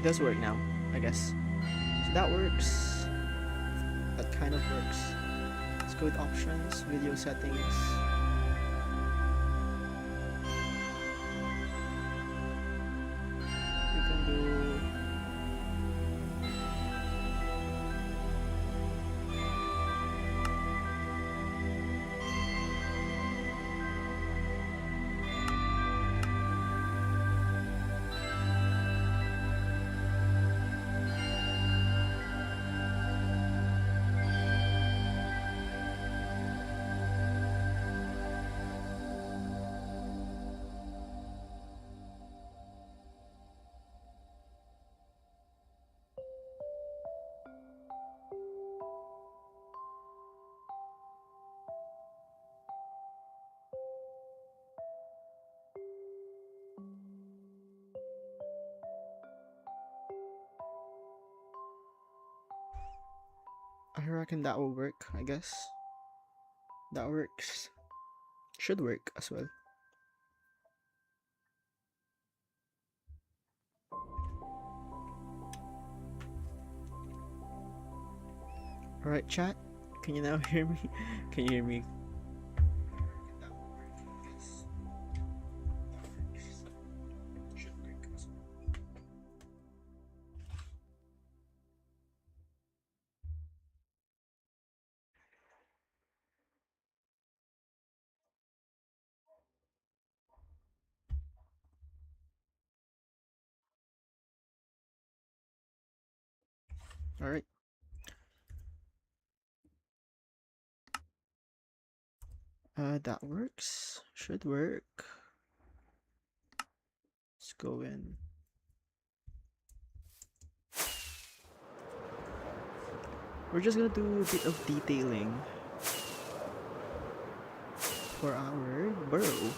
It does work now, I guess. So that works. That kind of works. Let's go with options, video settings. We can do I reckon that will work, I guess. That works. Should work as well. Alright, chat. Can you now hear me? Can you hear me? Alright. That works. Should work. Let's go in. We're just gonna do a bit of detailing for our burrow.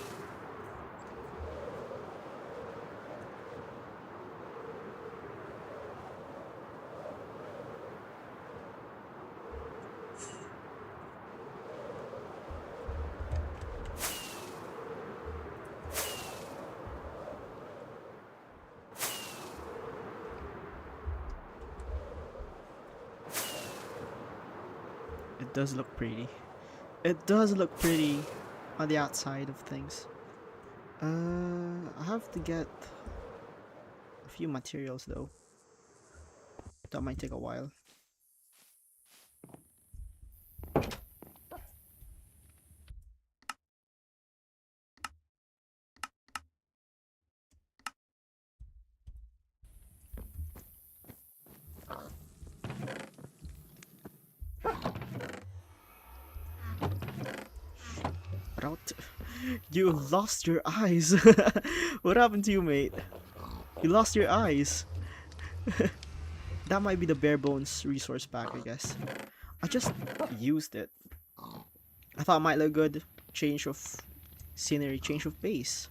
It does look pretty. It does look pretty on the outside of things. I have to get a few materials though. That might take a while. Route. You lost your eyes. What happened to you, mate? You lost your eyes. That might be the bare bones resource pack, I guess. I just used it. I thought it might look good. Change of scenery, change of pace.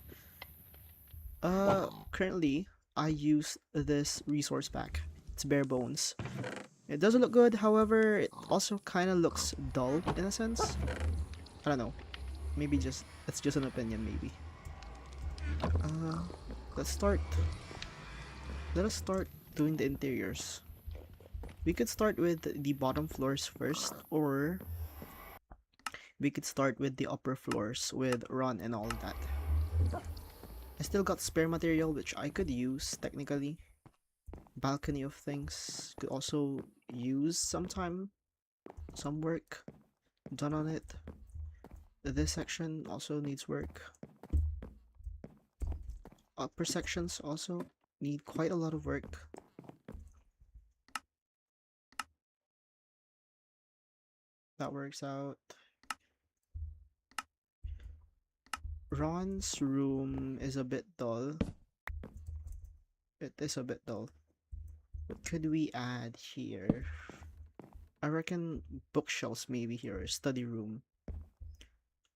Currently, I use this resource pack. It's bare bones. It doesn't look good, however, it also kind of looks dull in a sense. I don't know. Maybe it's just an opinion, maybe. Let's start. Let us start doing the interiors. We could start with the bottom floors first, or we could start with the upper floors with run and all that. I still got spare material which I could use technically. Balcony of things could also use some work done on it. This section also needs work. Upper sections also need quite a lot of work. That works out. Ron's room is a bit dull. It is a bit dull. What could we add here? I reckon bookshelves maybe here. Study room.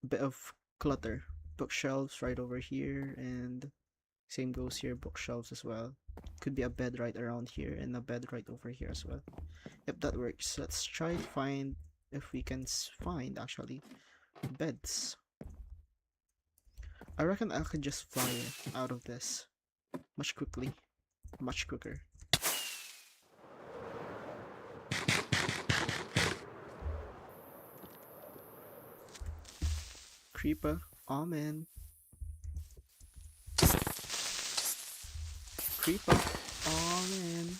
A bit of clutter. Bookshelves right over here, and same goes here, bookshelves as well. Could be a bed right around here and a bed right over here as well. Yep, that works. Let's try to find if we can find actually beds. I reckon I could just fly out of this much quicker. Creeper. Amen. Creeper. Amen.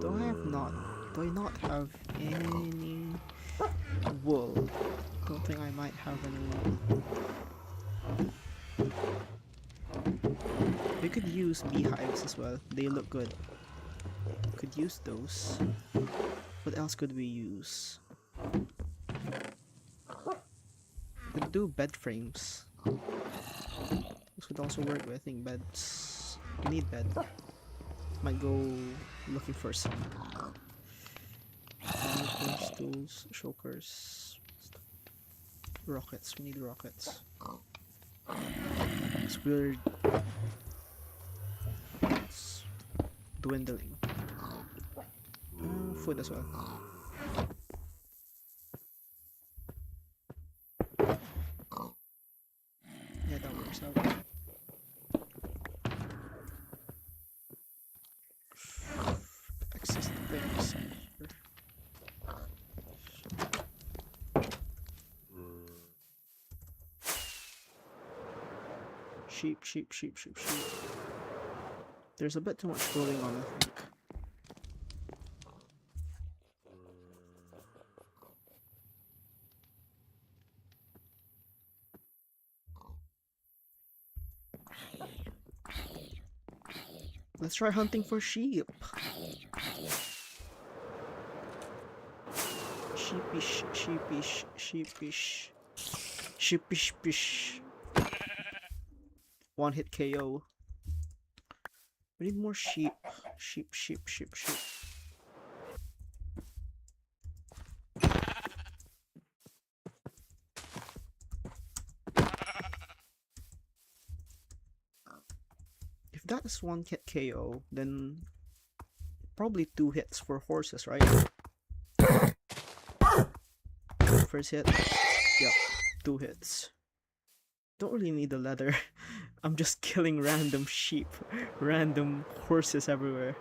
Do I not have any wool? Don't think I might have any wool. We could use beehives as well. They look good. Could use those. What else could we use? Could do bed frames. This would also work, but I think beds. We need bed. Might go looking for some. Tools, shulkers, rockets. We need rockets. It's weird. It's dwindling. Food as well. Yeah, that works out. Access to things. Sheep. There's a bit too much going on, I think. Let's try hunting for sheep. Sheepish. One hit KO. We need more sheep. Sheep. If that is one hit KO, then probably 2 hits for horses, right? First hit. Yep, 2 hits. Don't really need the leather. I'm just killing random sheep, random horses everywhere.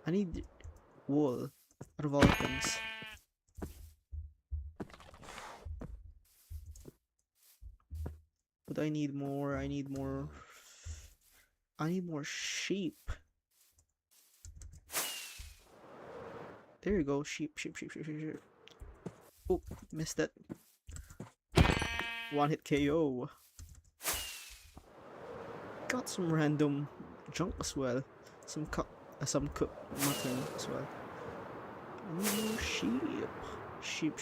I need wool, out of all things. But I need more sheep. There you go, sheep. Oh, missed it. One hit KO. Got some random junk as well. Some cooked mutton as well. I need more sheep. Sheep.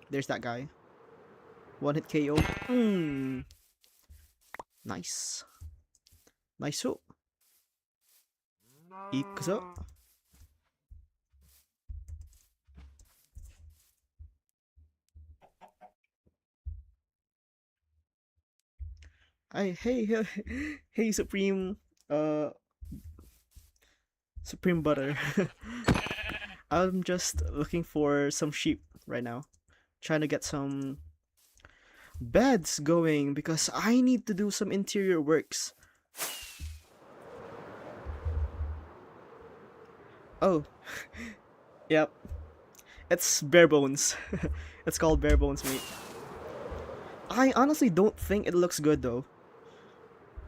There's that guy. One hit KO. Nice. Nice. Ikuzo. Hey, Supreme Butter. I'm just looking for some sheep right now. Trying to get some beds going because I need to do some interior works. Oh. Yep. It's bare bones. It's called bare bones meat. I honestly don't think it looks good though.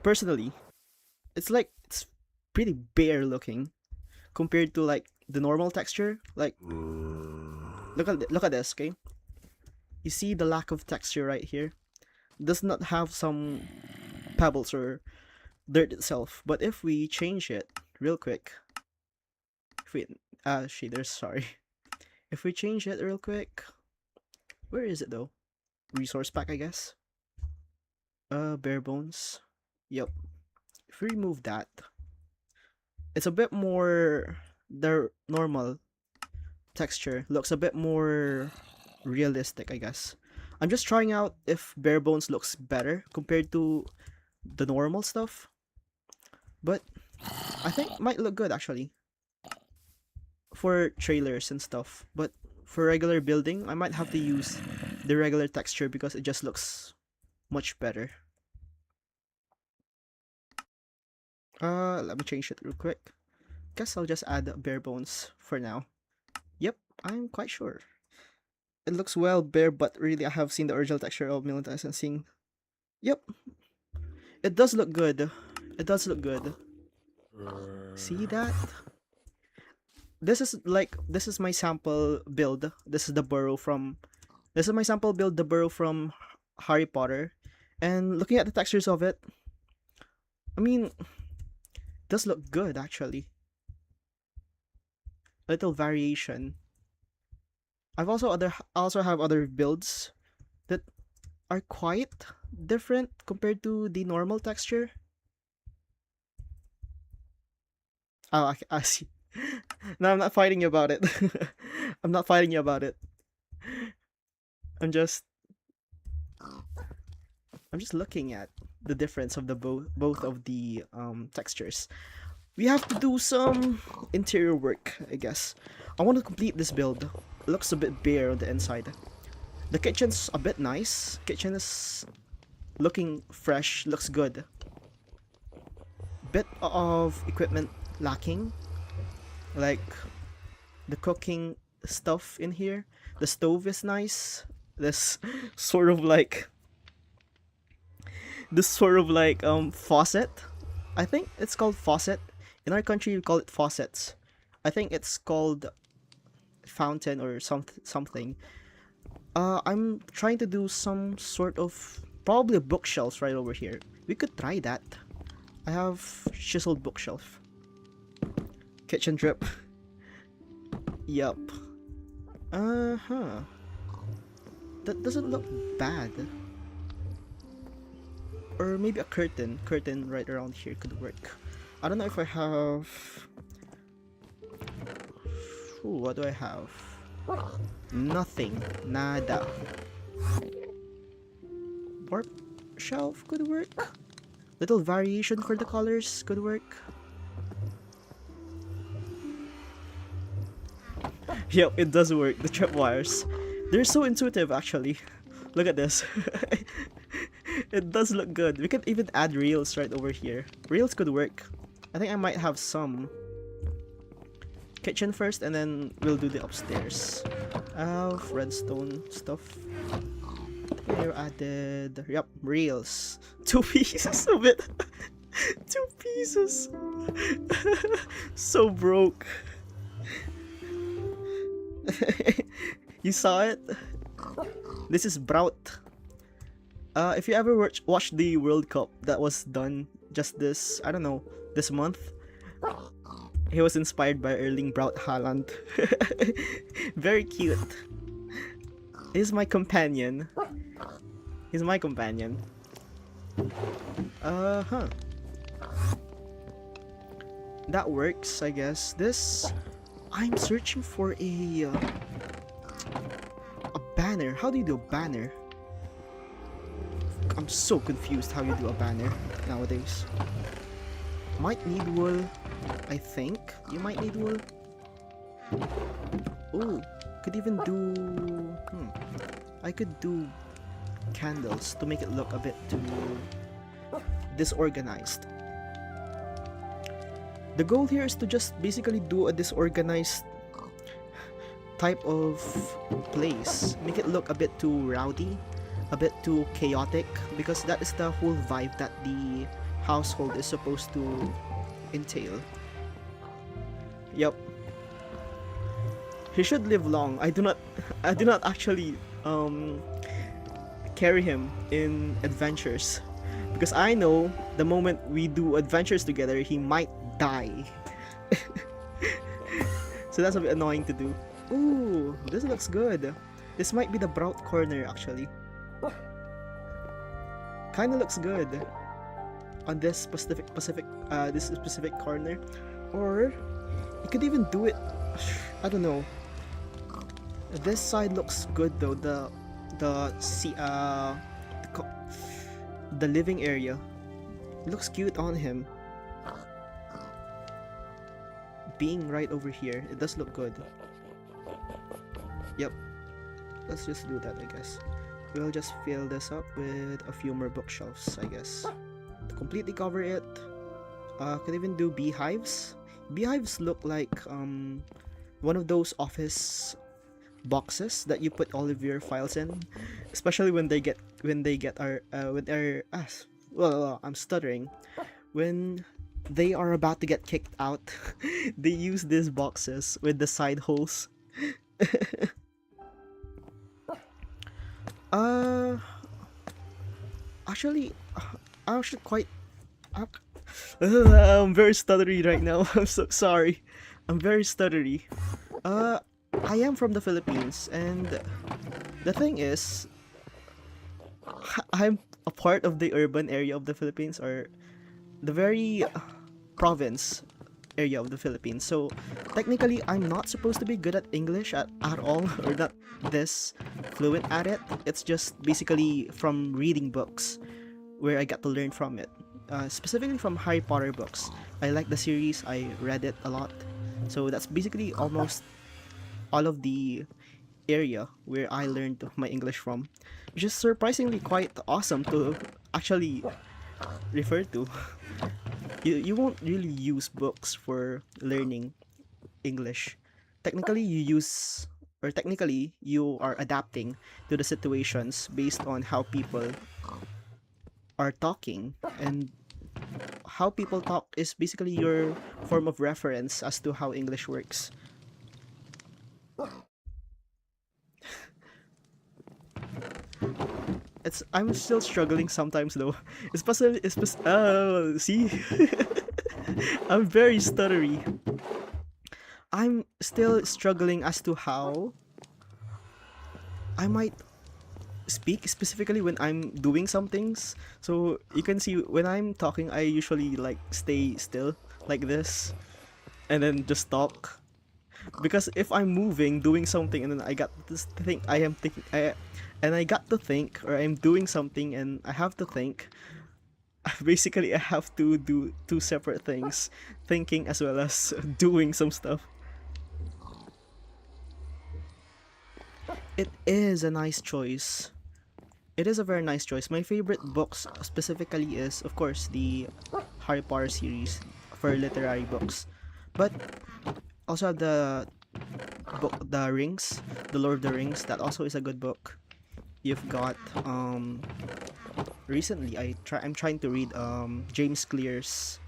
Personally, it's pretty bare looking compared to like the normal texture. Like, look at this, okay? You see the lack of texture right here. It does not have some pebbles or dirt itself. But if we change it real quick, if we change it real quick, where is it though? Resource pack, I guess. Bare bones. Yep. If we remove that, it's a bit more the normal texture. Looks a bit more realistic, I guess. I'm just trying out if bare bones looks better compared to the normal stuff. But I think it might look good actually. For trailers and stuff. But for regular building, I might have to use the regular texture because it just looks much better. Let me change it real quick. guess I'll just add bare bones for now. Yep, I'm quite sure. It looks well bare, but really I have seen the original texture of million times and seeing. Yep, it does look good. It does look good. See that? This is my sample build. This is the Burrow from this is my sample build, the Burrow from Harry Potter. And looking at the textures of it, I mean, does look good actually. Little variation. I also have other builds that are quite different compared to the normal texture. Oh, I see. No, I'm not fighting you about it. I'm not fighting you about it. I'm just looking at the difference of the both of the textures. We have to do some interior work, I guess. I want to complete this build. It looks a bit bare on the inside. The kitchen's a bit nice. Kitchen is looking fresh, looks good. Bit of equipment lacking, like the cooking stuff in here. The stove is nice. This sort of like faucet. I think it's called faucet. In our country, we call it faucets. I think it's called fountain or something. I'm trying to do some sort of probably a bookshelf right over here. We could try that. I have chiseled bookshelf. Kitchen drip. Yup. That doesn't look bad. Or maybe a curtain. Curtain right around here could work. I don't know if I have... Ooh, what do I have? Nothing. Nada. Warp shelf could work. Little variation for the colors could work. Yep, it does work. The tripwires. They're so intuitive actually. Look at this. It does look good. We could even add rails right over here. Rails could work. I think I might have some. Kitchen first and then we'll do the upstairs. I have redstone stuff. Here added. Yep, rails. 2 pieces of it. 2 pieces. So broke. You saw it? This is Brout. If you ever watched the World Cup that was done just this, I don't know, this month, he was inspired by Erling Braut Haaland. Very cute. He's my companion. He's my companion. That works, I guess. This, I'm searching for a banner. How do you do a banner? I'm so confused how you do a banner nowadays. Might need wool, I think. You might need wool. Oh, could even do... I could do candles to make it look a bit too disorganized. The goal here is to just basically do a disorganized type of place. Make it look a bit too rowdy, a bit too chaotic, because that is the whole vibe that the household is supposed to entail. Yep. He should live long. I do not actually carry him in adventures, because I know the moment we do adventures together, he might die. So that's a bit annoying to do. Ooh, this looks good. This might be the Brout corner actually. Kinda looks good on this specific corner. Or you could even do it, I don't know. This side looks good though. The living area looks cute on him. Being right over here, it does look good. Yep. Let's just do that, I guess. We'll just fill this up with a few more bookshelves, I guess. To completely cover it, could even do beehives. Beehives look like one of those office boxes that you put all of your files in, especially when they get our when they're well, I'm stuttering, when they are about to get kicked out. They use these boxes with the side holes. uh actually I'm actually quite I'm, I'm very stuttery right now. I'm so sorry. I'm very stuttery. uh I am from the Philippines, and the thing is, I'm a part of the urban area of the Philippines, or the very province area of the Philippines. So technically, I'm not supposed to be good at English at all, or not this fluent at it. It's just basically from reading books where I got to learn from it. Specifically from Harry Potter books. I like the series, I read it a lot. So that's basically almost all of the area where I learned my English from, which is surprisingly quite awesome to actually refer to. You won't really use books for learning English. Technically, technically, you are adapting to the situations based on how people are talking, and how people talk is basically your form of reference as to how English works. I'm still struggling sometimes though. Oh, see, I'm very stuttery. I'm still struggling as to how I might speak specifically when I'm doing some things. So you can see when I'm talking, I usually like stay still like this and then just talk. Because if I'm moving, doing something, and then I got this thing, I got to think, or I'm doing something and I have to think. Basically, I have to do two separate things, thinking as well as doing some stuff. It is a nice choice. It is a very nice choice. My favorite books specifically is, of course, the Harry Potter series for literary books. But also the book, The Rings, The Lord of the Rings, that also is a good book. You've got recently I'm trying to read James Clear's,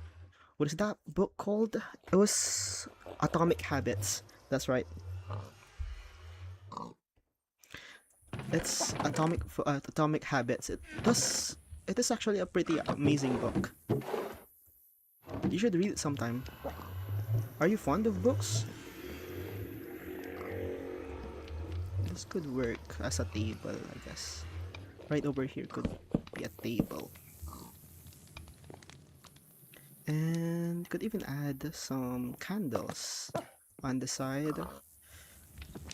what is that book called? It was Atomic Habits. That's right. It's Atomic Habits. It is actually a pretty amazing book. You should read it sometime. Are you fond of books? This could work as a table, I guess. Right over here could be a table. And could even add some candles on the side.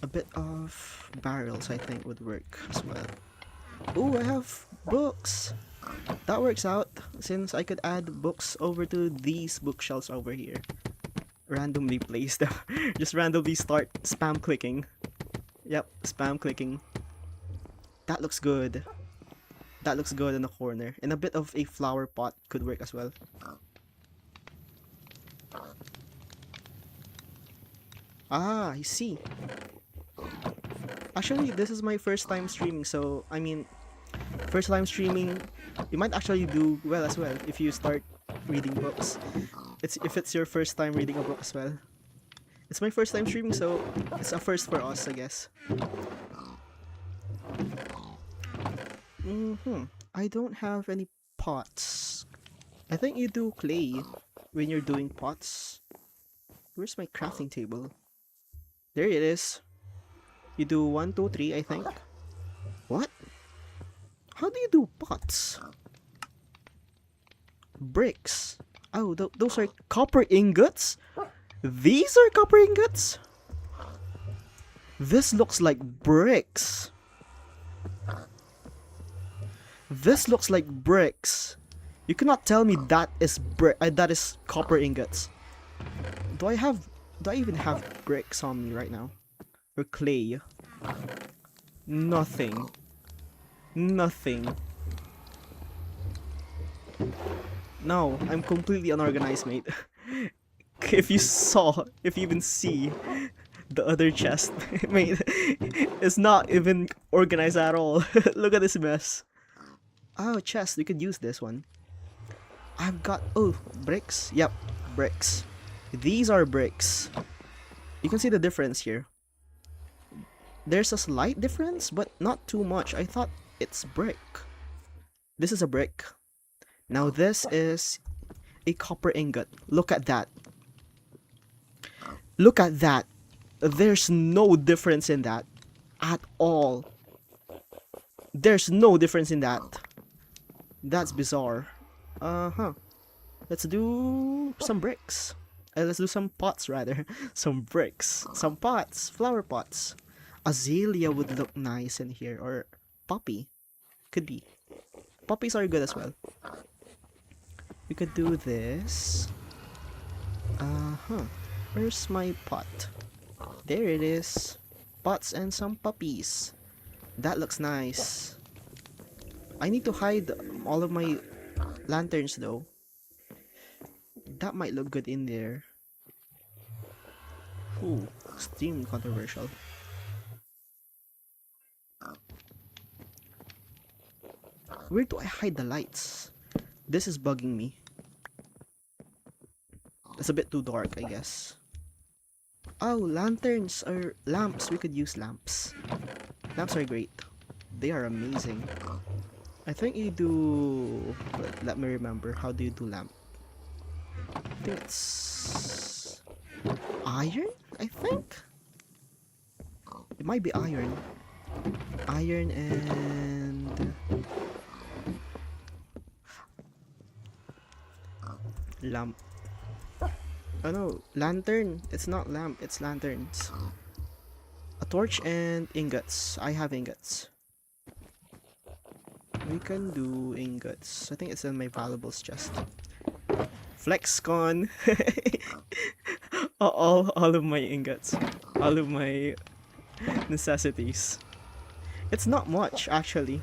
A bit of barrels, I think, would work as well. Oh, I have books! That works out, since I could add books over to these bookshelves over here. Randomly placed. Just randomly start spam clicking. Yep, spam clicking. That looks good. That looks good in the corner. And a bit of a flower pot could work as well. Ah, I see. Actually, this is my first time streaming, so I mean, first time streaming, you might actually do well as well if you start reading books. If it's your first time reading a book as well. It's my first time streaming, so it's a first for us, I guess. I don't have any pots. I think you do clay when you're doing pots. Where's my crafting table? There it is. You do 1, 2, 3, I think. What? How do you do pots? Bricks. Oh, those are copper ingots? These are copper ingots? This looks like bricks. This looks like bricks. You cannot tell me that is that is copper ingots. Do I even have bricks on me right now? Or clay? Nothing. Nothing. No, I'm completely unorganized, mate. if you saw, if you even see the other chest, mate, it's not even organized at all. Look at this mess. Oh, chest, we could use this one. I've got, oh, bricks. Yep, bricks. These are bricks. You can see the difference here. There's a slight difference, but not too much. I thought it's brick. This is a brick. Now this is a copper ingot. Look at that. Look at that. There's no difference in that at all. There's no difference in that. That's bizarre. Let's do some bricks. Let's do some pots rather. Some bricks. Some pots. Flower pots. Azalea would look nice in here. Or poppy. Could be. Poppies are good as well. We could do this. Where's my pot? There it is. Pots and some puppies. That looks nice. I need to hide all of my lanterns though. That might look good in there. Ooh, extremely controversial. Where do I hide the lights? This is bugging me. It's a bit too dark, I guess. Oh, lanterns or lamps. We could use lamps. Lamps are great. They are amazing. I think you do... Let me remember. How do you do lamp? I think it's... iron? I think? It might be iron. Iron and... lamp. Oh no, lantern. It's not lamp, it's lanterns. A torch and ingots. I have ingots. We can do ingots. I think it's in my valuables chest. FlexCon. all of my ingots. All of my necessities. It's not much actually.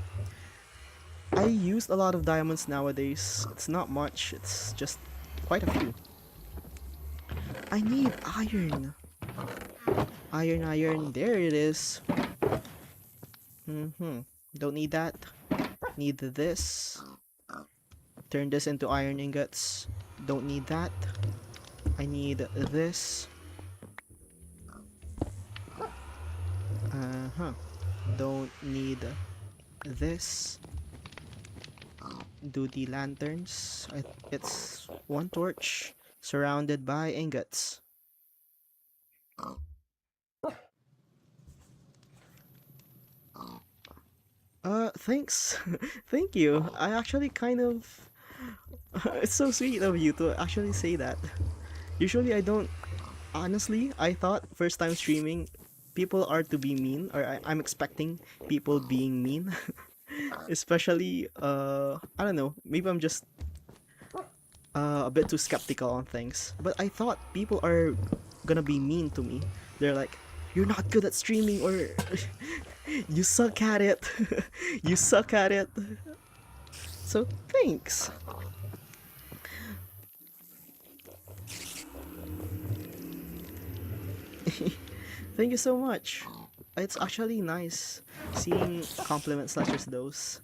I used a lot of diamonds nowadays. It's not much. It's just quite a few. I need iron. Iron. There it is. Don't need that. Need this. Turn this into iron ingots. Don't need that. I need this. Don't need this. Do the lanterns. It's one torch surrounded by ingots. Thanks. Thank you. I actually kind of... it's so sweet of you to actually say that. Usually I don't... Honestly, I thought first time streaming, people are to be mean, or I'm expecting people being mean. Especially, I don't know, maybe I'm just a bit too skeptical on things. But I thought people are gonna be mean to me. They're like, you're not good at streaming, or you suck at it. You suck at it. So, thanks. Thank you so much. It's actually nice seeing compliments such as those.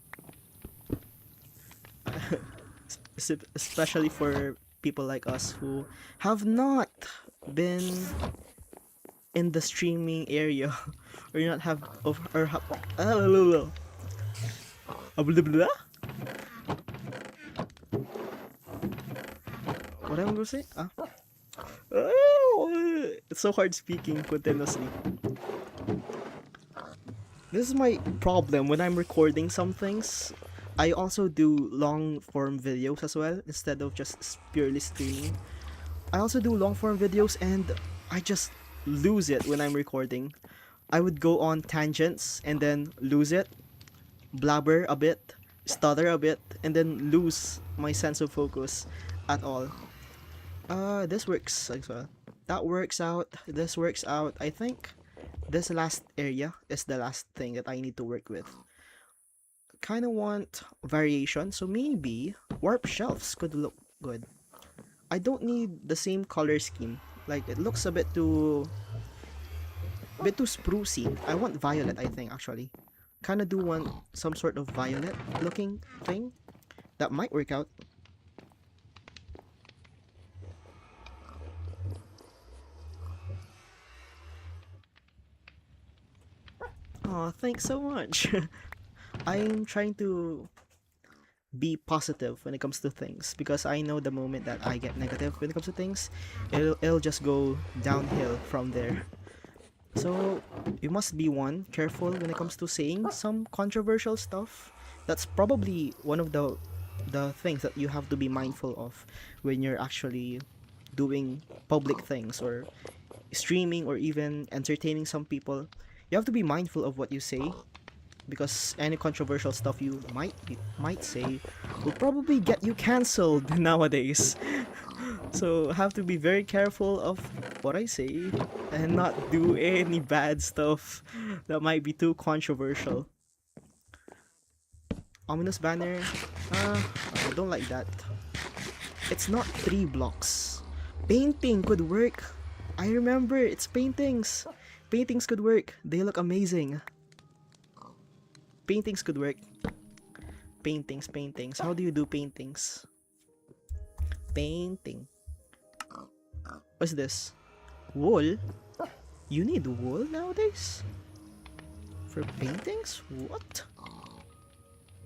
Especially for people like us who have not been in the streaming area or not have what am I gonna say? It's so hard speaking continuously. This is my problem when I'm recording some things. I also do long form videos as well instead of just purely streaming. I also do long form videos and I just lose it when I'm recording. I would go on tangents and then lose it, blabber a bit, stutter a bit, and then lose my sense of focus at all. This works as well. That works out. This works out. I think this last area is the last thing that I need to work with. Kind of want variation, so maybe warp shelves could look good. I don't need the same color scheme. Like, it looks a bit too sprucey. I want violet, I think, actually. Kinda do want some sort of violet looking thing. That might work out. Oh, thanks so much. I'm trying to be positive when it comes to things, because I know the moment that I get negative when it comes to things, it'll just go downhill from there. So you must be one careful when it comes to saying some controversial stuff. That's probably one of the things that you have to be mindful of when you're actually doing public things or streaming or even entertaining some people. You have to be mindful of what you say, because any controversial stuff you might say will probably get you cancelled nowadays. So have to be very careful of what I say and not do any bad stuff that might be too controversial. Ominous banner. I don't like that. It's not 3 blocks. Painting could work. I remember, it's paintings. Paintings could work. They look amazing. Paintings could work. Paintings. How do you do paintings? Painting. What's this? Wool? You need wool nowadays? For paintings? What?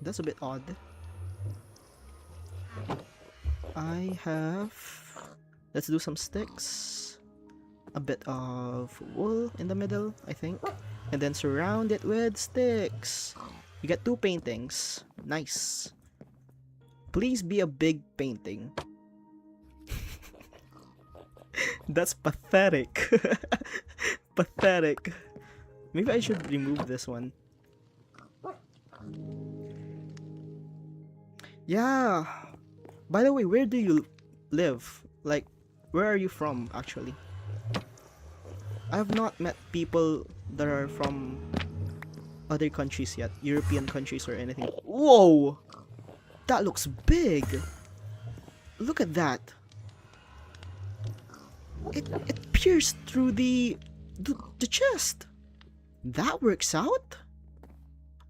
That's a bit odd. I have... Let's do some sticks. A bit of wool in the middle, I think. And then surround it with sticks. You get 2 paintings. Nice. Please be a big painting. That's pathetic. Pathetic. Maybe I should remove this one. Yeah. By the way, where do you live? Like, where are you from, actually? I have not met people that are from other countries yet. European countries or anything. Whoa! That looks big! Look at that. It pierced through the chest. That works out?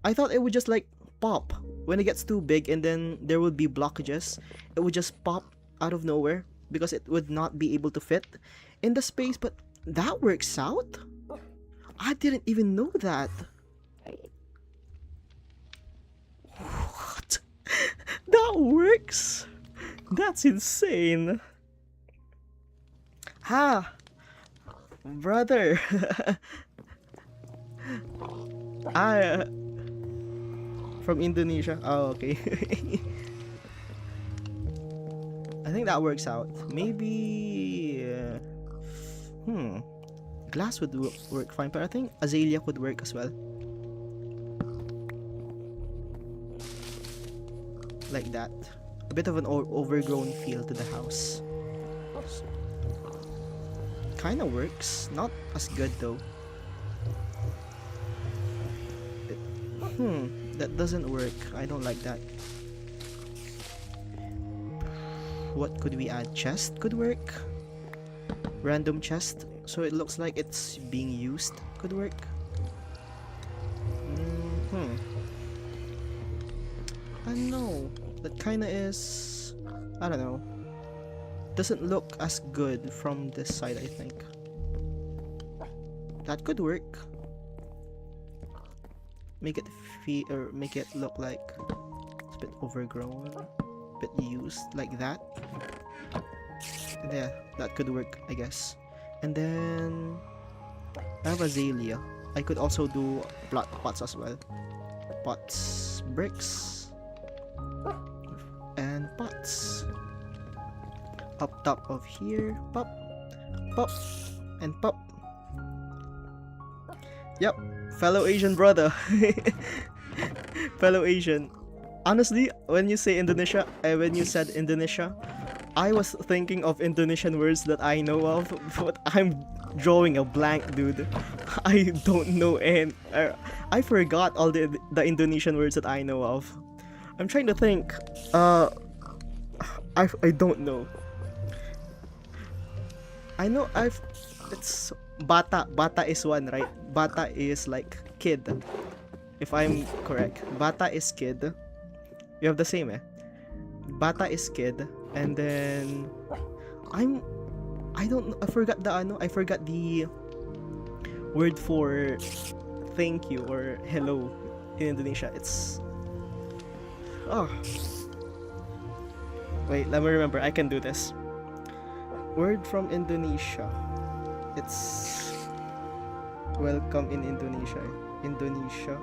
I thought it would just like pop when it gets too big and then there would be blockages. It would just pop out of nowhere because it would not be able to fit in the space, but that works out? I didn't even know that. What? That works? That's insane. Ha! Brother. I from Indonesia. Oh, okay. I think that works out. Maybe glass would work fine, but I think azalea could work as well. Like that. A bit of an overgrown feel to the house. Kinda works. Not as good though. That doesn't work. I don't like that. What could we add? Chest could work. Random chest. So it looks like it's being used. Could work. I know. That kinda is... I don't know. Doesn't look as good from this side, I think. That could work. Make it make it look like it's a bit overgrown, a bit used, like that. Yeah, that could work, I guess. And then I have azalea. I could also do pots as well. Pots, bricks, and pots. Up top of here, pop, pop, and pop. Yep, fellow Asian brother. Fellow Asian. Honestly, when you say Indonesia, when you said Indonesia, I was thinking of Indonesian words that I know of, but I'm drawing a blank, dude. I don't know, and I forgot all the Indonesian words that I know of. I'm trying to think. I don't know. I know it's bata. Bata is one, right? Bata is like kid. If I'm correct. Bata is kid. You have the same, eh? Bata is kid. And then I'm I don't know. I forgot the word for thank you or hello in Indonesia. It's oh wait, let me remember. I can do this. Word from Indonesia. It's welcome in Indonesia. Indonesia.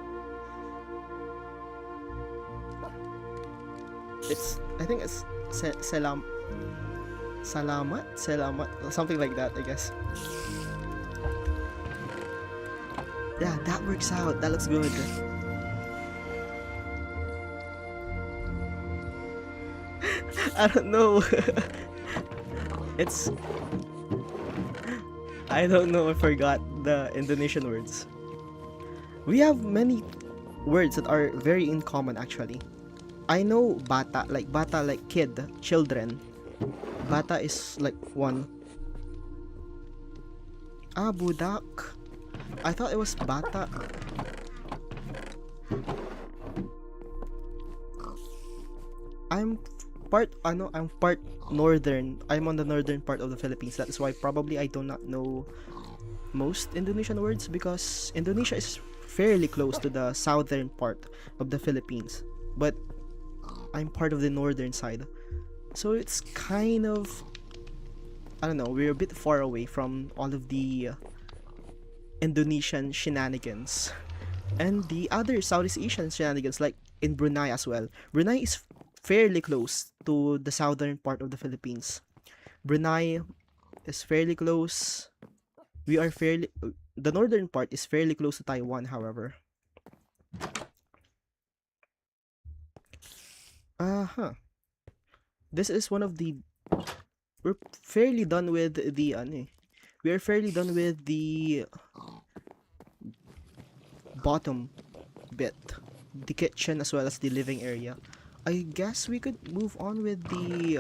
I think it's salamat, something like that, I guess. Yeah, that works out. That looks good. I don't know. It's I don't know. I forgot the Indonesian words. We have many words that are very in common actually. I know bata like kid, children. Bata is like one. Ah, budak. I thought it was bata. I'm I'm part northern. I'm on the northern part of the Philippines. That is why probably I do not know most Indonesian words because Indonesia is fairly close to the southern part of the Philippines. But I'm part of the northern side. So it's kind of I don't know, we're a bit far away from all of the Indonesian shenanigans and the other Southeast Asian shenanigans like in Brunei as well. Brunei is fairly close to the southern part of the Philippines. Brunei is fairly close. The northern part is fairly close to Taiwan, however. Uh-huh. This is one of the we're fairly done with the we are fairly done with the bottom bit, the kitchen as well as the living area. I guess we could move on with the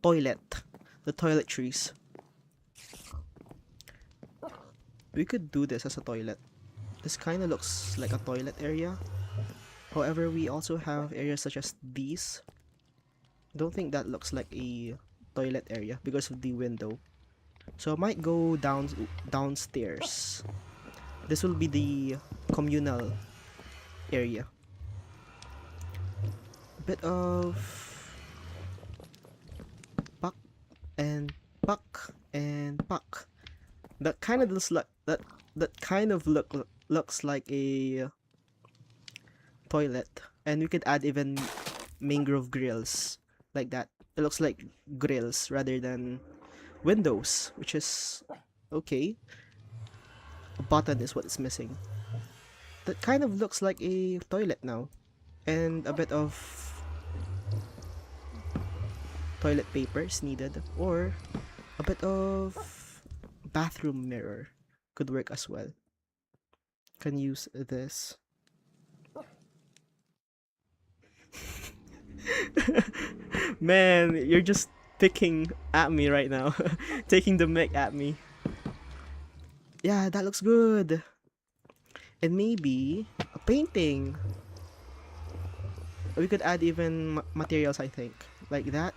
toilet, the toiletries. We could do this as a toilet. This kind of looks like a toilet area. However, we also have areas such as these. Don't think that looks like a toilet area because of the window. So I might go downstairs. This will be the communal area. A bit of puck and puck and puck. That kind of looks like looks like a toilet, and we could add even mangrove grills like that. It looks like grills rather than windows, which is okay. A button is what is missing. That kind of looks like a toilet now, and a bit of toilet paper is needed, or a bit of bathroom mirror could work as well. Can use this. Man, you're just picking at me right now. Taking the mic at me. Yeah, that looks good. And maybe a painting. We could add even materials, I think. Like that.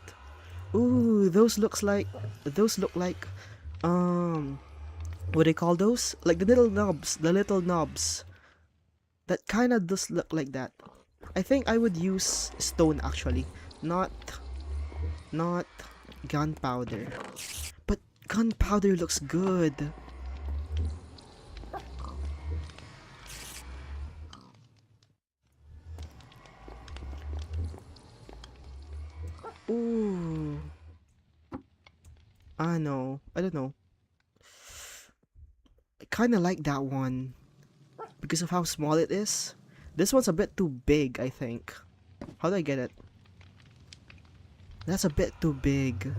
Ooh, those look like what do you call those? Like the little knobs. That kind of does look like that. I think I would use stone actually, not gunpowder. But gunpowder looks good. Ooh. No, I don't know. I kind of like that one because of how small it is. This one's a bit too big, I think. How do I get it? That's a bit too big.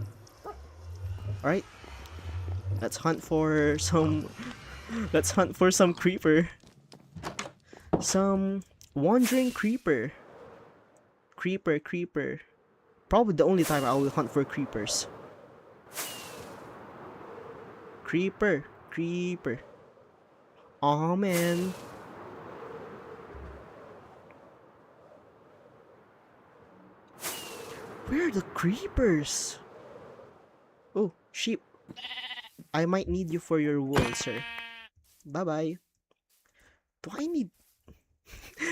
Alright. Let's hunt for some creeper. Some wandering creeper. Creeper. Probably the only time I will hunt for creepers. Creeper. Creeper. Aw, man. Where are the creepers? Oh, sheep. I might need you for your wool, sir. Bye-bye. Do I need...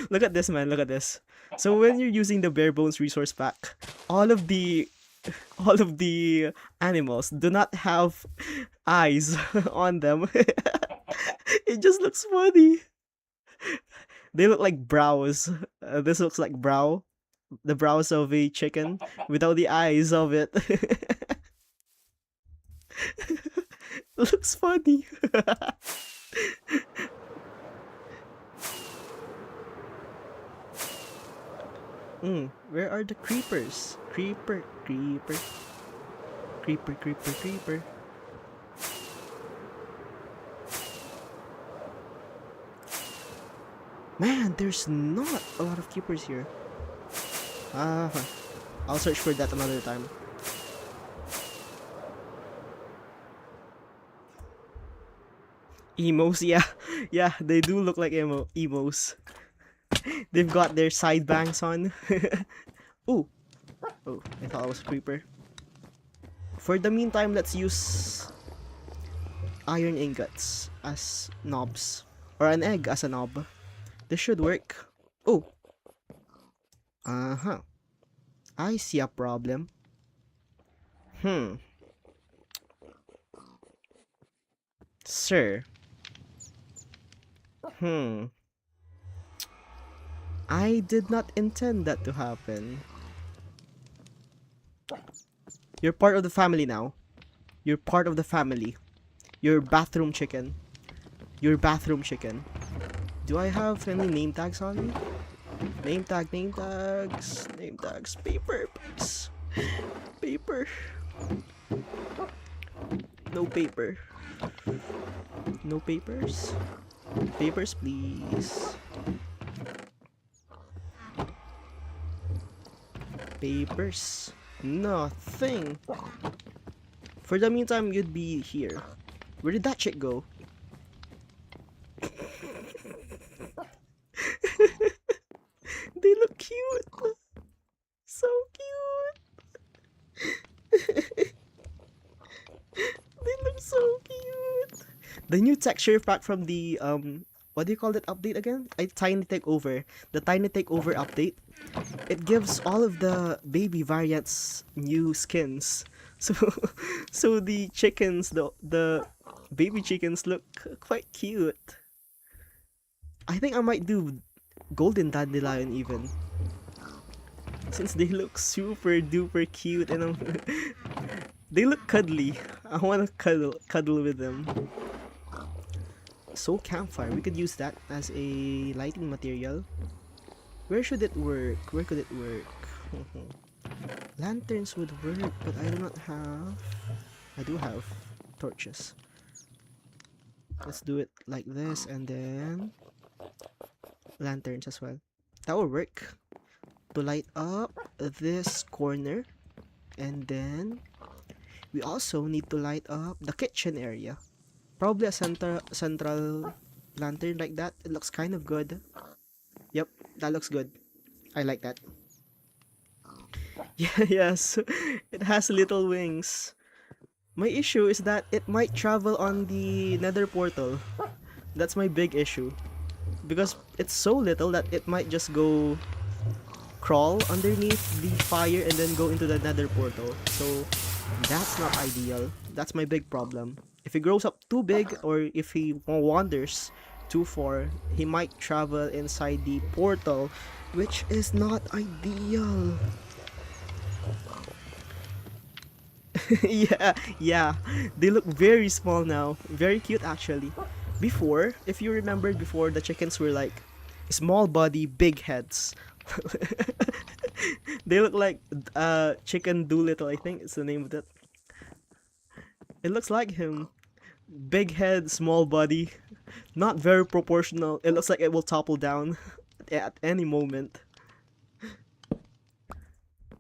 Look at this, man. Look at this. So when you're using the bare bones resource pack, all of the animals do not have eyes on them. It just looks funny. They look like brows. This looks like brow. The brows of a chicken without the eyes of it. Looks funny. Where are the creepers? Creeper, creeper. Creeper, creeper, creeper. Man, there's not a lot of creepers here. I'll search for that another time. Emos, yeah. Yeah, they do look like emos. They've got their side bangs on. Ooh. Oh, I thought it was a creeper. For the meantime, let's use iron ingots as knobs. Or an egg as a knob. This should work. Oh. I see a problem. Sir. I did not intend that to happen. You're part of the family now. You're part of the family. You're bathroom chicken. You're bathroom chicken. Do I have any name tags on me? Name tags, name tags, paper, please. Paper. No paper. No papers? Papers, please. Papers. Nothing. For the meantime, you'd be here. Where did that chick go? They look cute. So cute. They look so cute. The new texture pack from the what do you call that update again? Tiny Takeover. The Tiny Takeover update. It gives all of the baby variants new skins. So the chickens, the baby chickens look quite cute. I think I might do golden dandelion even. Since they look super duper cute and they look cuddly. I want to cuddle with them. So campfire, we could use that as a lighting material. Where should it work? Where could it work? Lanterns would work, but I do not have... I do have torches. Let's do it like this and then... lanterns as well. That will work. To light up this corner. And then... we also need to light up the kitchen area. Probably a central lantern like that. It looks kind of good. Yep, that looks good. I like that. Yeah, yes, it has little wings. My issue is that it might travel on the nether portal. That's my big issue. Because it's so little that it might just go crawl underneath the fire and then go into the nether portal. So that's not ideal. That's my big problem. If he grows up too big or if he wanders too far, he might travel inside the portal, which is not ideal. yeah, they look very small now. Very cute actually. Before, if you remember before, the chickens were like small body, big heads. They look like Chicken Doolittle, I think it's the name of it. It looks like him. Big head, small body. Not very proportional. It looks like it will topple down at any moment.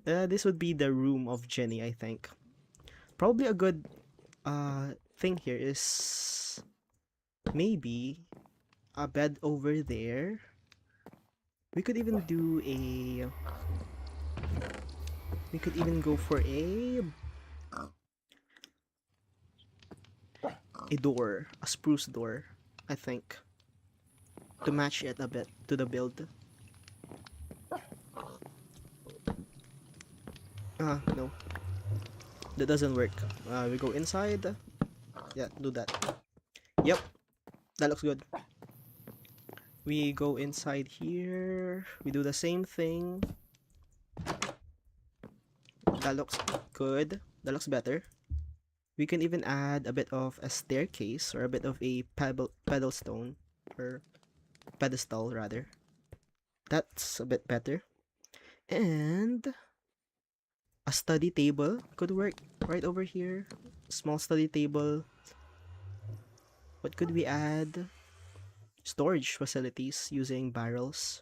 This would be the room of Jenny, I think. Probably a good thing here is maybe a bed over there. We could even do a... We could even go for a door, a spruce door, I think, to match it a bit to the build. No, that doesn't work. We go inside. Yeah, do that. Yep, that looks good. We go inside here. We do the same thing. That looks good. That looks better. We can even add a bit of a staircase or a bit of a pedestal or pedestal rather. That's a bit better. And a study table could work right over here. Small study table. What could we add? Storage facilities using barrels.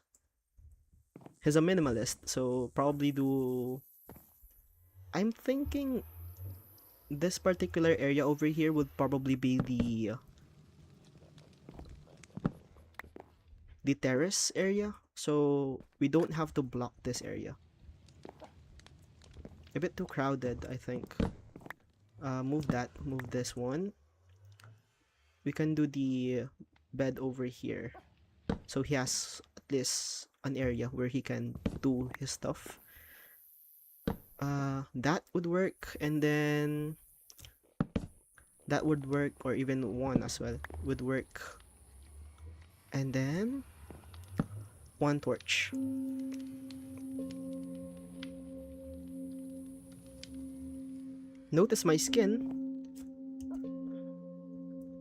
He's a minimalist, so probably do... I'm thinking this particular area over here would probably be the terrace area, so we don't have to block this area. A bit too crowded, I think. Move this one. We can do the bed over here, so he has at least an area where he can do his stuff. That would work, and then that would work, or even one as well would work. And then one torch. Notice my skin.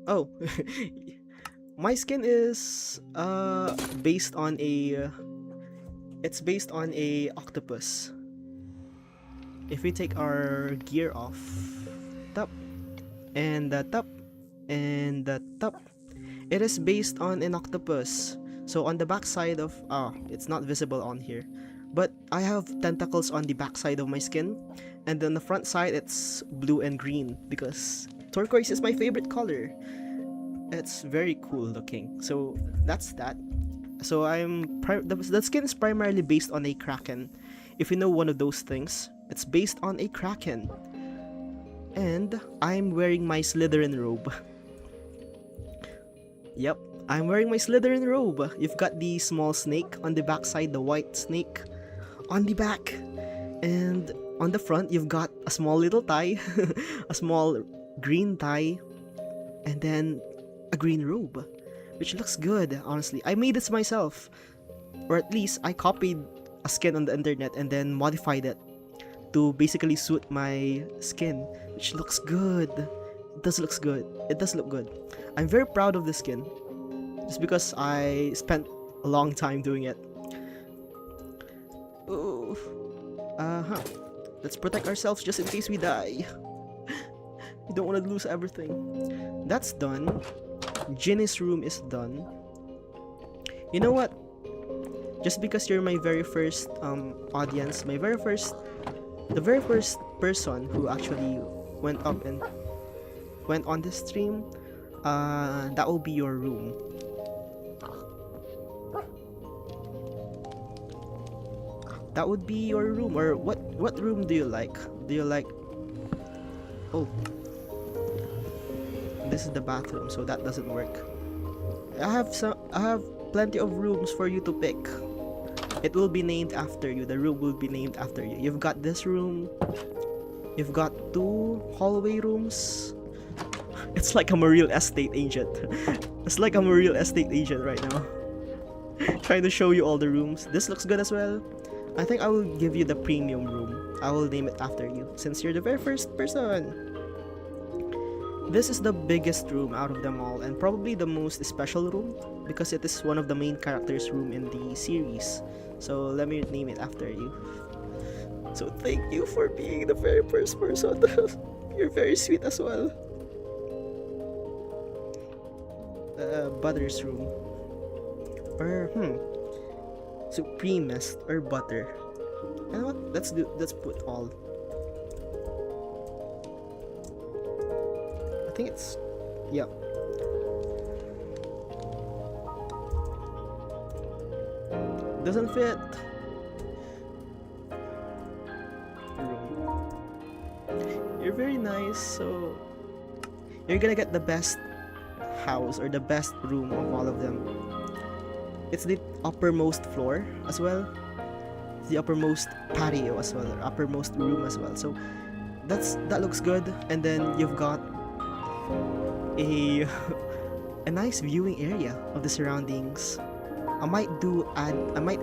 Oh, my skin is based on a it's based on a octopus. If we take our gear off, top and the top and the top, it is based on an octopus. So on the back side of it's not visible on here, but I have tentacles on the back side of my skin, and then the front side it's blue and green because turquoise is my favorite color. It's very cool looking. So that's that. So the skin is primarily based on a kraken. If you know one of those things, it's based on a kraken. And I'm wearing my Slytherin robe. Yep, I'm wearing my Slytherin robe. You've got the small snake on the back side, the white snake on the back. And on the front, you've got a small little tie, a small green tie, and then a green robe, which looks good, honestly. I made this myself, or at least I copied a skin on the internet and then modified it to basically suit my skin, which looks good. It does look good. It does look good. I'm very proud of this skin, just because I spent a long time doing it. Ooh. Let's protect ourselves just in case we die. We don't want to lose everything. That's done. Ginny's room is done. You know what? Just because you're my very first audience, the very first person who actually went up and went on this stream, that will be your room. That would be your room. Or what room do you like? Do you like... Oh, this is the bathroom, so that doesn't work. I have plenty of rooms for you to pick. It will be named after you. The room will be named after you. You've got this room. You've got 2 hallway rooms. It's like I'm a real estate agent. It's like I'm a real estate agent right now. Trying to show you all the rooms. This looks good as well. I think I will give you the premium room. I will name it after you, since you're the very first person. This is the biggest room out of them all, and probably the most special room, because it is one of the main characters' room in the series. So let me name it after you. So thank you for being the very first person. You're very sweet as well. Butter's room. Or Supremest or Butter. You know what? Let's put all. I think it's, yep. Doesn't fit. Room. You're very nice, so you're gonna get the best house or the best room of all of them. It's the uppermost floor as well. It's the uppermost patio as well, or uppermost room as well. So that looks good. And then you've got a a nice viewing area of the surroundings. I might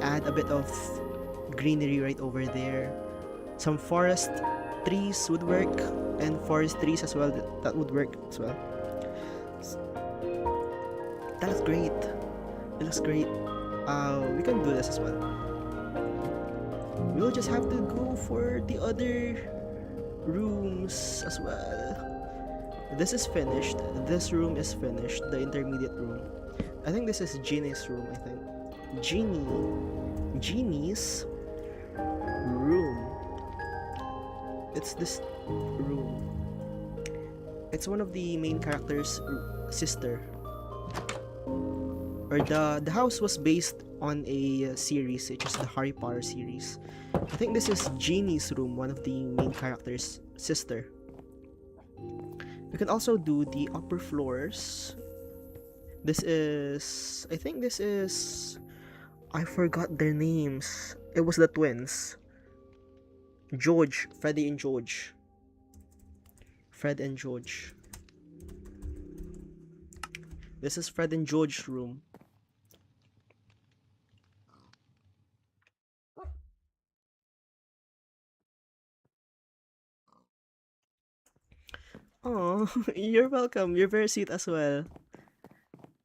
add a bit of greenery right over there. Some forest trees would work, and forest trees as well. That would work as well. That looks great. It looks great. We can do this as well. We'll just have to go for the other rooms as well. This is finished. This room is finished. The intermediate room. I think this is Jeannie's room, I think. Jeannie's room. It's this room. It's one of the main characters' sister. Or the house was based on a series, which is the Harry Potter series. I think this is Jeannie's room, one of the main characters' sister. We can also do the upper floors. I think this is, I forgot their names. It was the twins. Freddie and George. Fred and George. This is Fred and George's room. Oh, you're welcome. You're very sweet as well.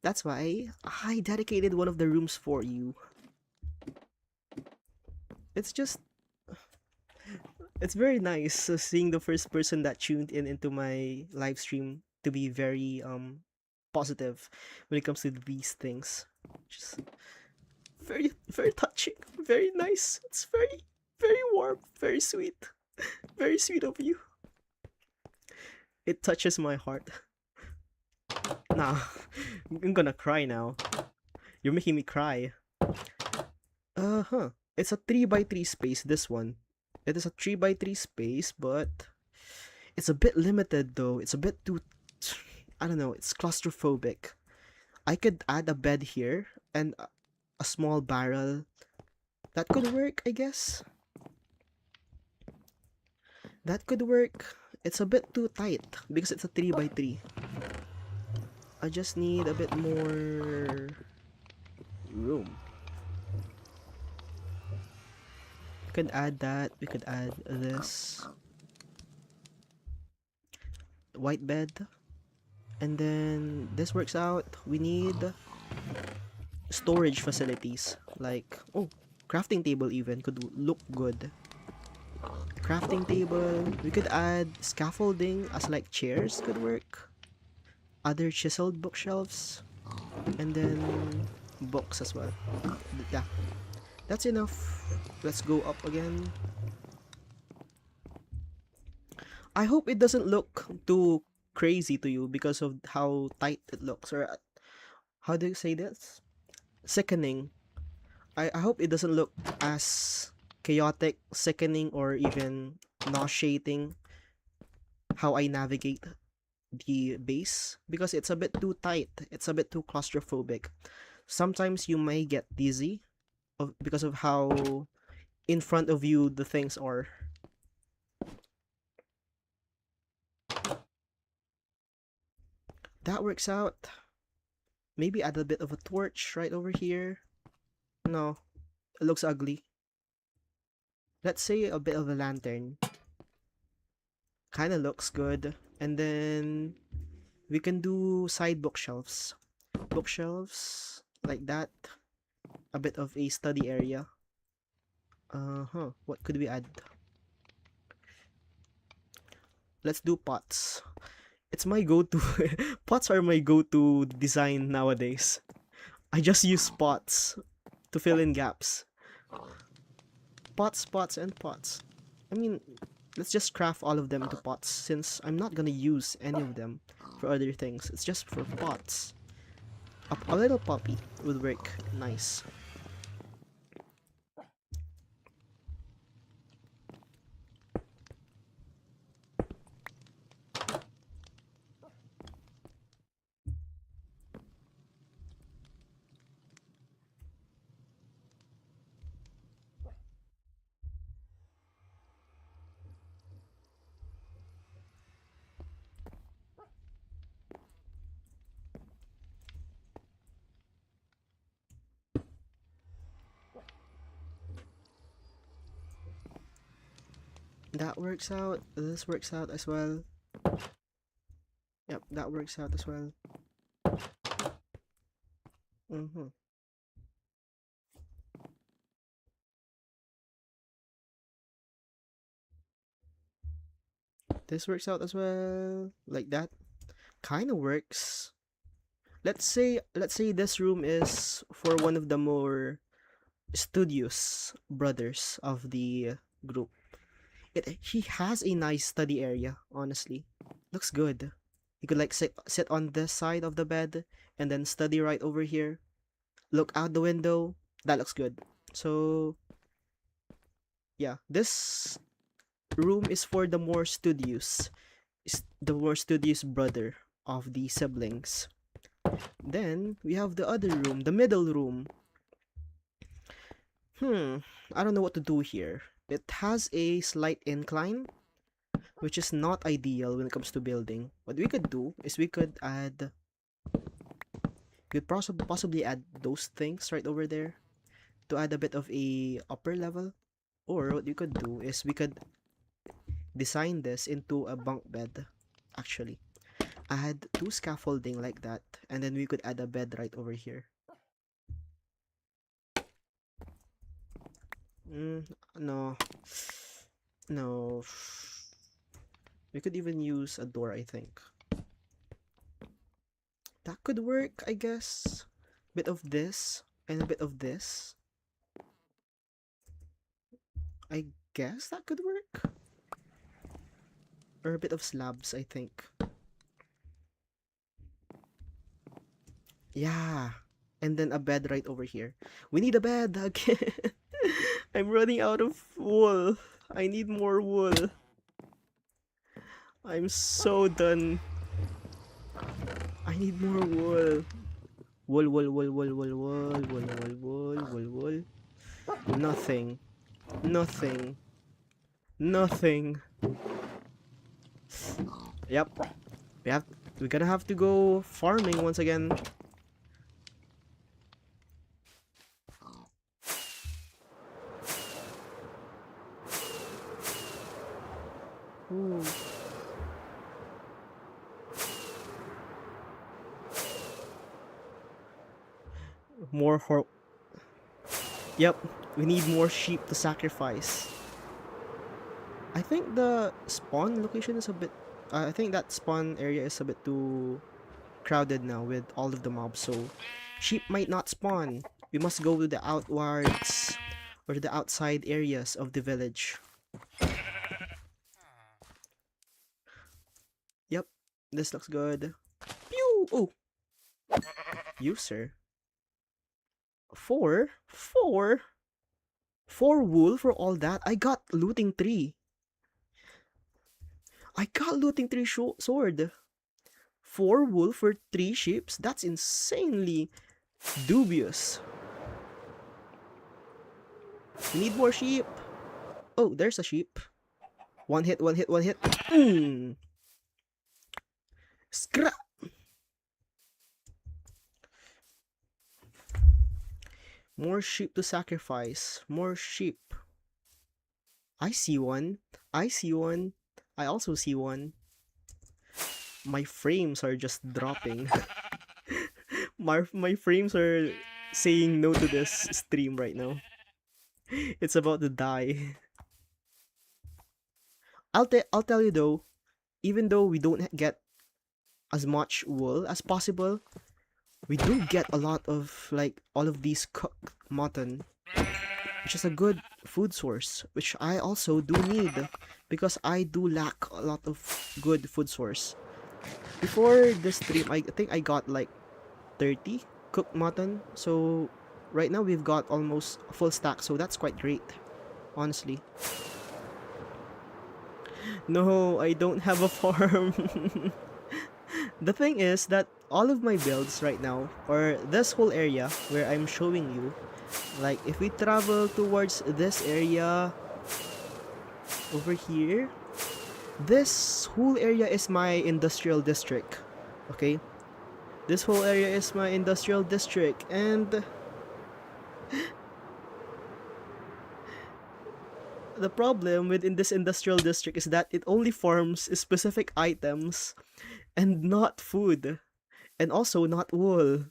That's why I dedicated one of the rooms for you. It's just, it's very nice seeing the first person that tuned in into my live stream to be very positive when it comes to these things. Just very, very touching, very nice. It's very, very warm, very sweet, very sweet of you. It touches my heart. Nah, I'm gonna cry now. You're making me cry. It's a 3x3 space, this one. It is a 3x3 space, but it's a bit limited though. It's a bit too, I don't know, it's claustrophobic. I could add a bed here and a small barrel. That could work, I guess. That could work. It's a bit too tight because it's a 3x3. I just need a bit more room. We could add that. We could add this white bed. And then this works out. We need storage facilities. Like, oh, crafting table even could look good. Crafting table. We could add scaffolding as like chairs could work. Other chiseled bookshelves. And then books as well. Yeah. That's enough. Let's go up again. I hope it doesn't look too crazy to you because of how tight it looks. Or how do you say this? Sickening. I hope it doesn't look as chaotic, sickening, or even nauseating how I navigate the base, because it's a bit too tight. It's a bit too claustrophobic. Sometimes you may get dizzy because of how in front of you the things are. That works out. Maybe add a bit of a torch right over here. No, it looks ugly. Let's say a bit of a lantern. Kinda looks good. And then we can do side bookshelves. Bookshelves like that. A bit of a study area. What could we add? Let's do pots. It's my go-to. Pots are my go-to design nowadays. I just use pots to fill in gaps. pots, and pots. I mean, let's just craft all of them into pots since I'm not gonna use any of them for other things. It's just for pots. A little puppy would work nice. That works out. This works out as well. Yep, that works out as well. This works out as well. Like that. Kind of works. Let's say this room is for one of the more studious brothers of the group. He has a nice study area, honestly. Looks good. You could like sit on this side of the bed and then study right over here. Look out the window. That looks good. So yeah, this room is for the more studious brother of the siblings. Then we have the other room, the middle room. I don't know what to do here. It has a slight incline, which is not ideal when it comes to building. What we could do is we could possibly add those things right over there to add a bit of a upper level. Or what we could do is we could design this into a bunk bed, actually. Add 2 scaffolding like that, and then we could add a bed right over here. No. No. We could even use a door, I think. That could work, I guess. Bit of this, and a bit of this. I guess that could work. Or a bit of slabs, I think. Yeah. And then a bed right over here. We need a bed again. I'm running out of wool. I need more wool. I'm so done. I need more wool. Wool, wool, wool, wool, wool, wool, wool, wool, wool, wool, wool. Nothing. Nothing. Nothing. Yep. We're gonna have to go farming once again. Ooh. More Yep, we need more sheep to sacrifice. I think the spawn location is a bit... I think that spawn area is a bit too crowded now with all of the mobs, so sheep might not spawn. We must go to the outwards or the outside areas of the village. Yep, this looks good. Pew! Oh! You, sir. 4 wool for all that. I got looting 3. I got looting 3 sword. 4 wool for 3 sheep. That's insanely dubious. We need more sheep. Oh, there's a sheep. One hit. Scrap. More sheep to sacrifice. More sheep. I see one. I also see one. My frames are just dropping. my frames are saying no to this stream right now. It's about to die. I'll tell you though, even though we don't get as much wool as possible, we do get a lot of like all of these cooked mutton. which is a good food source, which I also do need because I do lack a lot of good food source. Before this stream, I think I got like 30 cooked mutton. So right now we've got almost a full stack, so that's quite great, honestly. No, I don't have a farm. The thing is that all of my builds right now, or this whole area where I'm showing you, like if we travel towards this area over here, this whole area is my industrial district. Okay? This whole area is my industrial district, and the problem within this industrial district is that it only farms specific items and not food, and also not wool.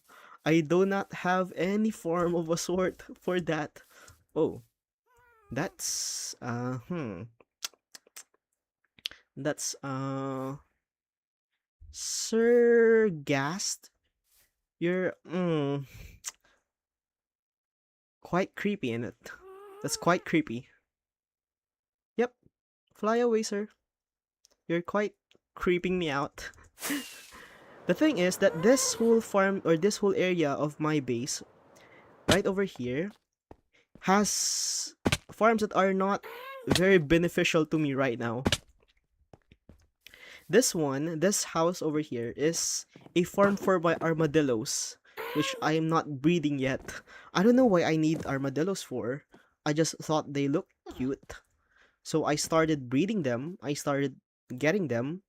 I do not have any farm of a sort for that. Oh, that's that's Sir Gast. You're quite creepy in it. That's quite creepy. Yep. Fly away, sir. You're quite creeping me out. The thing is that this whole farm, or this whole area of my base right over here has farms that are not very beneficial to me right now. This house over here is a farm for my armadillos, which I am not breeding yet. I don't know why I need armadillos for. I just thought they look cute. So I started breeding them, I started getting them,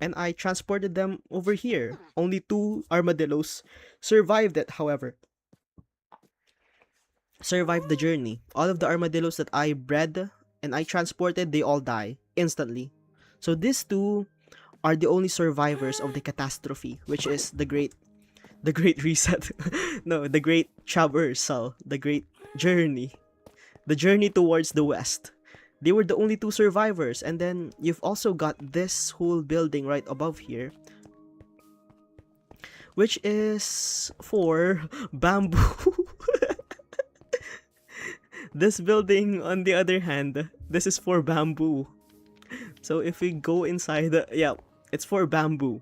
and I transported them over here. Only 2 armadillos survived it, however. Survived the journey. All of the armadillos that I bred and I transported, they all die instantly. So these 2 are the only survivors of the catastrophe, which is the great reset. No, the great traversal, the great journey. The journey towards the west. They were the only 2 survivors, and then you've also got this whole building right above here, which is for bamboo. This building, on the other hand, this is for bamboo. So if we go inside, yeah, it's for bamboo.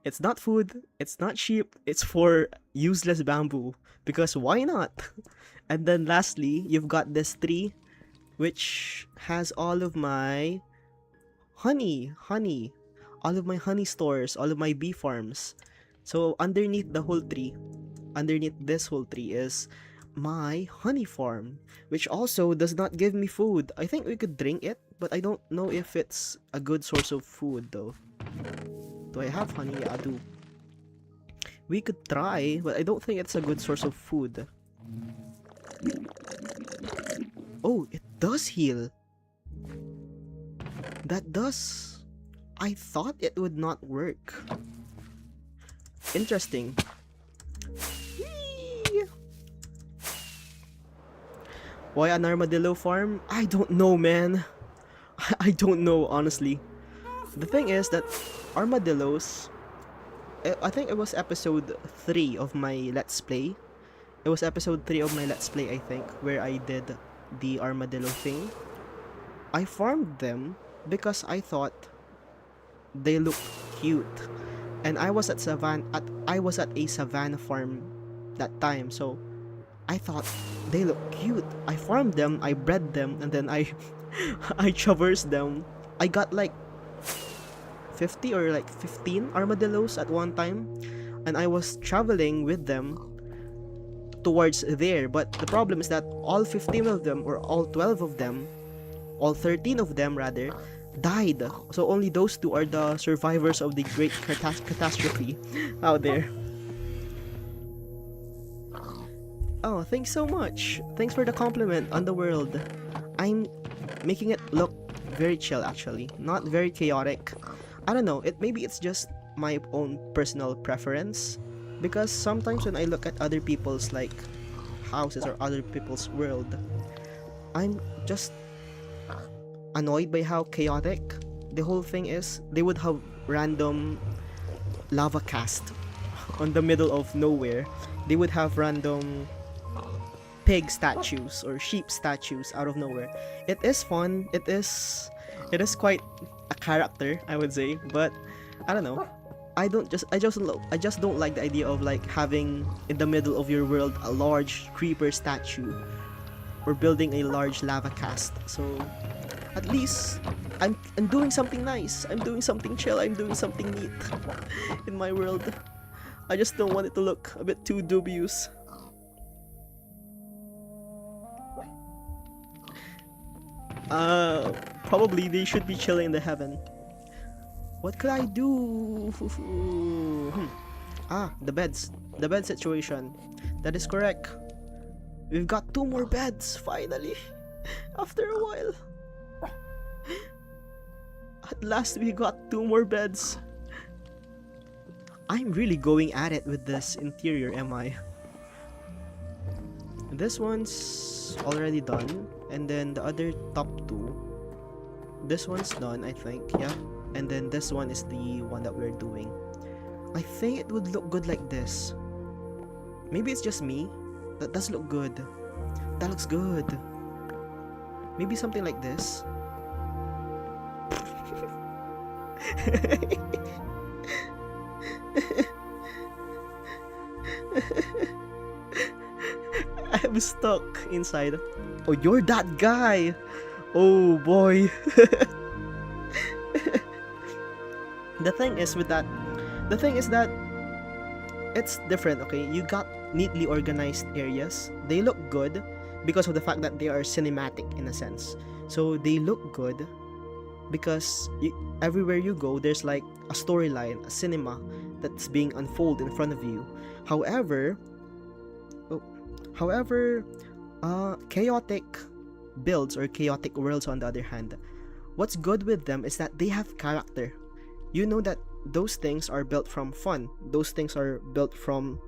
It's not food, it's not sheep, it's for useless bamboo. Because why not? And then lastly, you've got this tree, which has all of my honey, all of my honey stores, all of my bee farms. So underneath the whole tree, underneath this whole tree is my honey farm, which also does not give me food. I think we could drink it, but I don't know if it's a good source of food though. Do I have honey? Yeah, I do. We could try, but I don't think it's a good source of food. Oh, it does heal. That does. I thought it would not work. Interesting. Whee! Why an armadillo farm? I don't know, man. I don't know, honestly. The thing is that armadillos, I think it was episode 3 of my Let's Play. It was episode 3 of my Let's Play, I think, where I did the armadillo thing. I farmed them because I thought they looked cute. And I was at a savanna farm that time, so I thought they look cute. I farmed them, I bred them, and then I traversed them. I got like 50 or like 15 armadillos at one time, and I was traveling with them towards there. But the problem is that all 15 of them, or all 12 of them, all 13 of them rather, died. So only those 2 are the survivors of the great catastrophe out there. Oh, thanks so much. Thanks for the compliment on the world. I'm making it look very chill, actually, not very chaotic. I don't know, maybe it's just my own personal preference, because sometimes when I look at other people's like houses or other people's world, I'm just annoyed by how chaotic the whole thing is. They would have random lava cast on the middle of nowhere. They would have random pig statues or sheep statues out of nowhere. It is fun. It is quite a character, I would say, but I don't know. I just don't like the idea of like having in the middle of your world a large creeper statue or building a large lava cast. So at least I'm doing something nice. I'm doing something chill. I'm doing something neat in my world. I just don't want it to look a bit too dubious. Probably they should be chilling in the heaven. What could I do? The beds. The bed situation. That is correct. We've got 2 more beds, finally. After a while. At last we got 2 more beds. I'm really going at it with this interior, am I? This one's already done. And then the other top 2. This one's done, I think, yeah. And then this one is the one that we're doing. I think it would look good like this. Maybe it's just me. That does look good. That looks good. Maybe something like this. I'm stuck inside. Oh, you're that guy. Oh boy. The thing is that it's different, okay? You got neatly organized areas. They look good because of the fact that they are cinematic in a sense. So they look good because everywhere you go, there's like a storyline, a cinema that's being unfolded in front of you. However, chaotic builds or chaotic worlds, on the other hand, what's good with them is that they have character. You know that those things are built from fun. Those things are built from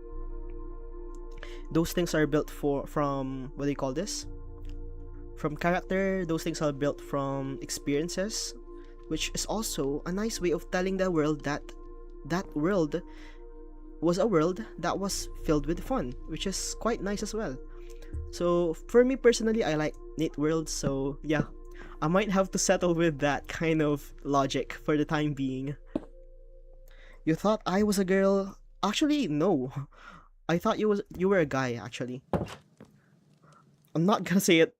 what do you call this? From character. Those things are built from experiences, which is also a nice way of telling the world that that world was a world that was filled with fun, which is quite nice as well. So for me personally, I like neat worlds, so yeah, I might have to settle with that kind of logic for the time being. You thought I was a girl? Actually, no. I thought you were a guy, actually. I'm not gonna say it.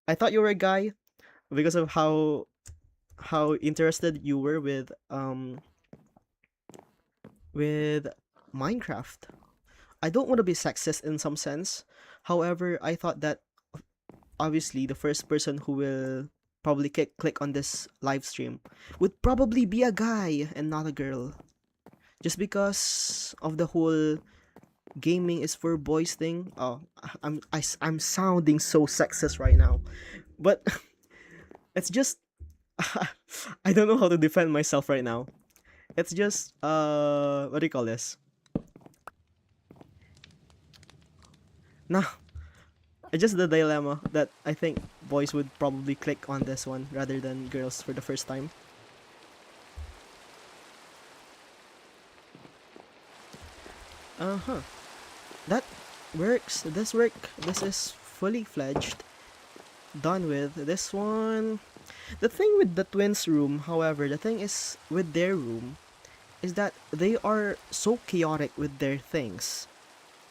I thought you were a guy because of how interested you were with Minecraft. I don't want to be sexist in some sense. However, I thought that obviously the first person who will probably click on this live stream would probably be a guy and not a girl. Just because of the whole gaming is for boys thing. Oh, I'm sounding so sexist right now. But it's just I don't know how to defend myself right now. It's just what do you call this? No. It's just the dilemma that I think boys would probably click on this one rather than girls for the first time. That works. This is fully fledged. Done with this one. The thing with the twins' room, however, the thing is with their room is that they are so chaotic with their things.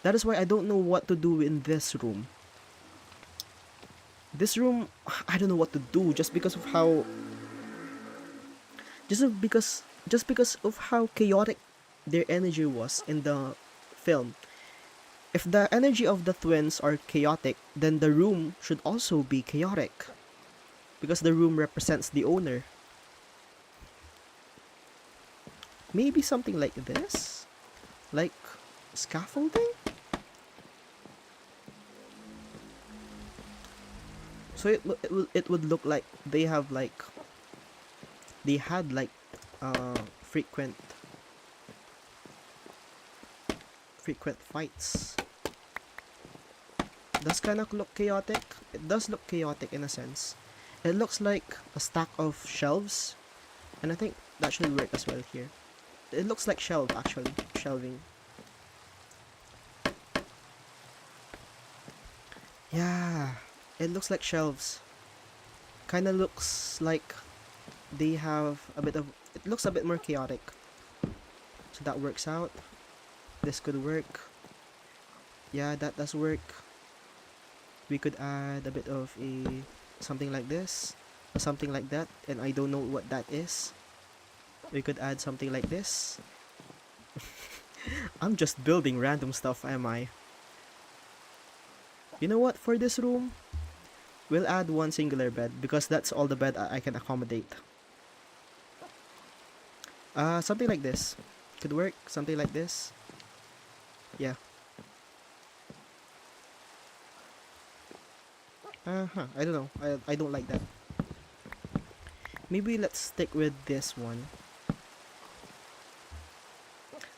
That is why I don't know what to do in this room. This room, I don't know what to do just because of how chaotic their energy was in the film. If the energy of the twins are chaotic, then the room should also be chaotic because the room represents the owner. Maybe something like this? Like scaffolding? So it would look like they had frequent fights. Does kind of look chaotic. It does look chaotic in a sense. It looks like a stack of shelves, and I think that should work as well here. It looks like shelving. Yeah, it looks like shelves. Kind of looks like they have a bit of. It looks a bit more chaotic. So that works out. This could work. Yeah, that does work. We could add a bit of a something like this, or something like that, and I don't know what that is. We could add something like this. I'm just building random stuff, am I? You know what? For this room, we'll add one singular bed because that's all the bed I can accommodate. Something like this could work. Something like this. Yeah. I don't know. I don't like that. Maybe let's stick with this one.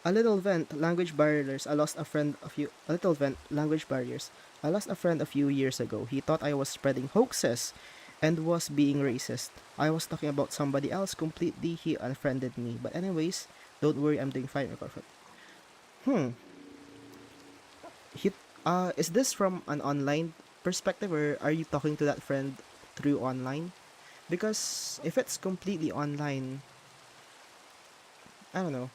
A little vent, language barriers. I lost a friend a few. A little vent, language barriers. I lost a friend a few years ago. He thought I was spreading hoaxes, and was being racist. I was talking about somebody else completely. He unfriended me. But anyways, don't worry. I'm doing fine. Hmm. He. Is this from an online perspective, or are you talking to that friend through online? Because if it's completely online, I don't know.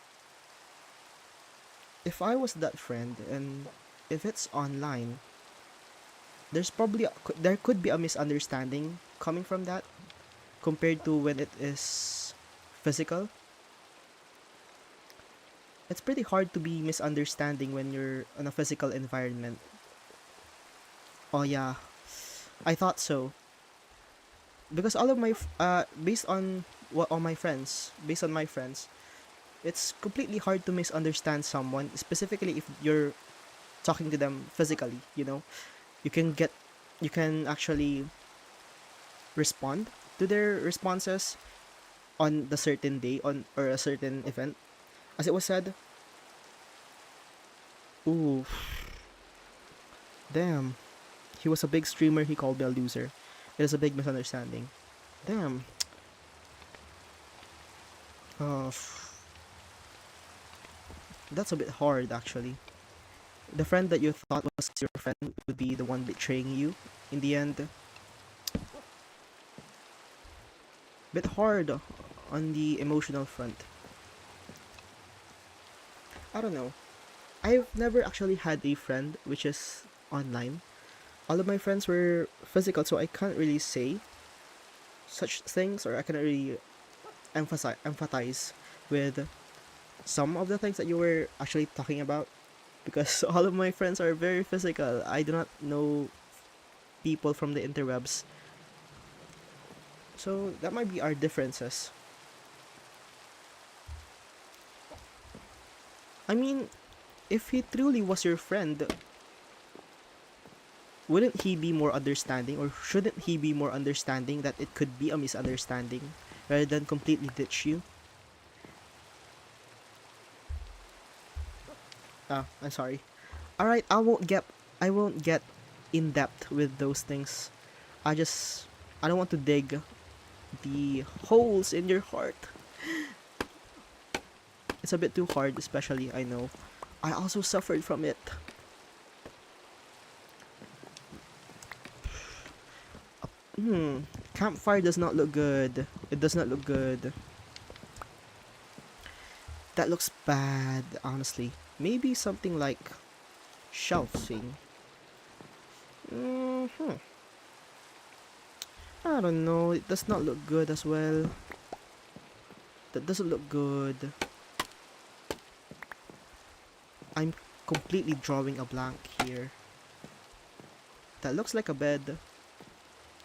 If I was that friend and if it's online, there could be a misunderstanding coming from that compared to when it is physical. It's pretty hard to be misunderstanding when you're in a physical environment. Oh yeah, I thought so. Because all of my based on what on my friends, based on my friends, it's completely hard to misunderstand someone, specifically if you're talking to them physically, you know. You can get you can actually respond to their responses on the certain day on or a certain event. As it was said, ooh, damn. He was a big streamer, he called me a loser. It is a big misunderstanding. Damn. Uh, that's a bit hard actually. The friend that you thought was your friend would be the one betraying you in the end. Bit hard on the emotional front. I don't know. I've never actually had a friend which is online. All of my friends were physical, so I can't really say such things, or I cannot really empathize with some of the things that you were actually talking about, because all of my friends are very physical. I do not know people from the interwebs, so that might be our differences. I mean, if he truly was your friend, wouldn't he be more understanding, or shouldn't he be more understanding that it could be a misunderstanding rather than completely ditch you? I'm sorry. All right, I won't get in depth with those things. I just I don't want to dig the holes in your heart. It's a bit too hard, especially I know. I also suffered from it. Campfire does not look good. It does not look good. That looks bad, honestly. Maybe something like shelving. I don't know. It does not look good as well. That doesn't look good. I'm completely drawing a blank here. That looks like a bed.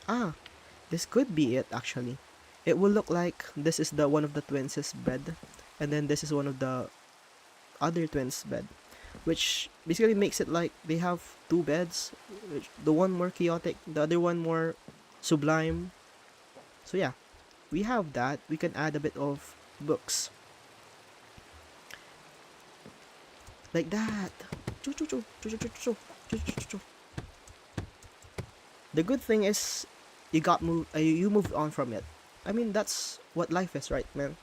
Ah, this could be it actually. It will look like this is the one of the twins' bed, and then this is one of the other twins' bed, which basically makes it like they have two beds, which the one more chaotic, the other one more sublime. So yeah, we have that. We can add a bit of books like that. The good thing is you moved on from it. I mean, that's what life is, right, man?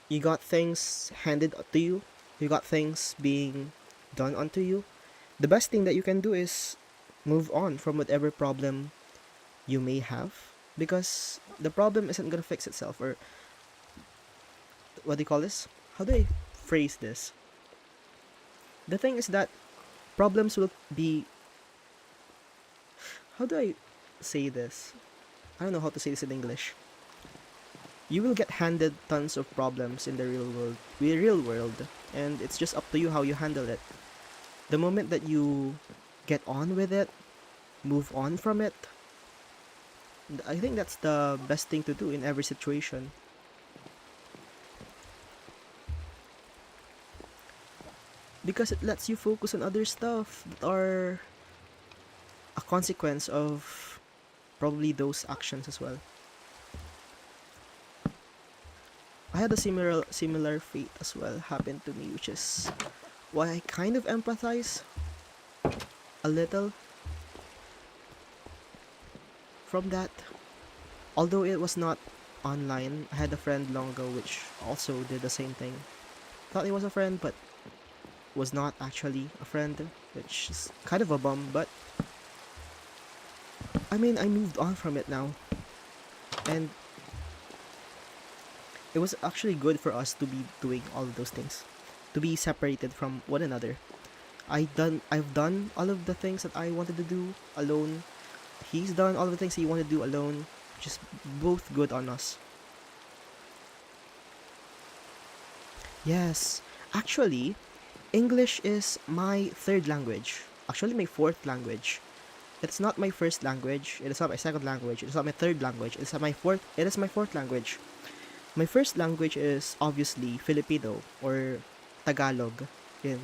You got things handed to you. You got things being done onto you, the best thing that you can do is move on from whatever problem you may have, because the problem isn't gonna fix itself. Or what do you call this? How do I phrase this? The thing is that problems will be, how do I say this? I don't know how to say this in English. You will get handed tons of problems in the real world, and it's just up to you how you handle it. The moment that you get on with it, move on from it, I think that's the best thing to do in every situation. Because it lets you focus on other stuff that are a consequence of probably those actions as well. I had a similar fate as well happen to me, which is why I kind of empathize a little from that. Although it was not online, I had a friend long ago which also did the same thing. Thought he was a friend, but was not actually a friend, which is kind of a bum, but I mean, I moved on from it now. And it was actually good for us to be doing all of those things, to be separated from one another. I've done all of the things that I wanted to do alone. He's done all of the things he wanted to do alone. Just both good on us. Yes, actually, English is my third language. Actually, my fourth language. It's not my first language. It is not my second language. It is not my third language. It is my fourth. It is my fourth language. My first language is obviously Filipino or Tagalog in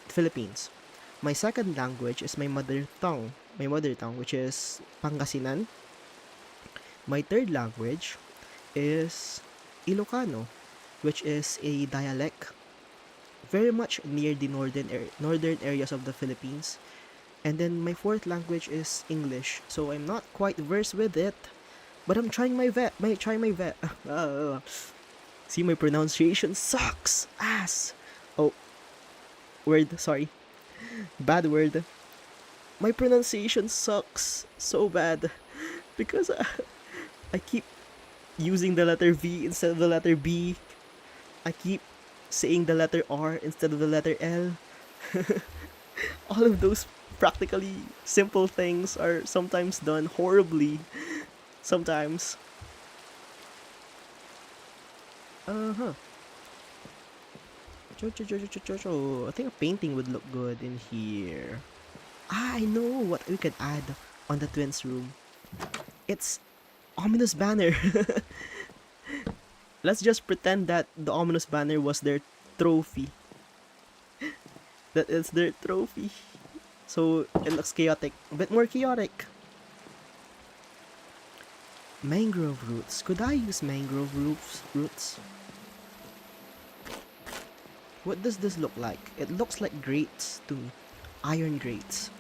Philippines. My second language is my mother tongue. My mother tongue, which is Pangasinan. My third language is Ilocano, which is a dialect very much near the northern areas of the Philippines. And then my fourth language is English. So I'm not quite versed with it, but I'm trying my vet. See, my pronunciation sucks ass. Oh, word, sorry. Bad word. My pronunciation sucks so bad because I keep using the letter V instead of the letter B. I keep saying the letter R instead of the letter L. All of those practically simple things are sometimes done horribly. Sometimes. Uh-huh. I think a painting would look good in here. I know what we could add on the twins' room. It's ominous banner. Let's just pretend that the ominous banner was their trophy. That is their trophy. So it looks chaotic. A bit more chaotic. Mangrove roots. Could I use mangrove roots? What does this look like? It looks like grates to me. Iron grates.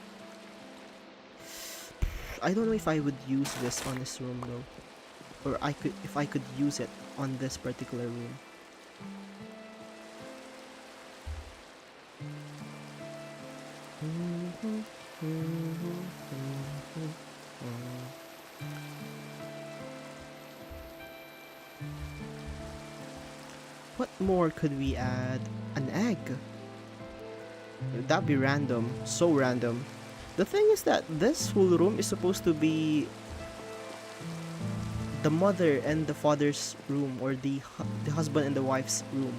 I don't know if I would use this on this room though. Or if I could use it on this particular room. What more could we add? An egg? That'd be random. So random. The thing is that this whole room is supposed to be the mother and the father's room, or the husband and the wife's room.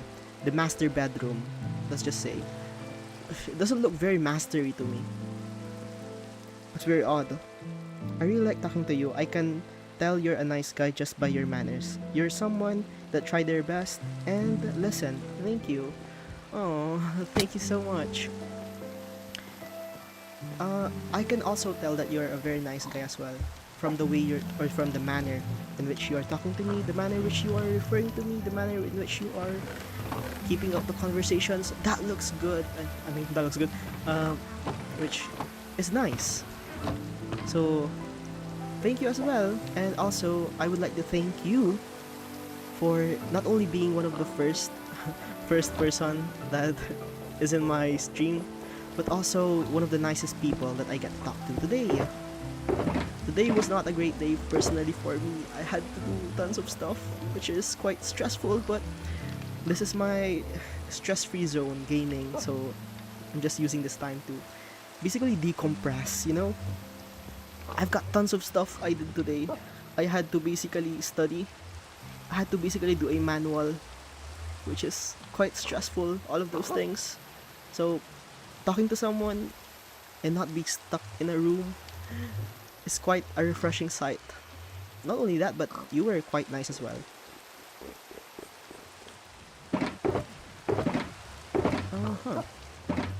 The master bedroom, let's just say. It doesn't look very mastery to me. It's very odd. I really like talking to you. I can tell you're a nice guy just by your manners. You're someone that tried their best and listen. Thank you. Oh, thank you so much. I can also tell that you're a very nice guy as well. From the way or from the manner in which you are talking to me, the manner in which you are referring to me, the manner in which you are keeping up the conversations. That looks good. I mean, that looks good. Which is nice. So, thank you as well. And also, I would like to thank you for not only being one of the first person that is in my stream, but also one of the nicest people that I get to talk to today. Today was not a great day personally for me. I had to do tons of stuff, which is quite stressful, but this is my stress-free zone, gaming, so I'm just using this time to basically decompress, you know? I've got tons of stuff I did today. I had to basically study. I had to basically do a manual, which is quite stressful, all of those things. So, talking to someone and not be stuck in a room is quite a refreshing sight. Not only that, but you were quite nice as well. Uh-huh.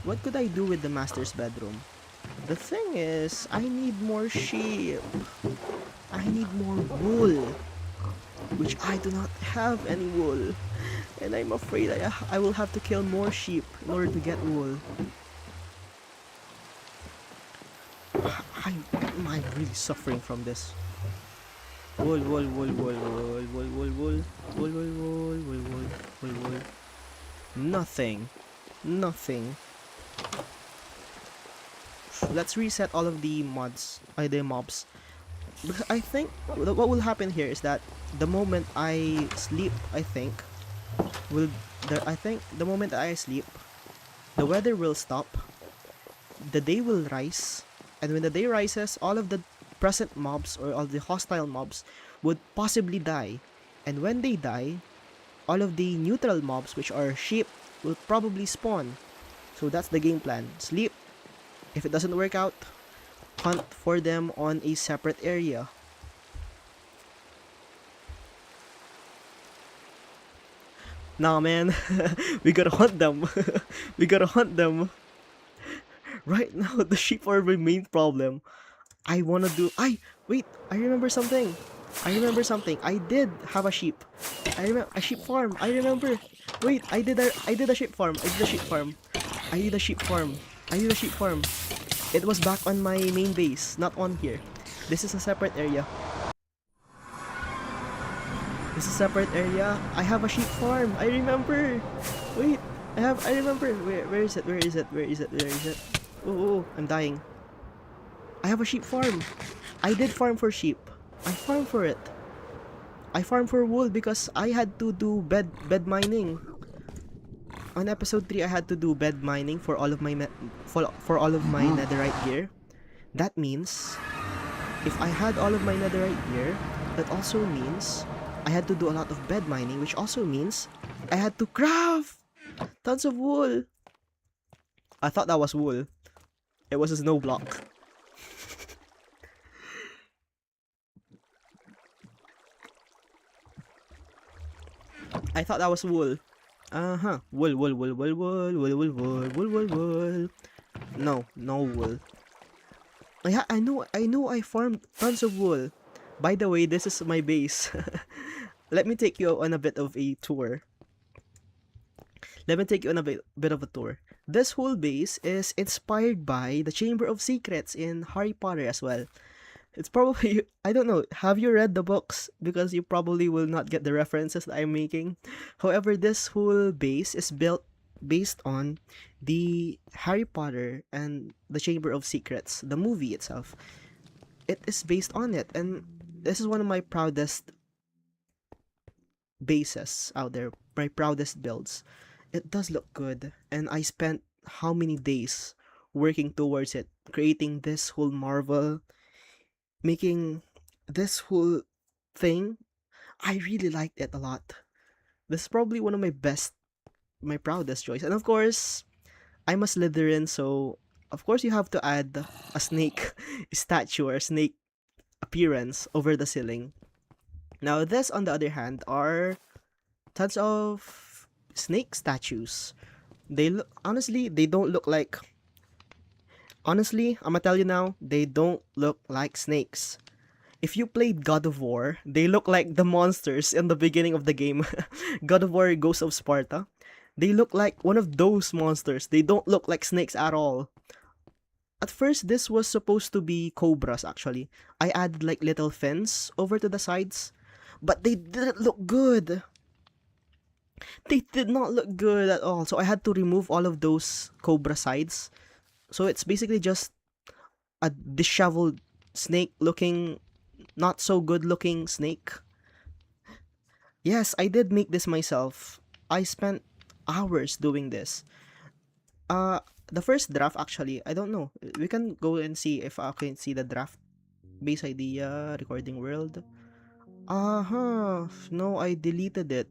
What could I do with the master's bedroom? The thing is, I need more sheep. I need more wool, which I do not have any wool. And I'm afraid I will have to kill more sheep in order to get wool. I'm really suffering from this. Wool, wool, wool, wool, wool, wool, wool, wool, wool, wool, wool, wool, wool, wool, wool. Nothing. Nothing. Let's reset all of the mods, the mobs. Because I think what will happen here is that the moment I sleep, I think the moment I sleep, the weather will stop, the day will rise, and when the day rises, all of the present mobs or all the hostile mobs would possibly die. And when they die, all of the neutral mobs, which are sheep, will probably spawn. So that's the game plan. Sleep. If it doesn't work out, hunt for them on a separate area. Nah, man. We gotta hunt them. We gotta hunt them. Right now, the sheep are my main problem. I wanna do... Wait! I remember something. I did have a sheep. I remember a sheep farm. I remember. Wait, I did a sheep farm. I did a sheep farm. It was back on my main base, not on here. This is a separate area. I have a sheep farm. I remember. Wait, I remember. Where is it? Oh, I'm dying. I have a sheep farm. I did farm for sheep. I farmed for it. I farmed for wool because I had to do bed mining. On episode 3, I had to do bed mining for all of my netherite gear. That means if I had all of my netherite gear, that also means I had to do a lot of bed mining, which also means I had to craft tons of wool. I thought that was wool. It was a snow block. I thought that was wool. Wool. No wool. Yeah, I know I farmed tons of wool. By the way, this is my base. Let me take you on a bit of a tour. This whole base is inspired by the Chamber of Secrets in Harry Potter as well. It's probably, I don't know, have you read the books? Because you probably will not get the references that I'm making. However, this whole base is built based on the Harry Potter and the Chamber of Secrets, the movie itself. It is based on it, and this is one of my proudest bases out there, my proudest builds. It does look good, and I spent how many days working towards it, creating this whole marvel, making this whole thing. I really liked it a lot. This is probably one of my proudest choice. And of course, I'm a Slytherin, so of course you have to add a snake statue or snake appearance over the ceiling. Now this, on the other hand, are tons of snake statues. Honestly, they don't look like... Honestly, I'm gonna tell you now, they don't look like snakes. If you played God of War, they look like the monsters in the beginning of the game. God of War Ghost of Sparta. They look like one of those monsters. They don't look like snakes at all. At first, this was supposed to be cobras actually. I added like little fins over to the sides. But they didn't look good. They did not look good at all. So I had to remove all of those cobra sides So it's basically just a disheveled snake looking, not so good looking snake. Yes, I did make this myself. I spent hours doing this. Uh, the first draft actually, I don't know. We can go and see if I can see the draft. Base idea, recording world. Uh-huh. No, I deleted it.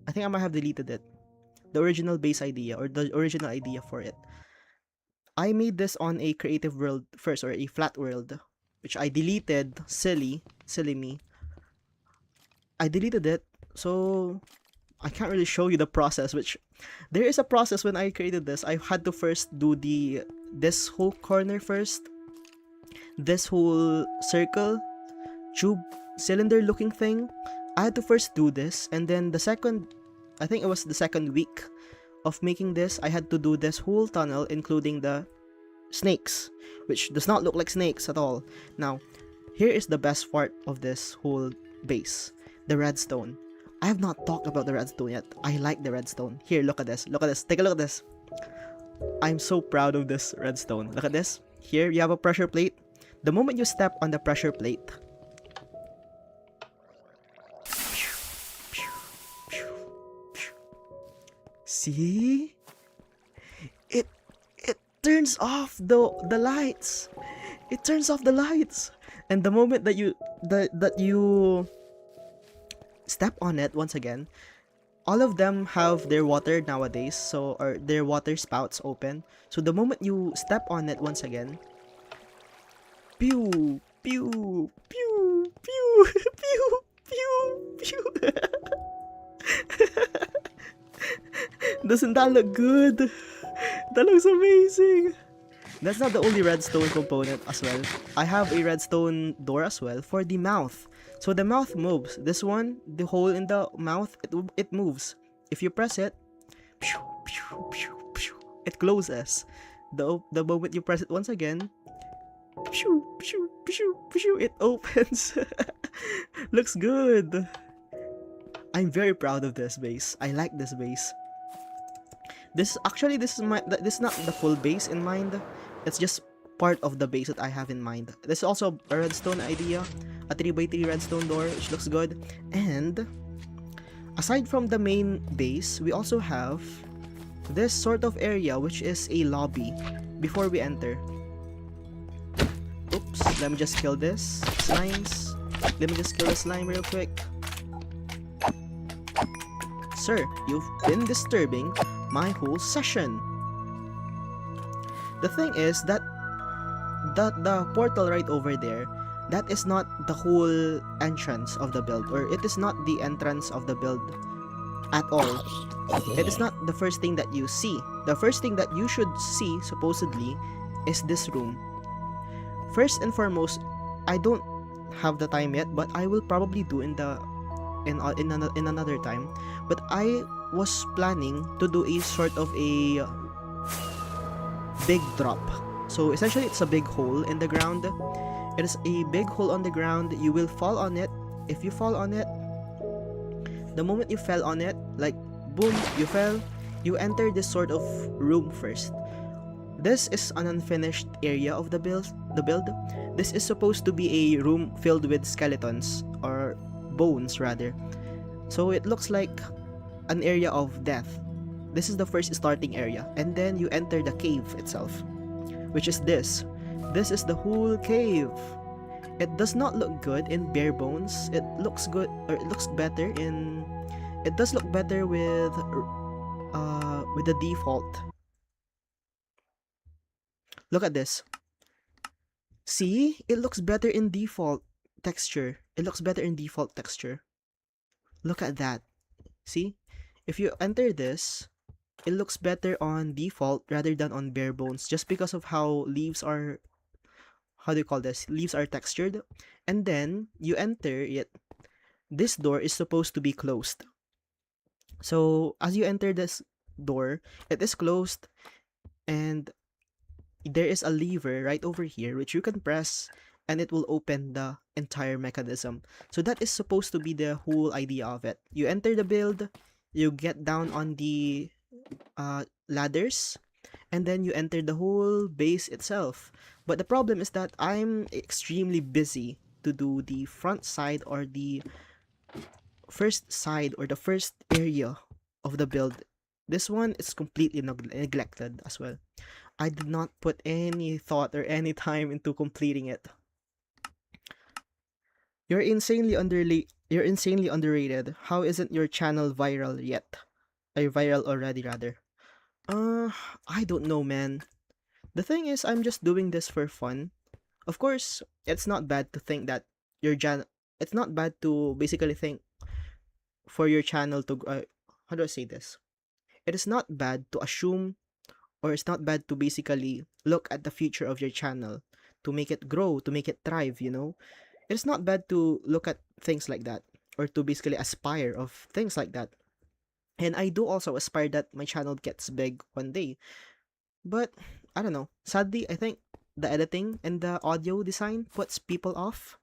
I think I might have deleted it. The original base idea or the original idea for it. I made this on a creative world first, or a flat world, which I deleted. Silly me. I deleted it, so I can't really show you the process, which there is a process when I created this. I had to first do this whole corner first, this whole circle, tube, cylinder looking thing. I had to first do this, and then I think it was the second week of making this, I had to do this whole tunnel, including the snakes, which does not look like snakes at all. Now, here is the best part of this whole base, the redstone. I have not talked about the redstone yet. I like the redstone. Here, look at this. Look at this. Take a look at this. I'm so proud of this redstone. Look at this. Here, you have a pressure plate. The moment you step on the pressure plate, see? It turns off the lights. It turns off the lights. And the moment that you step on it once again, all of them have their water nowadays, or their water spouts open. So the moment you step on it once again, pew pew pew pew pew pew pew. Doesn't that look good? That looks amazing. That's not the only redstone component as well. I have a redstone door as well for the mouth. So the mouth moves. This one, the hole in the mouth, it moves. If you press it, it closes. The moment you press it once again, it opens. Looks good. I'm very proud of this base. I like this base. This is not the full base in mind. It's just part of the base that I have in mind. This is also a redstone idea, a 3x3 redstone door, which looks good. And aside from the main base, we also have this sort of area, which is a lobby before we enter. Oops, let me just kill this slimes. Let me just kill the slime real quick. Sir, you've been disturbing my whole session. The thing is that the portal right over there, that is not the whole entrance of the build, or it is not the entrance of the build at all. It is not the first thing that you see. The first thing that you should see, supposedly, is this room. First and foremost, I don't have the time yet, but I will probably do in another time. But I was planning to do a sort of a big drop. So essentially, it's a big hole in the ground. It is a big hole on the ground. You will fall on it. If you fall on it, the moment you fell on it, like boom, you fell, you enter this sort of room first. This is an unfinished area of the build. This is supposed to be a room filled with skeletons, or bones rather. So it looks like an area of death. This is the first starting area, and then you enter the cave itself, which is this. This is the whole cave. It does not look good in bare bones. It looks good, or it looks better in. It does look better with the default. Look at this. See, it looks better in default texture. It looks better in default texture. Look at that. See, if you enter this, it looks better on default rather than on bare bones, just because of how leaves are, how do you call this? Leaves are textured. And then you enter it. This door is supposed to be closed. So as you enter this door, it is closed, and there is a lever right over here which you can press, and it will open the entire mechanism. So that is supposed to be the whole idea of it. You enter the build, you get down on the ladders, and then you enter the whole base itself. But the problem is that I'm extremely busy to do the front side or the first side or the first area of the build. This one is completely neglected as well. I did not put any thought or any time into completing it. You're insanely underrated. How isn't your channel viral yet? Are you viral already rather? Uh, I don't know, man. The thing is, I'm just doing this for fun. Of course, it's not bad to think that your channel. It's not bad to basically think for your channel to. How do I say this? It is not bad to assume, or it's not bad to basically look at the future of your channel, to make it grow, to make it thrive. It's not bad to look at things like that, or to basically aspire of things like that. And I do also aspire that my channel gets big one day. But I don't know. Sadly, I think the editing and the audio design puts people off.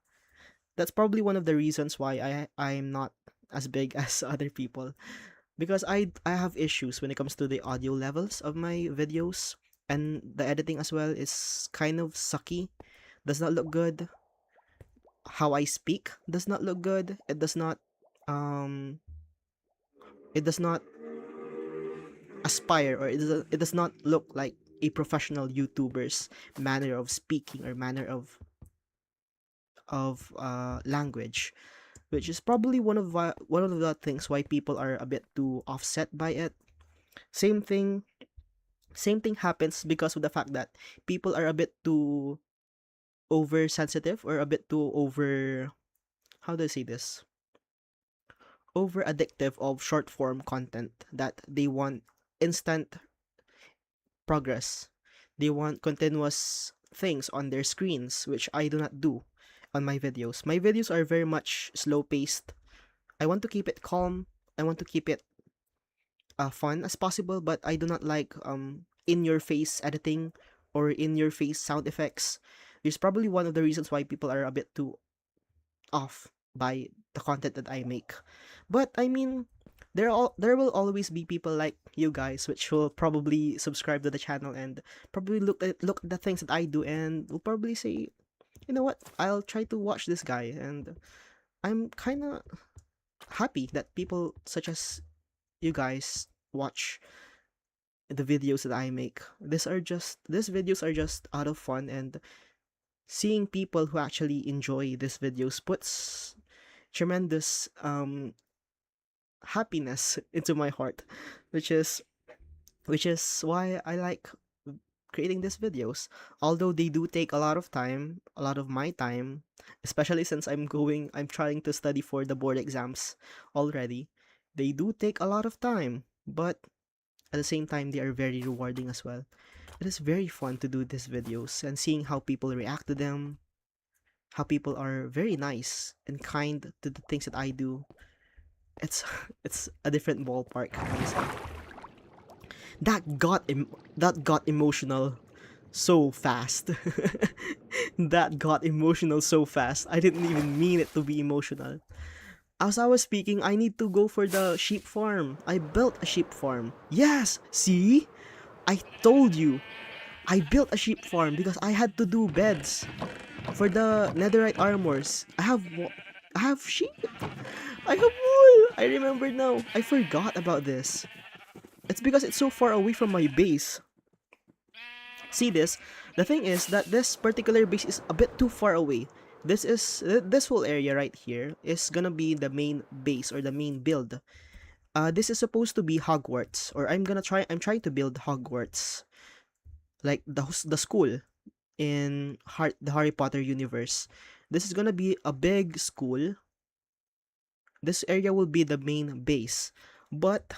That's probably one of the reasons why I'm not as big as other people, because I have issues when it comes to the audio levels of my videos, and the editing as well is kind of sucky. Does not look good. How I speak does not look good. Um it does not aspire, or it does not look like a professional YouTuber's manner of speaking or manner of language, which is probably one of the things why people are a bit too offset by it. Same thing same thing happens because of the fact that people are a bit too oversensitive, or a bit too over, how do I say this, over addictive of short form content, that they want instant progress. They want continuous things on their screens, which I do not do on my videos. My videos are very much slow paced. I want to keep it calm. I want to keep it fun as possible, but I do not like in your face editing or in your face sound effects. It's probably one of the reasons why people are a bit too off by the content that I make. But I mean, there will always be people like you guys which will probably subscribe to the channel and probably look at the things that I do and will probably say, you know what, I'll try to watch this guy. And I'm kind of happy that people such as you guys watch the videos that I make. These videos are just out of fun, and seeing people who actually enjoy these videos puts tremendous happiness into my heart, which is why I like creating these videos. Although they do take a lot of time, a lot of my time, especially since I'm trying to study for the board exams already. They do take a lot of time, but at the same time they are very rewarding as well. It is very fun to do these videos and seeing how people react to them, how people are very nice and kind to the things that I do. It's it's a different ballpark, honestly. That got emotional so fast. That got emotional so fast. I didn't even mean it to be emotional. As I was speaking, I need to go for the sheep farm. I built a sheep farm. Yes, see? I told you. I built a sheep farm because I had to do beds for the netherite armors. I have sheep. I have wool. I remember now. I forgot about this. It's because it's so far away from my base. See this? The thing is that this particular base is a bit too far away. This whole area right here is gonna be the main base or the main build. This is supposed to be Hogwarts, or I'm trying to build Hogwarts, like the school in the Harry Potter universe. This is gonna be a big school. This area will be the main base, but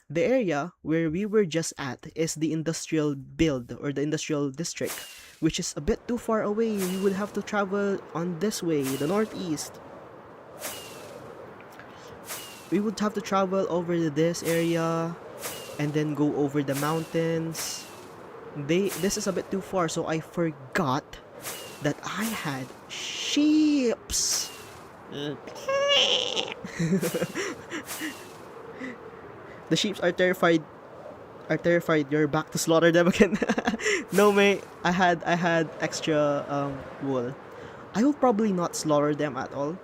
the area where we were just at is the industrial build or the industrial district, which is a bit too far away. We would have to travel on this way, the northeast. We would have to travel over this area and then go over the mountains. This is a bit too far, so I forgot that I had sheeps. The sheep are terrified are terrified you're back to slaughter them again. No, mate. I had extra wool. I will probably not slaughter them at all.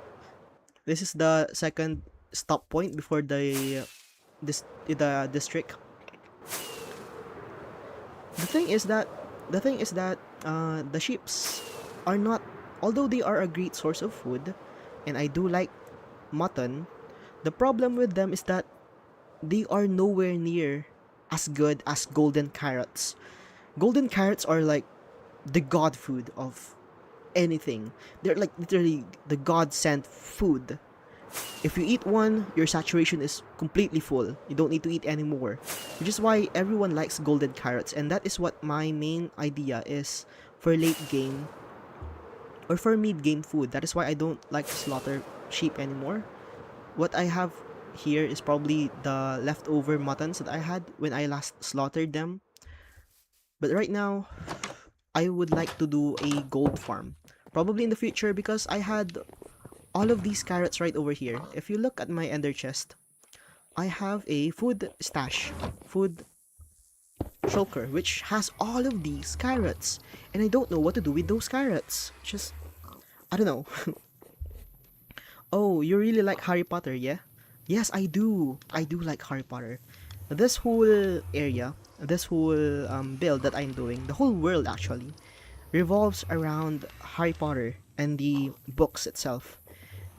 This is the second stop point before the district. The thing is that the sheeps are not, although they are a great source of food, and I do like mutton. The problem with them is that they are nowhere near as good as golden carrots. Golden carrots are like the god food of anything. They're like literally the god sent food. If you eat one, your saturation is completely full. You don't need to eat anymore. Which is why everyone likes golden carrots, and that is what my main idea is for late game or for mid game food. That is why I don't like to slaughter sheep anymore. What I have here is probably the leftover muttons that I had when I last slaughtered them. But right now, I would like to do a gold farm. Probably in the future, because I had all of these carrots right over here. If you look at my ender chest, I have a food stash, food shulker, which has all of these carrots. And I don't know what to do with those carrots. Just, I don't know. Oh, you really like Harry Potter, yeah? Yes, I do. I do like Harry Potter. This whole area, this whole build that I'm doing, the whole world actually, revolves around Harry Potter and the books itself.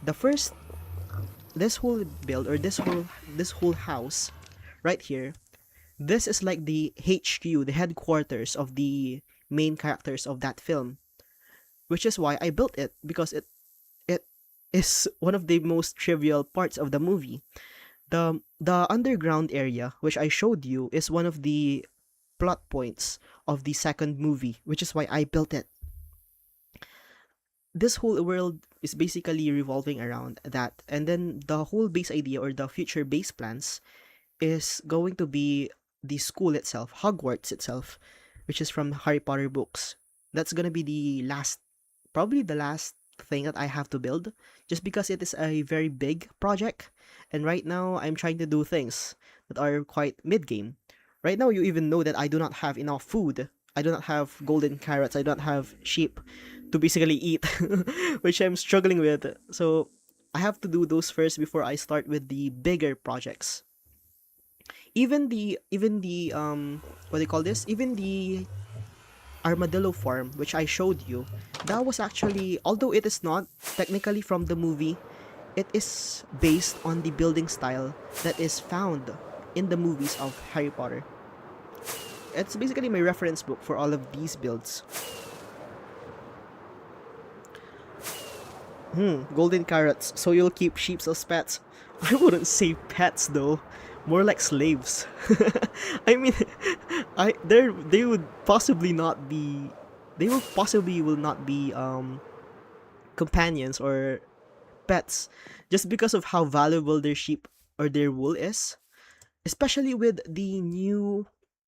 The first, this whole build, or this whole house right here, this is like the HQ, the headquarters of the main characters of that film, which is why I built it, because it is one of the most trivial parts of the movie. The underground area, which I showed you, is one of the plot points of the second movie, which is why I built it. This whole world is basically revolving around that, and then the whole base idea, or the future base plans, is going to be the school itself, Hogwarts itself, which is from Harry Potter books. That's gonna be the last, probably the last thing that I have to build, just because it is a very big project, and right now I'm trying to do things that are quite mid game. Right now, you even know that I do not have enough food. I do not have golden carrots. I don't have sheep to basically eat, which I'm struggling with. So I have to do those first before I start with the bigger projects. Even the what do you call this? Even the armadillo farm, which I showed you, that was actually, although it is not technically from the movie, it is based on the building style that is found in the movies of Harry Potter. It's basically my reference book for all of these builds. Golden carrots, so you'll keep sheep as pets. I wouldn't say pets though, more like slaves. I mean, they would possibly not be, they will possibly will not be companions or pets, just because of how valuable their sheep or their wool is, especially with the new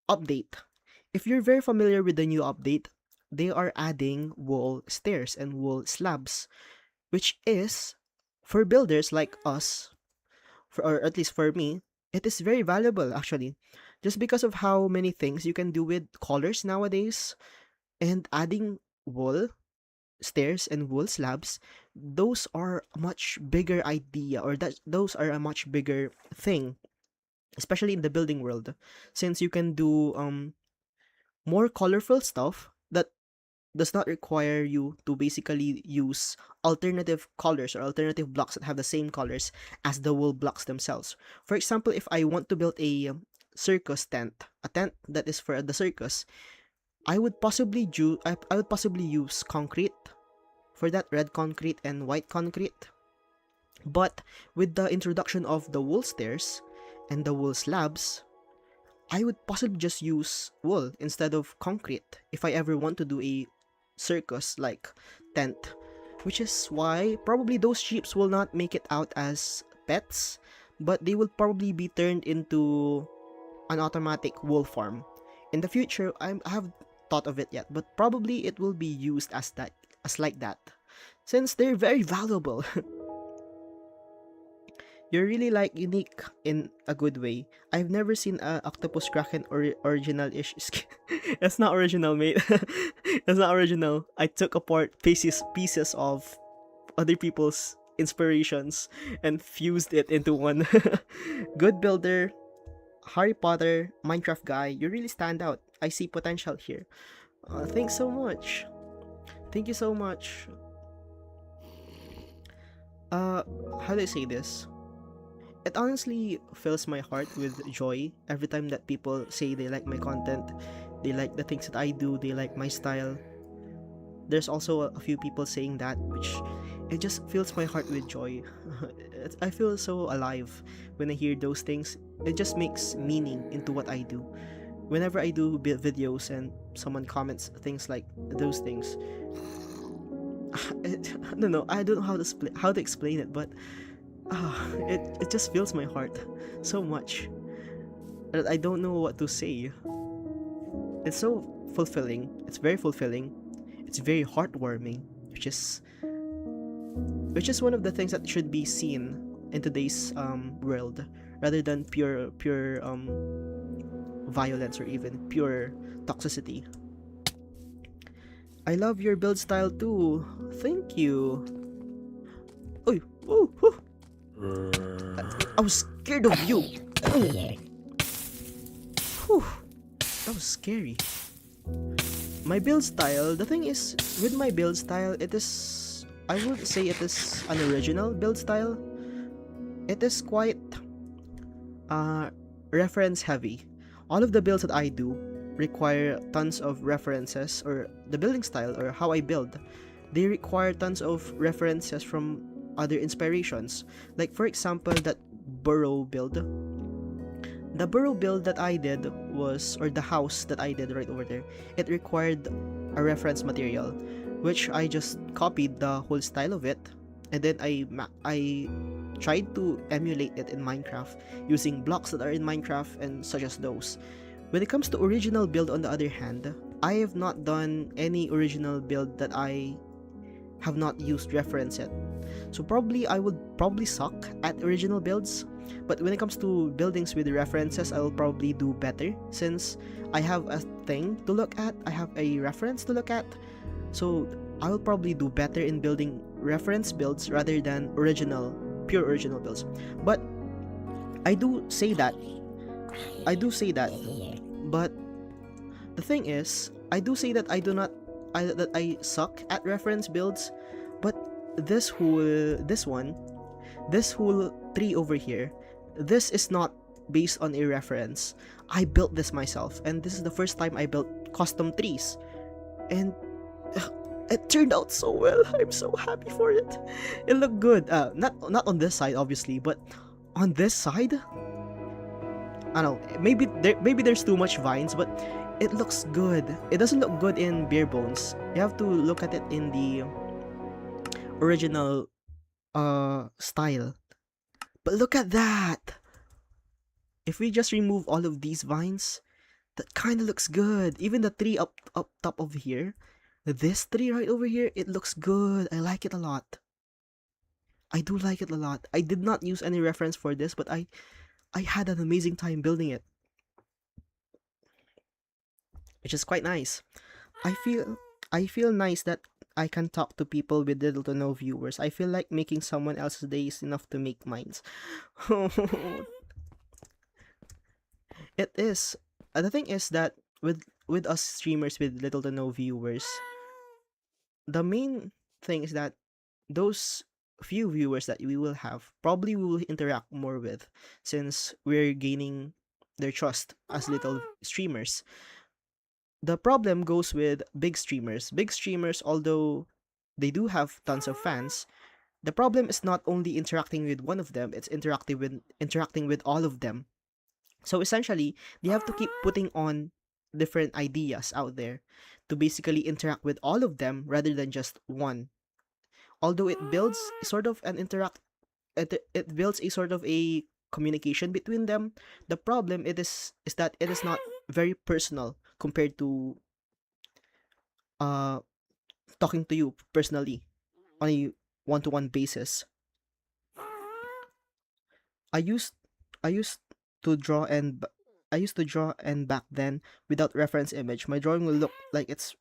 update. If you're very familiar with the new update, they are adding wool stairs and wool slabs, which is, for builders like us, or at least for me, it is very valuable actually, just because of how many things you can do with colors nowadays, and adding wool stairs and wool slabs. Those are a much bigger idea, or that those are a much bigger thing, especially in the building world, since you can do more colorful stuff that does not require you to basically use alternative colors or alternative blocks that have the same colors as the wool blocks themselves. For example, if I want to build a circus tent, a tent that is for the circus, I would possibly use concrete for that, red concrete and white concrete. But with the introduction of the wool stairs and the wool slabs, I would possibly just use wool instead of concrete if I ever want to do a circus like tent, which is why probably those sheep will not make it out as pets, but they will probably be turned into an automatic wool farm. In the future, I have thought of it yet, but probably it will be used as that, as like that, since they're very valuable. You're really like unique in a good way. I've never seen a octopus kraken or original-ish. It's not original, mate. It's not original. I took apart pieces of other people's inspirations and fused it into one. Good builder, Harry Potter, Minecraft guy. You really stand out. I see potential here. Thanks so much. Thank you so much. Uh, how do I say this? It honestly fills my heart with joy every time that people say they like my content, they like the things that I do, they like my style. There's also a few people saying that, which it just fills my heart with joy. I feel so alive when I hear those things. It just makes meaning into what I do. Whenever I do videos and someone comments things like those things, I don't know. I don't know how to explain it, but it just fills my heart so much that I don't know what to say. It's so fulfilling. It's very fulfilling. It's very heartwarming, which is one of the things that should be seen in today's world, rather than pure violence or even pure toxicity. I love your build style too. Thank you. Oh, oh, oh. I was scared of you. Whew, that was scary. My build style, the thing is, with my build style, I would say it is an original build style. It is quite reference heavy. All of the builds that I do require tons of references, or the building style or how I build. They require tons of references from other inspirations. Like for example, that Burrow build. The Burrow build that I did was, or the house that I did right over there, it required a reference material, which I just copied the whole style of it, and then I tried to emulate it in Minecraft using blocks that are in Minecraft and such as those. When it comes to original build, on the other hand, I have not done any original build that I have not used reference yet. So I would probably suck at original builds, but when it comes to buildings with references, I will probably do better since I have a thing to look at, I have a reference to look at. So I will probably do better in building reference builds rather than pure original builds. But I do say that, but the thing is, I do say that that I suck at reference builds, but this whole tree over here, this is not based on a reference. I built this myself, and this is the first time I built custom trees, and it turned out so well. I'm so happy for it. It looked good. Not on this side, obviously, but on this side, I don't know. Maybe there's too much vines, but it looks good. It doesn't look good in bare bones. You have to look at it in the original style. But look at that. If we just remove all of these vines, that kind of looks good. Even the tree up top over here, this tree right over here, it looks good. I like it a lot. I do like it a lot. I did not use any reference for this, but I had an amazing time building it, which is quite nice. I feel nice that I can talk to people with little to no viewers. I feel like making someone else's day is enough to make mine. It is. The thing is that with us streamers with little to no viewers, the main thing is that those few viewers that we will have, probably we will interact more with, since we're gaining their trust as little streamers. The problem goes with big streamers. Big streamers, although they do have tons of fans, the problem is not only interacting with one of them, it's interacting with all of them. So essentially, they have to keep putting on different ideas out there to basically interact with all of them rather than just one. Although it builds sort of an it builds a sort of a communication between them. The problem is that it is not very personal compared to uh talking to you personally on a one-to-one basis. I used I used to draw and I used to draw and back then without reference image. My drawing will look like it's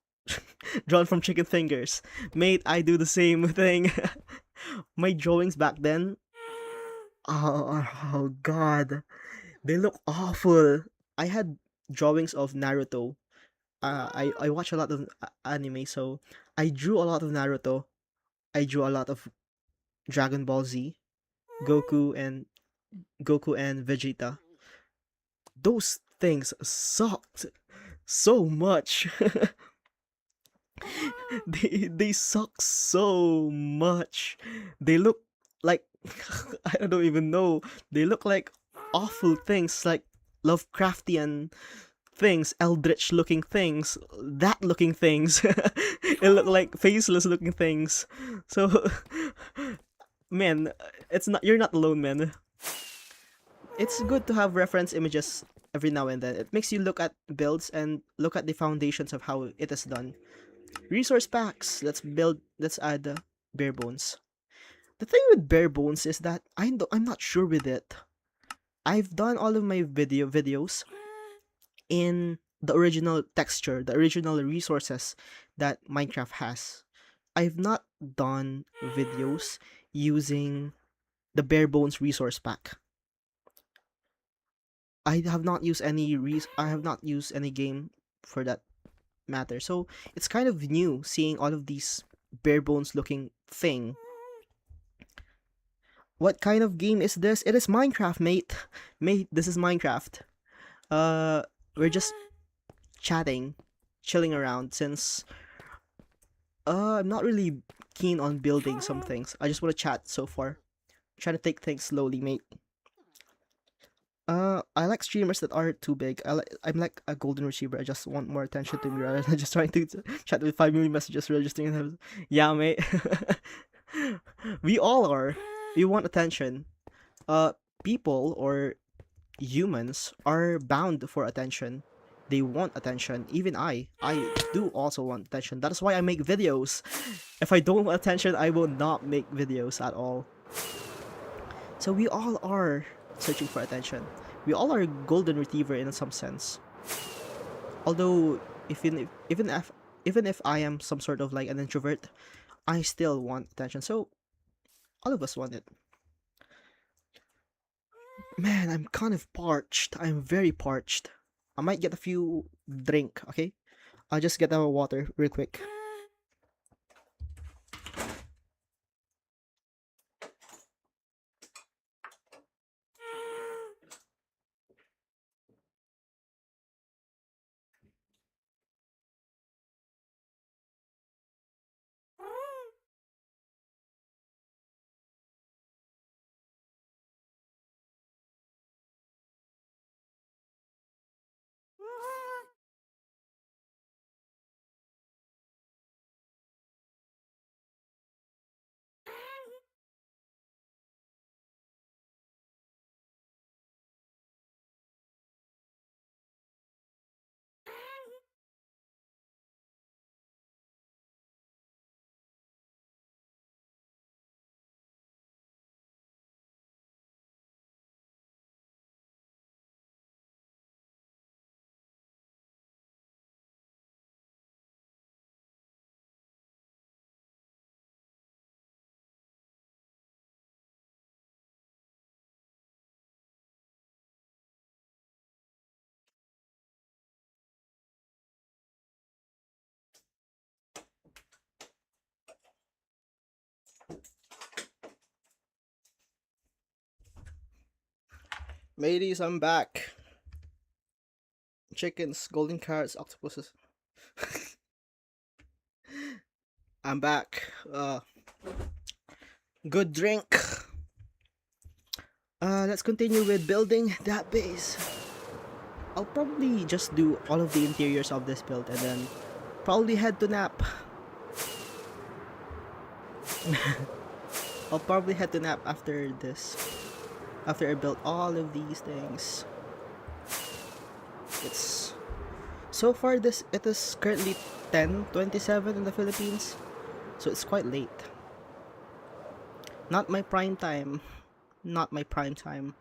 drawn from chicken fingers. Mate, I do the same thing. My drawings back then, oh god, they look awful. I had drawings of Naruto. I watch a lot of anime, so I drew a lot of Naruto. I drew a lot of Dragon Ball Z, Goku and Vegeta. Those things sucked so much. They suck so much. They look like I don't even know. They look like awful things, like Lovecraftian things, eldritch looking things, that looking things. It look like faceless looking things. So man, it's not you're not alone, man. It's good to have reference images every now and then. It makes you look at builds and look at the foundations of how it is done. Resource packs. Let's add bare bones. The thing with bare bones is that I'm not sure with it. I've done all of my videos in the original texture, the original resources that Minecraft has. I've not done videos using the bare bones resource pack. I have not used any game for that matter. So it's kind of new seeing all of these bare bones looking thing. What kind of game is this? It is Minecraft, mate. Mate, this is Minecraft. We're just chatting, chilling around since I'm not really keen on building some things. I just want to chat so far. Try to take things slowly, mate. I like streamers that aren't too big. I'm like a golden retriever. I just want more attention to me rather than just trying to chat with 5 million messages registering them. Yeah, mate. We all are. We want attention. People or humans are bound for attention. They want attention. Even I do also want attention. That is why I make videos. If I don't want attention, I will not make videos at all. So we all are searching for attention. We all are golden retriever in some sense. Although even if I am some sort of like an introvert, I still want attention. So all of us want it. Man, I'm kind of parched. I'm very parched. I might get a few drink, okay? I'll just get our water real quick. Ladies, I'm back. Chickens, golden carrots, octopuses. I'm back. Good drink. Let's continue with building that base. I'll probably just do all of the interiors of this build and then probably head to nap. I'll probably head to nap after this. After I built all of these things. It's so far it is currently 10:27 in the Philippines. So it's quite late. Not my prime time. Not my prime time.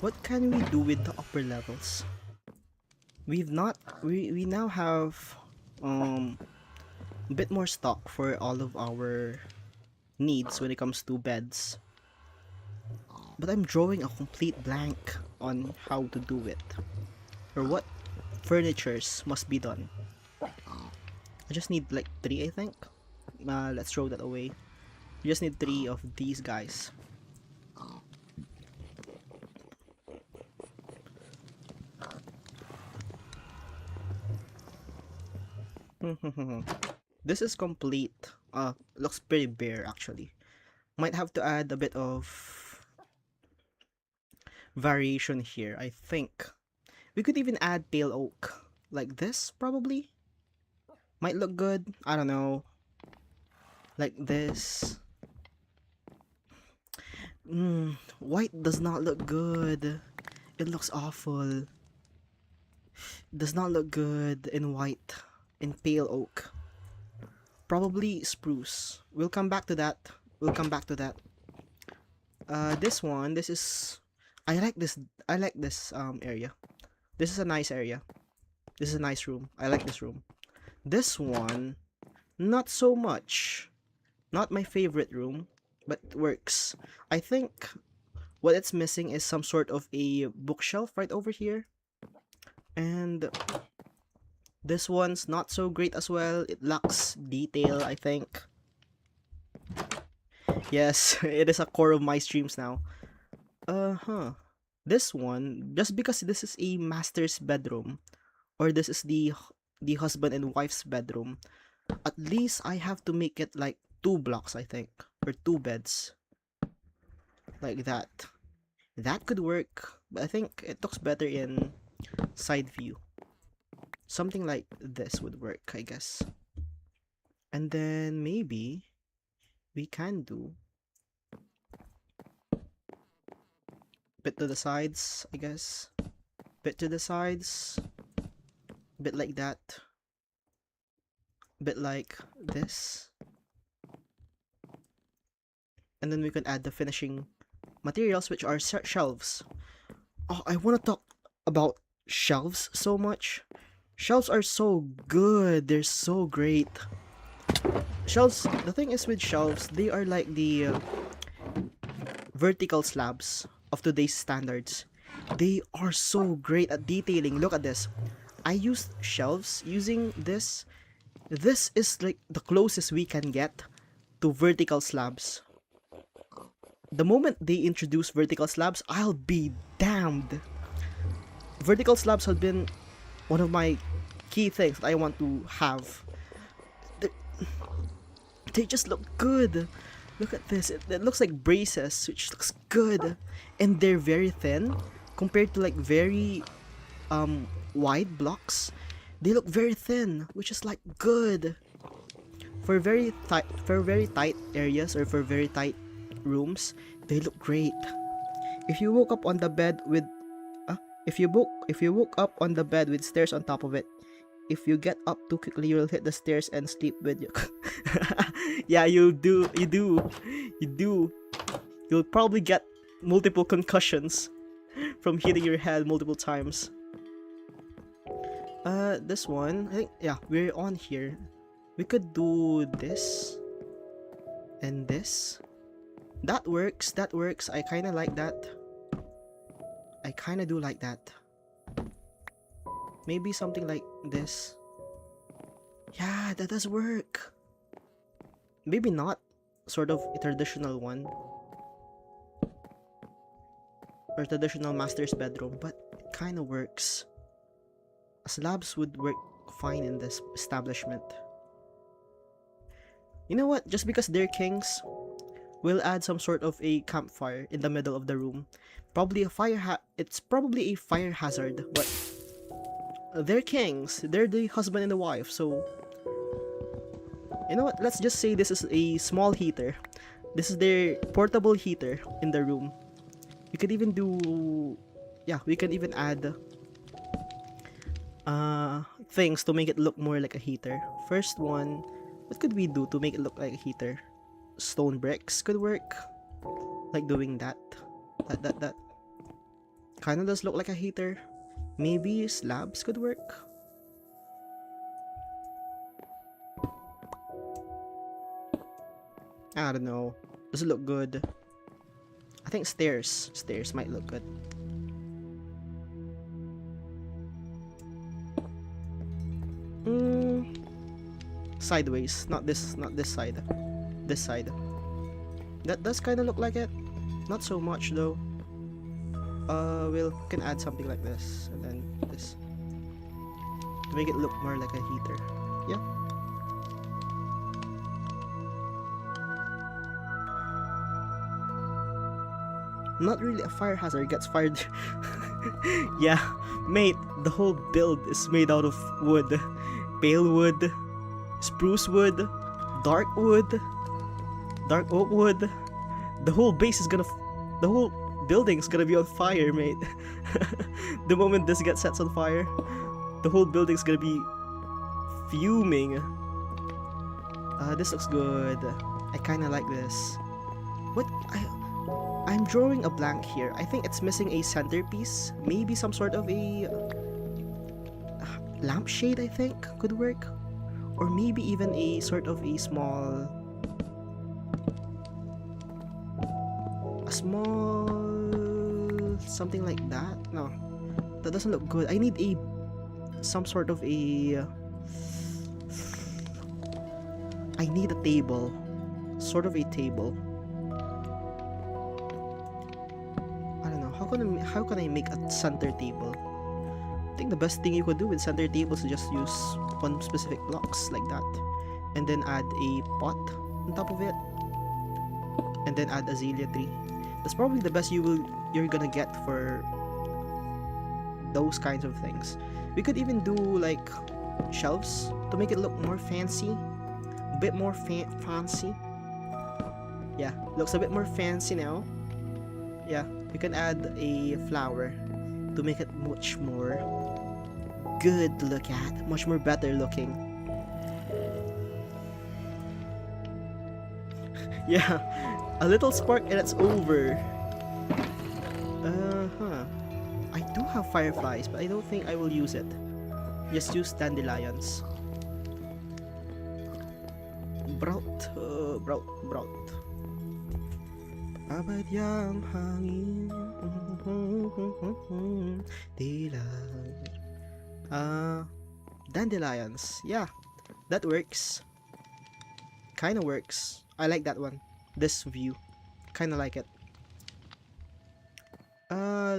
What can we do with the upper levels? We now have a bit more stock for all of our needs when it comes to beds. But I'm drawing a complete blank on how to do it. Or what furnitures must be done. I just need like 3, I think. Let's throw that away. We just need 3 of these guys. This is complete. Looks pretty bare actually. Might have to add a bit of variation here, I think. We could even add pale oak. Like this, probably? Might look good. I don't know. Like this. White does not look good. It looks awful. Does not look good in white. In pale oak. Probably spruce. We'll come back to that. This one, this is... I like this area. This is a nice area. This is a nice room. I like this room. This one, not so much. Not my favorite room, but works. I think what it's missing is some sort of a bookshelf right over here. And this one's not so great as well. It lacks detail, I think. Yes, it is a core of my streams now. This one, just because this is a master's bedroom, or this is the husband and wife's bedroom, at least I have to make it like 2 blocks, I think, or 2 beds, like that. That could work, but I think it looks better in side view. Something like this would work, I guess. And then maybe we can do bit to the sides, I guess. Bit to the sides. Bit like that. Bit like this. And then we can add the finishing materials, which are shelves. Oh, I want to talk about shelves so much. Shelves are so good. They're so great. Shelves, the thing is with shelves, they are like the vertical slabs of today's standards. They are so great at detailing. Look at this. I used shelves using this. This is like the closest we can get to vertical slabs. The moment they introduce vertical slabs, I'll be damned. Vertical slabs have been one of my key things that I want to have. They just look good. Look at this. It looks like braces, which looks good. And they're very thin compared to like very wide blocks. They look very thin, which is like good. For very tight areas or for very tight rooms, they look great. If you woke up on the bed with if you woke up on the bed with stairs on top of it, if you get up too quickly, you'll hit the stairs and sleep with you. Yeah, you do. You'll probably get multiple concussions from hitting your head multiple times. This one, I think, yeah, we're on here. We could do this and this. That works. I kind of like that. I kind of do like that. Maybe something like this. Yeah, that does work. Maybe not sort of a traditional one. Or traditional master's bedroom, but it kind of works. Slabs would work fine in this establishment. You know what? Just because they're kings, we'll add some sort of a campfire in the middle of the room. Probably a it's probably a fire hazard, but they're kings. They're the husband and the wife, so you know what? Let's just say this is a small heater. This is their portable heater in the room. We could even do, yeah, we can even add things to make it look more like a heater. First one, what could we do to make it look like a heater? Stone bricks could work, like doing that. Kinda does look like a heater. Maybe slabs could work. I don't know. Does it look good? I think stairs. Stairs might look good. Sideways. Not this side. This side. That does kind of look like it. Not so much though. We can add something like this and then this to make it look more like a heater. Yeah. Not really a fire hazard. Gets fired. Yeah, mate. The whole build is made out of wood. Pale wood, spruce wood, dark wood, dark oak wood. The whole base is gonna, the whole building's gonna be on fire, mate. The moment this gets set on fire, the whole building's gonna be fuming. This looks good. I kinda like this. What? I'm drawing a blank here. I think it's missing a centerpiece. Maybe some sort of a lampshade, I think, could work. Or maybe even a sort of a small something like that. No, that doesn't look good. I need some sort of a I need a table, sort of a table. I don't know, how can I make a center table? I think the best thing you could do with center tables is just use one specific blocks like that, and then add a pot on top of it, and then add azalea tree. That's probably the best you're gonna get for those kinds of things. We could even do like shelves to make it look more fancy, a bit more fancy. Yeah, looks a bit more fancy now. Yeah, we can add a flower to make it much more good to look at, much more better looking. Yeah, a little spark and it's over. I do have fireflies, but I don't think I will use it. Just use dandelions. Braut. Abad yang hangin dilag. Dandelions. Yeah, that works. Kinda works. I like that one. This view. Kinda like it.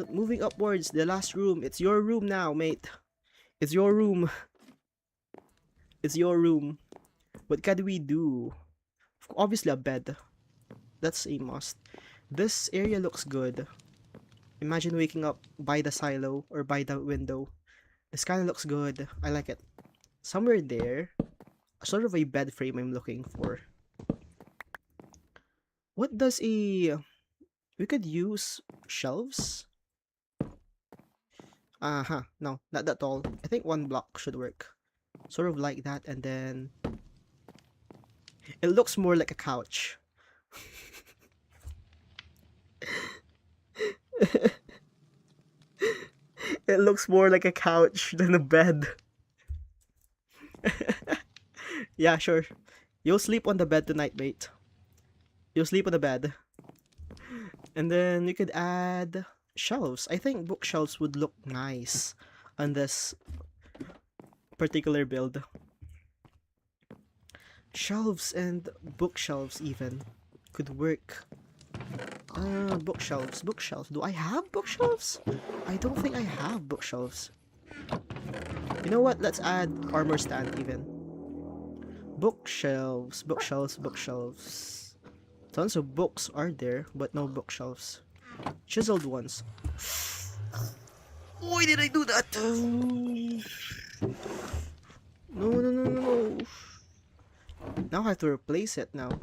Moving upwards, the last room. It's your room now, mate. It's your room. It's your room. What can we do? Obviously a bed. That's a must. This area looks good. Imagine waking up by the silo or by the window. This kind of looks good. I like it. Somewhere there, sort of a bed frame I'm looking for. What does a... We could use shelves? No, not that tall. I think one block should work. Sort of like that, and then... It looks more like a couch. It looks more like a couch than a bed. Yeah, sure. You'll sleep on the bed tonight, mate. You'll sleep on the bed. And then you could add shelves. I think bookshelves would look nice on this particular build. Shelves and bookshelves even could work. Bookshelves. Do I have bookshelves? I don't think I have bookshelves. You know what? Let's add armor stand even. Bookshelves. Tons of books are there, but no bookshelves. Chiseled ones. Why did I do that? No. Now I have to replace it now.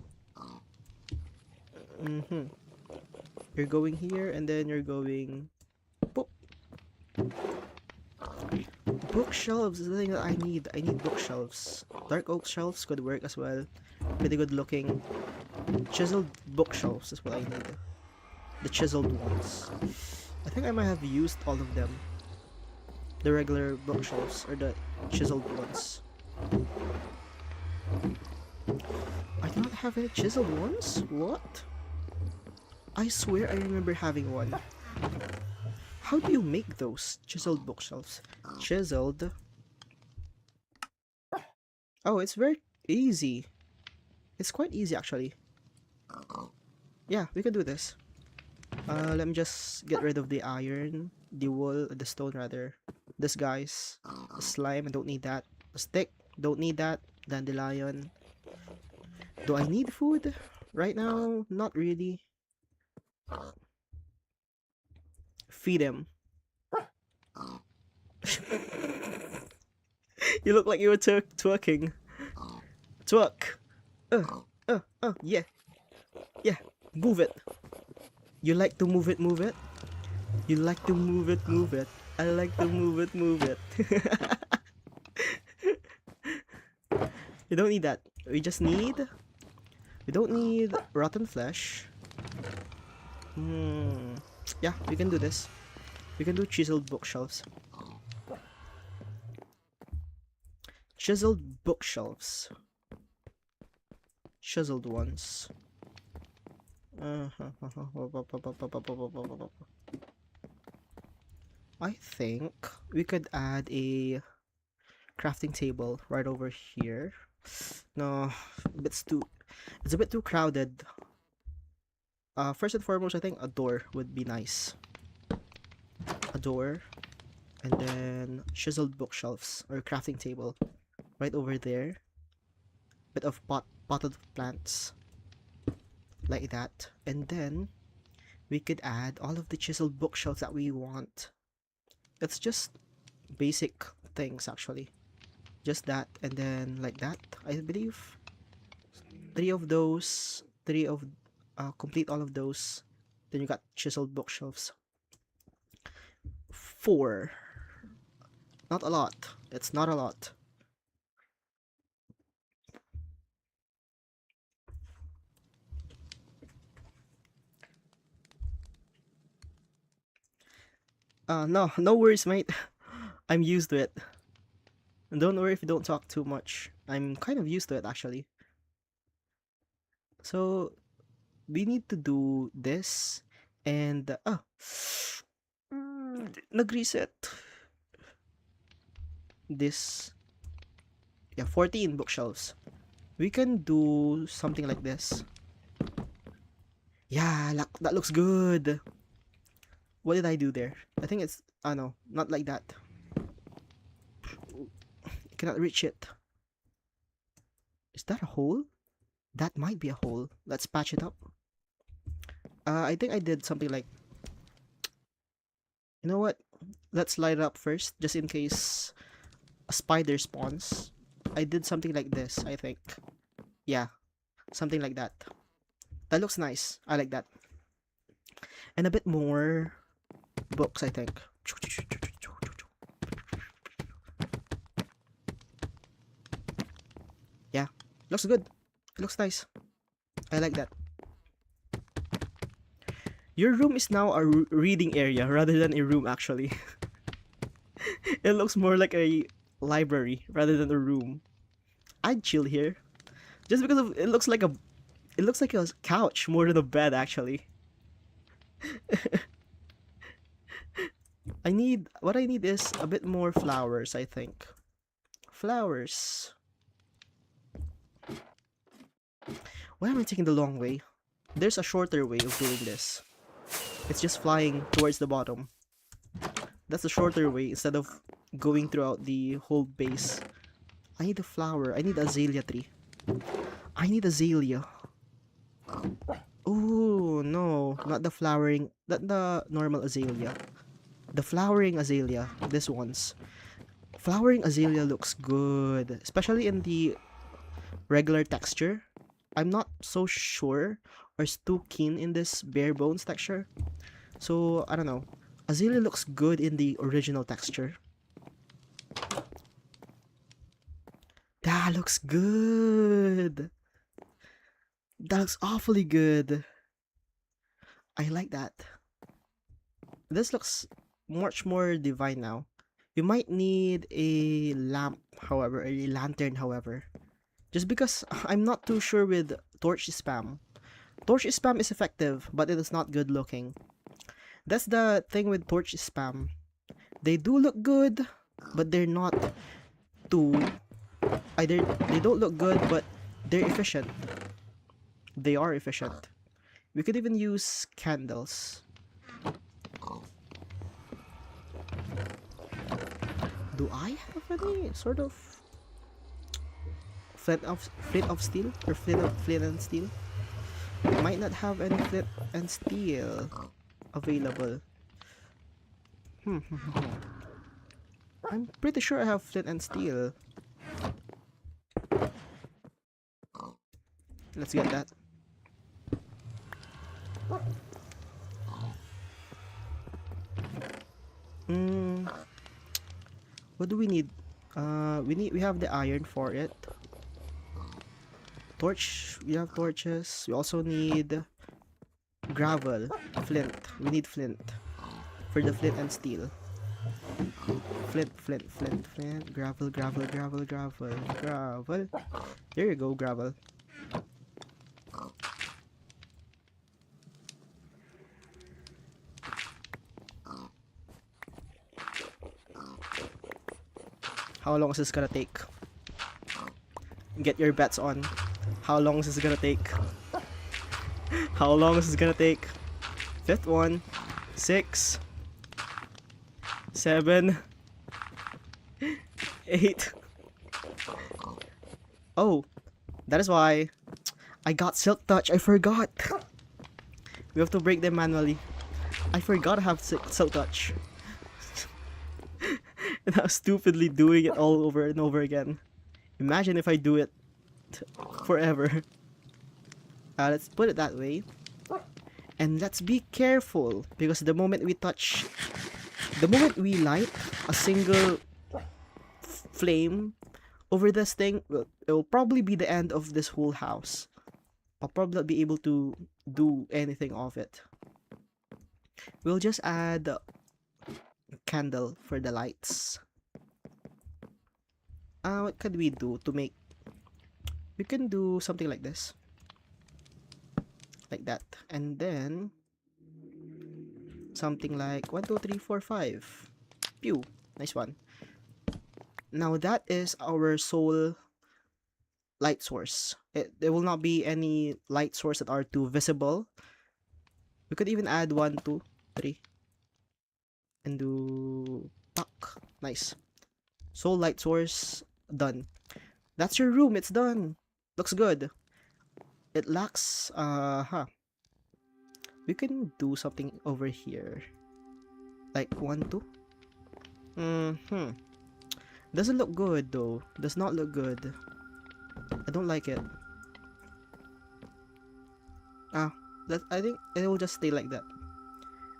You're going here, and then you're going... Boop. Bookshelves is the thing that I need. I need bookshelves. Dark oak shelves could work as well. Pretty good looking. Chiseled bookshelves is what I need. The chiseled ones. I think I might have used all of them. The regular bookshelves or the chiseled ones. I do not have any chiseled ones? What? I swear I remember having one. How do you make those chiseled bookshelves? Chiseled. Oh, it's very easy. It's quite easy actually. Yeah, we can do this. Let me just get rid of the iron, the wool, the stone rather. This guys, the slime, I don't need that. The stick, don't need that. Dandelion. Do I need food right now? Not really. Feed him. You look like you were twerking. Twerk. Yeah. Yeah. Move it. You like to move it, move it? You like to move it, move it. I like to move it, move it. You don't need that. We just need... We don't need rotten flesh. Yeah, we can do this. We can do chiseled bookshelves. Chiseled bookshelves. Chiseled ones. I think we could add a crafting table right over here. No, it's a bit too crowded. First and foremost, I think a door would be nice. A door, and then chiseled bookshelves or crafting table right over there. Bit of potted plants like that, and then we could add all of the chiseled bookshelves that we want. It's just basic things actually. Just that, and then like that, I believe. 3 of those, complete all of those. Then you got chiseled bookshelves. 4. Not a lot. It's not a lot. No worries, mate. I'm used to it. And don't worry if you don't talk too much. I'm kind of used to it, actually. So, we need to do this. And, nag-reset. This. Yeah, 14 bookshelves. We can do something like this. Yeah, that looks good. What did I do there? I think it's... no, not like that. I cannot reach it. Is that a hole? That might be a hole. Let's patch it up. I think I did something like... You know what? Let's light it up first, just in case a spider spawns. I did something like this, I think. Yeah, something like that. That looks nice. I like that. And a bit more books, I think. Yeah, looks good. It looks nice. I like that. Your room is now a reading area rather than a room, actually. It looks more like a library rather than a room. I'd chill here. Just because of, it looks like a couch more than a bed, actually. What I need is a bit more flowers, I think. Flowers. Why am I taking the long way? There's a shorter way of doing this. It's just flying towards the bottom. That's the shorter way instead of going throughout the whole base. I need a flower. I need a azalea tree. I need azalea. Oh no, not the flowering, not the normal azalea. The flowering azalea. This one's. Flowering azalea looks good, especially in the regular texture. I'm not so sure or too keen in this bare bones texture. So, I don't know. Azalea looks good in the original texture. That looks good. That looks awfully good. I like that. This looks much more divine now. We might need a lamp, however, a lantern, however. Just because I'm not too sure with torch spam. Torch spam is effective, but it is not good looking. That's the thing with torch spam. They do look good, but they're not too... Either they don't look good, but they're efficient. They are efficient. We could even use candles. Do I have any sort of flint of steel or flint and steel? Might not have any flint and steel available. I'm pretty sure I have flint and steel. Let's get that. What do we need? We have the iron for it. Torch, we have torches. We also need gravel, flint. We need flint for the flint and steel. Flint, gravel. There you go, gravel. How long is this gonna take? Get your bets on. How long is this gonna take? How long is this gonna take? Fifth one. 6 7 8. Oh, that is why I got silk touch. I forgot. We have to break them manually. I forgot I have silk touch. And I was stupidly doing it all over and over again. Imagine if I do it forever. Let's put it that way. And let's be careful, because the moment we light a single flame over this thing, it will probably be the end of this whole house. I'll probably not be able to do anything of it. We'll just add a candle for the lights. What could we do to make... We can do something like this. Like that. And then something like 1, 2, 3, 4, 5. Pew. Nice one. Now that is our sole light source. There will not be any light source that are too visible. We could even add 1, 2, 3. And do... Tuck. Nice. Sole light source. Done. That's your room. It's done. Looks good. It lacks... We can do something over here. Like 1, 2. Doesn't look good though. Does not look good. I don't like it. I think it will just stay like that.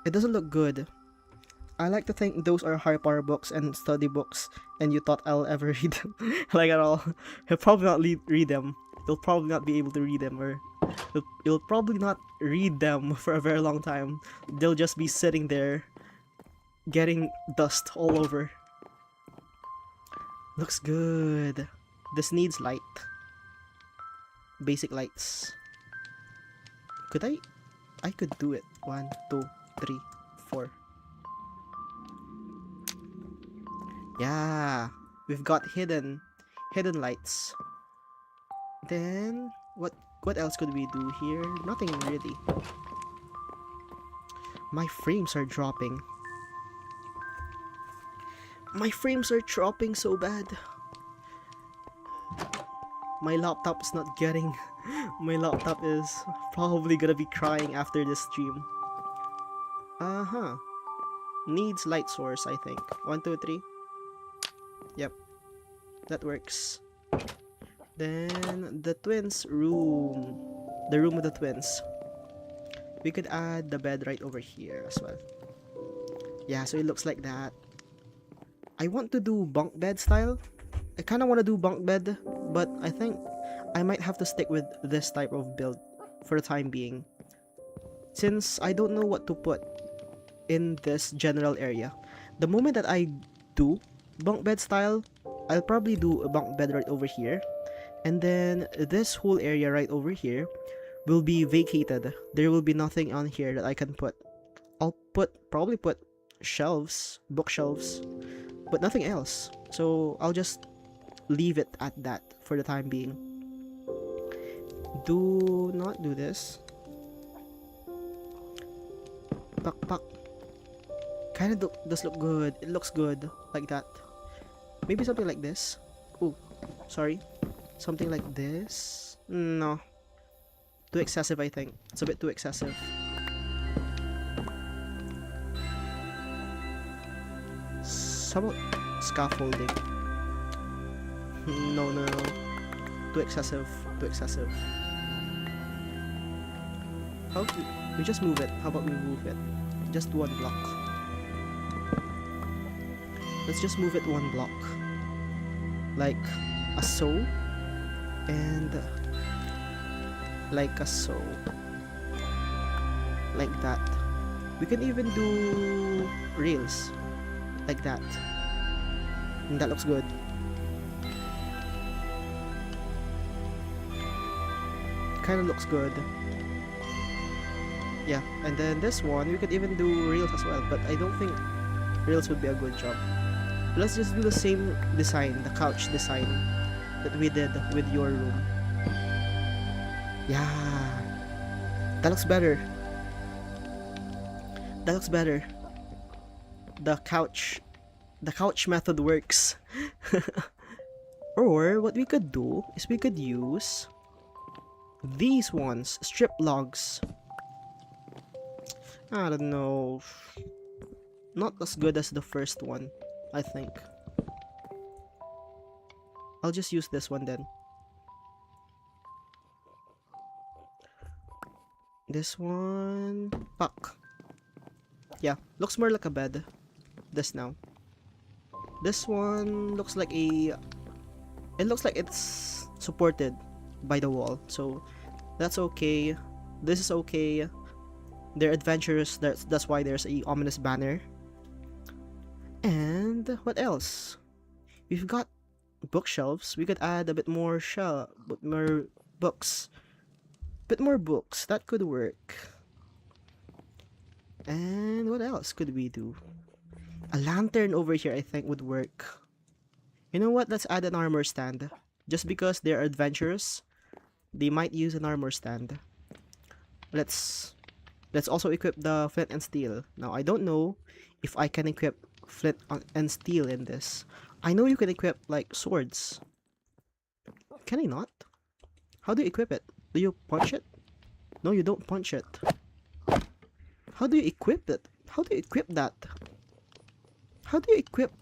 It doesn't look good. I like to think those are high power books and study books, and you thought I'll ever read them. Like at all. I'll probably not read them. You'll probably not be able to read them, or you'll probably not read them for a very long time. They'll just be sitting there getting dust all over. Looks good. This needs light. Basic lights. Could I could do it. 1, 2, 3, 4. Yeah, we've got hidden lights. Then what else could we do here? Nothing really. My frames are dropping. My frames are dropping so bad. My laptop is not getting... My laptop is probably gonna be crying after this stream. Needs light source, I think. 1, 2, 3. Yep. That works. Then the twins' room. The room of the twins. We could add the bed right over here as well. Yeah, so it looks like that. I want to do bunk bed style. I kind of want to do bunk bed, but I think I might have to stick with this type of build for the time being, since I don't know what to put. in this general area. The moment that I do bunk bed style, I'll probably do a bunk bed right over here. And then this whole area right over here will be vacated. There will be nothing on here that I can put. I'll probably put shelves, bookshelves, but nothing else. So I'll just leave it at that for the time being. Do not do this. Pak pak. Kinda does look good. It looks good like that. Maybe something like this. Oh, sorry. Something like this. No. Too excessive, I think. It's a bit too excessive. Some scaffolding. No, no, no. Too excessive. Too excessive. How do we just move it? How about we move it? Just one block. Let's just move it one block. Like a so. And like a so. Like that. We can even do rails. Like that. And that looks good. Kinda looks good. Yeah, and then this one, we could even do rails as well, but I don't think rails would be a good job. Let's just do the same design, the couch design that we did with your room. Yeah, that looks better. That looks better. The couch method works. Or what we could do is we could use these ones, strip logs. I don't know. Not as good as the first one, I think. I'll just use this one then. This one. Fuck. Yeah, looks more like a bed. This now. This one looks like a... It looks like it's supported by the wall. So that's okay. This is okay. They're adventurous. That's why there's a ominous banner. And what else? We've got bookshelves. We could add a bit more books. Bit more books. That could work. And what else could we do? A lantern over here I think would work. You know what? Let's add an armor stand. Just because they're adventurous, they might use an armor stand. Let's also equip the flint and steel. Now I don't know if I can equip flint and steel in this. I know you can equip like swords. Can I not? How do you equip it? Do you punch it? No, you don't punch it. How do you equip it? How do you equip that? How do you equip?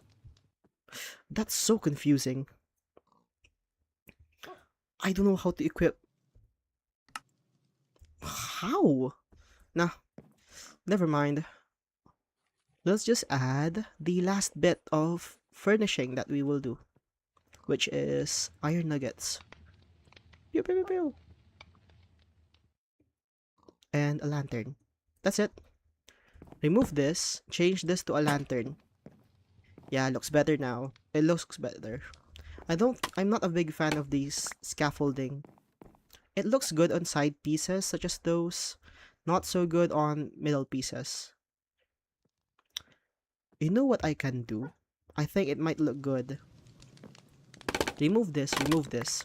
That's so confusing. I don't know how to equip. How? Nah, never mind. Let's just add the last bit of furnishing that we will do, which is iron nuggets. Pew, pew, pew, pew. And a lantern. That's it. Remove this, change this to a lantern. Yeah, looks better now. It looks better. I'm not a big fan of these scaffolding. It looks good on side pieces such as those, not so good on middle pieces. You know what I can do? I think it might look good. Remove this, remove this.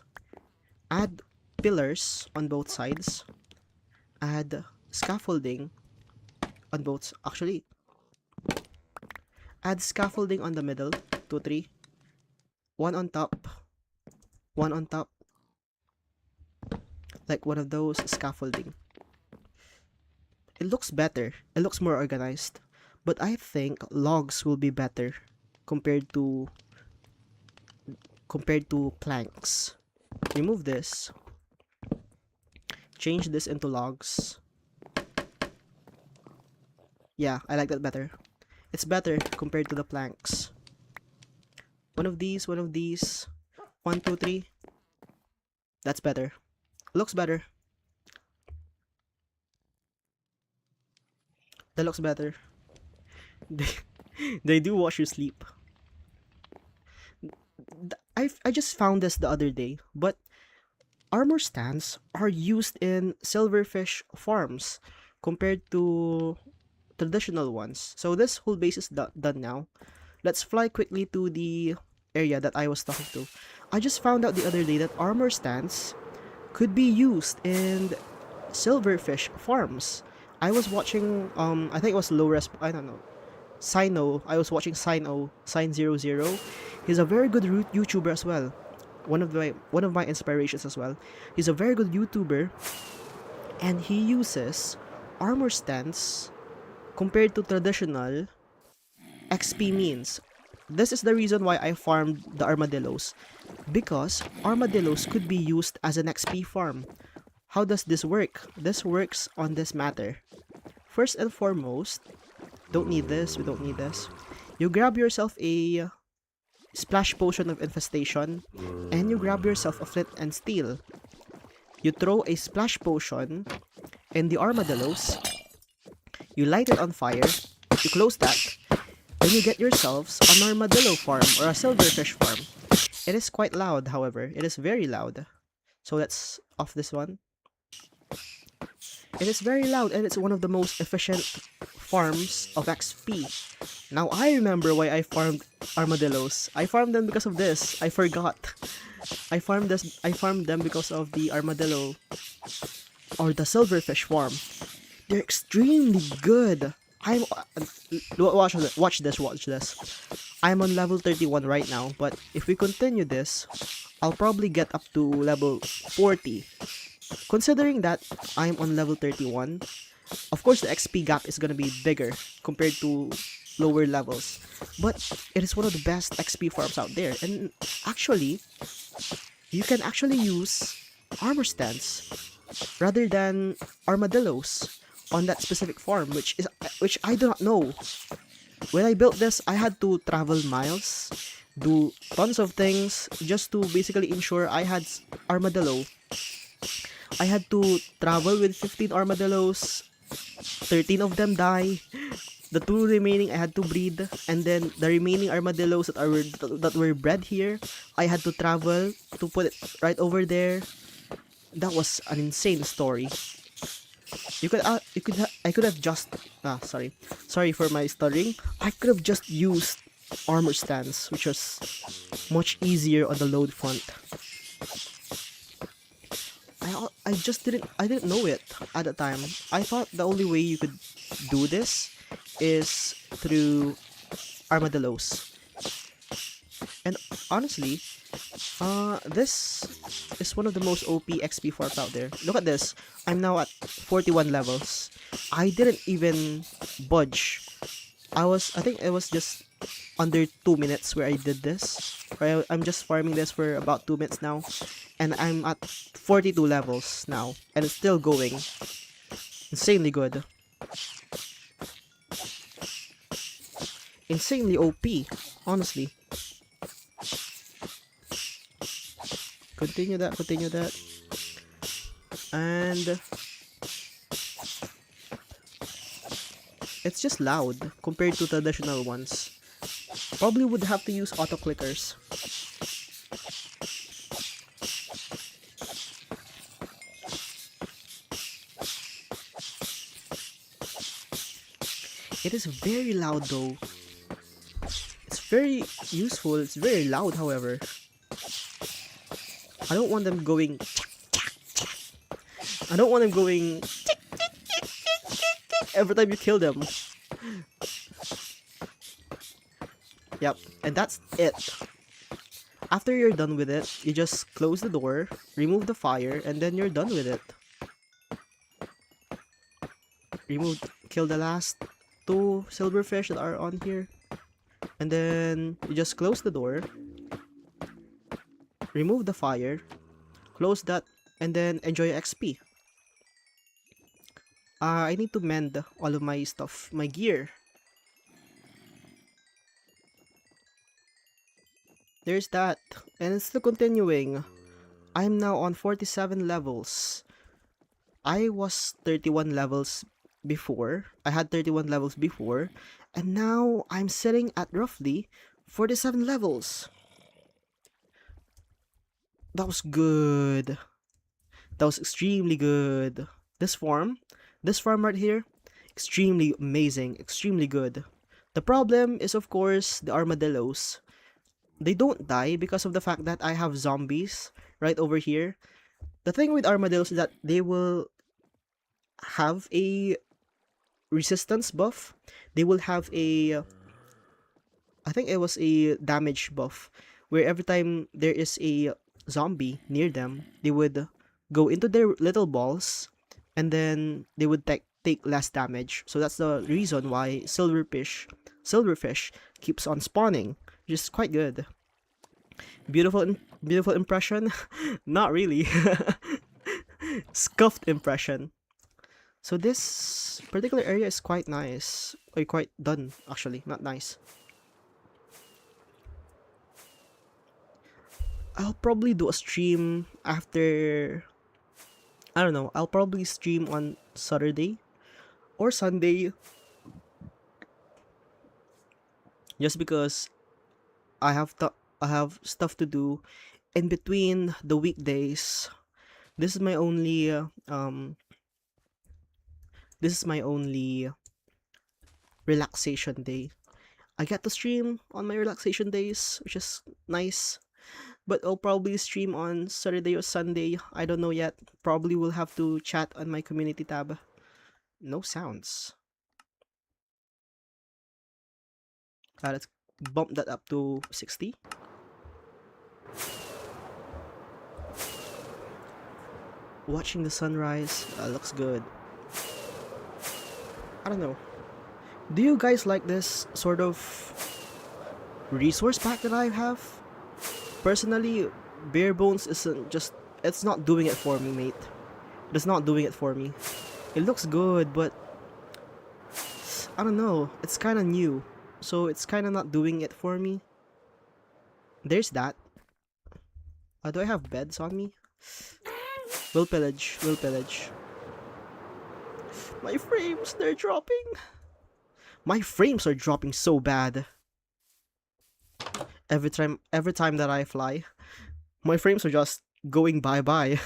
Add pillars on both sides. Add scaffolding on both, actually. Add scaffolding on the middle, 2, 3. One on top. One on top. Like one of those scaffolding. It looks better. It looks more organized. But I think logs will be better compared to planks. Remove this. Change this into logs. Yeah, I like that better. It's better compared to the planks. One of these, 1, 2, 3. That's better. Looks better. That looks better. They do watch you sleep. I just found this the other day, but armor stands are used in silverfish farms compared to traditional ones. So this whole base is done now. Let's fly quickly to the area that I was talking to. I just found out the other day that armor stands could be used in silverfish farms. I was watching I think it was low res I don't know. Sino. I was watching Sign00. He's a very good YouTuber as well. One of my inspirations as well. He's a very good YouTuber and he uses armor stands compared to traditional XP means. This is the reason why I farmed the armadillos, because armadillos could be used as an XP farm. How does this work? This works on this matter. First and foremost, don't need this, we don't need this. You grab yourself a splash potion of infestation, and you grab yourself a flint and steel. You throw a splash potion in the armadillos, you light it on fire, you close that, then you get yourselves an armadillo farm or a silverfish farm. It is quite loud, however. It is very loud. So let's off this one. It is very loud and it's one of the most efficient farms of XP. Now I remember why I farmed armadillos. I farmed them because of this. I forgot. I farmed them because of the armadillo or the silverfish farm. They're extremely good. Watch this. I'm on level 31 right now, but if we continue this, I'll probably get up to level 40. Considering that I'm on level 31, of course the XP gap is gonna be bigger compared to lower levels, but it is one of the best XP farms out there. And actually, you can actually use armor stands rather than armadillos on that specific farm, which I do not know. When I built this, I had to travel miles, do tons of things just to basically ensure I had armadillo. I had to travel with 15 armadillos, 13 of them die, the 2 remaining I had to breed, and then the remaining armadillos that were bred here, I had to travel to put it right over there. That was an insane story. I could have just sorry for my stuttering. I could have just used armor stands, which was much easier on the load front. I didn't know it at the time. I thought the only way you could do this is through armadillos. And honestly, this is one of the most OP XP farms out there. Look at this. I'm now at 41 levels. I didn't even budge. I think it was just under 2 minutes where I did this. I'm just farming this for about 2 minutes now. And I'm at 42 levels now. And it's still going. Insanely good. Insanely OP, honestly. Continue that. And it's just loud compared to traditional ones. Probably would have to use auto clickers. It is very loud though. It's very useful. It's very loud, however. I don't want them going. I don't want them going every time you kill them. Yep, and that's it. After you're done with it, you just close the door, remove the fire, and then you're done with it. Kill the last 2 silverfish that are on here, and then you just close the door, remove the fire, close that, and then enjoy XP. I need to mend all of my stuff, my gear. There's that, and it's still continuing. I'm now on 47 levels. I was 31 levels before. I had 31 levels before, and now I'm sitting at roughly 47 levels. That was good. That was extremely good. This farm, this farm right here, extremely amazing, extremely good. The problem is, of course, the armadillos. They don't die because of the fact that I have zombies right over here. The thing with armadillos is that they will have a resistance buff. They will have a, I think it was a damage buff, where every time there is a zombie near them, they would go into their little balls, and then they would take less damage. So that's the reason why silverfish keeps on spawning, which is quite good. Beautiful impression? Not really. Scuffed impression. So this particular area is quite nice. Or quite done, actually. Not nice. I'll probably do a stream after... I don't know. I'll probably stream on Saturday or Sunday. Just because I have stuff to do in between the weekdays. This is my only this is my only relaxation day. I get to stream on my relaxation days, which is nice. But I'll probably stream on Saturday or Sunday. I don't know yet. Probably will have to chat on my community tab. No sounds. Let's bump that up to 60. Watching the sunrise looks good. I don't know. Do you guys like this sort of resource pack that I have? Personally, bare bones isn't just... It's not doing it for me, mate. It's not doing it for me. It looks good, but... I don't know. It's kind of new. So it's kind of not doing it for me. There's that. Do I have beds on me? We'll pillage. We'll pillage. My frames, they're dropping. My frames are dropping so bad. Every time that I fly, my frames are just going bye-bye.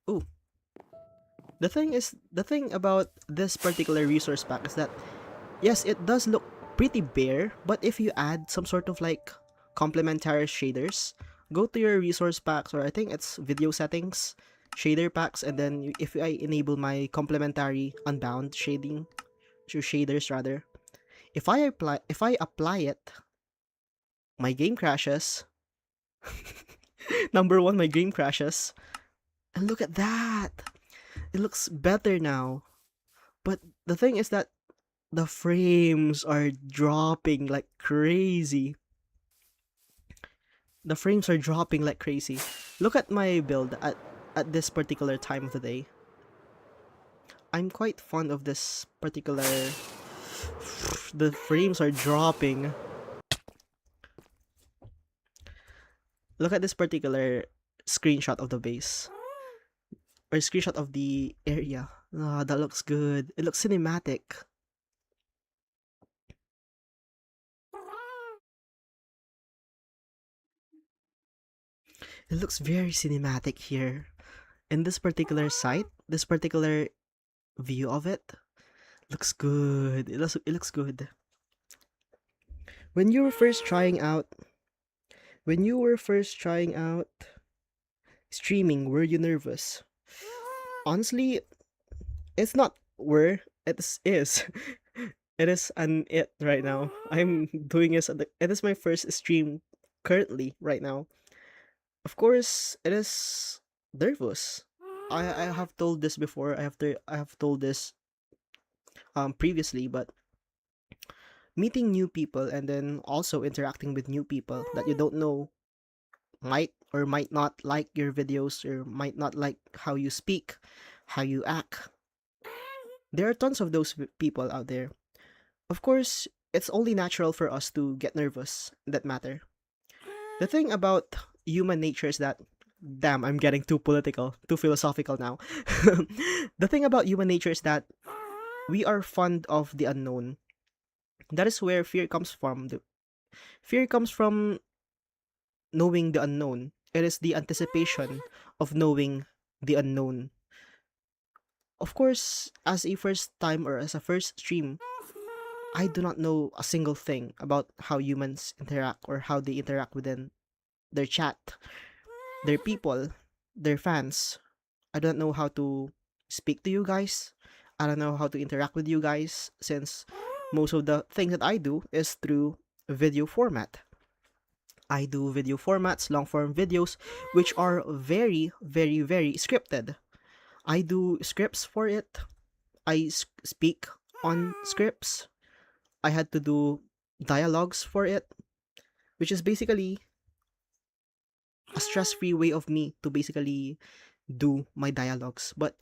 Ooh. The thing about this particular resource pack is that, yes, it does look pretty bare, but if you add some sort of like complementary shaders, go to your resource packs, or I think it's video settings, shader packs, and then if I enable my complementary unbound shading, shaders rather, if I apply it, my game crashes. Number one, my game crashes. And look at that. It looks better now. But the thing is that the frames are dropping like crazy. The frames are dropping like crazy. Look at my build at this particular time of the day. I'm quite fond of this particular... The frames are dropping. Look at this particular screenshot of the base. Or screenshot of the area. That looks good. It looks cinematic. It looks very cinematic here. In this particular site, this particular view of it, looks good. It looks good. When you were first trying out streaming, were you nervous? Honestly, it's not were, it is. It is an it right now. I'm doing this it is my first stream currently right now. Of course, it is nervous. I have told this before. I have told this previously, but meeting new people and then also interacting with new people that you don't know might or might not like your videos, or might not like how you speak, how you act. There are tons of those people out there. Of course, it's only natural for us to get nervous in that matter. The thing about human nature is that Damn, I'm getting too political, too philosophical now. The thing about human nature is that we are fond of the unknown. That is where fear comes from. The fear comes from knowing the unknown. It is the anticipation of knowing the unknown. Of course, as a first time or as a first stream, I do not know a single thing about how humans interact or how they interact within their chat, their people, their fans. I don't know how to speak to you guys. I don't know how to interact with you guys since most of the things that I do is through video format. I do video formats, long form videos, which are very, very, very scripted. I do scripts for it. I speak on scripts. I had to do dialogues for it, which is basically a stress-free way of me to basically do my dialogues. But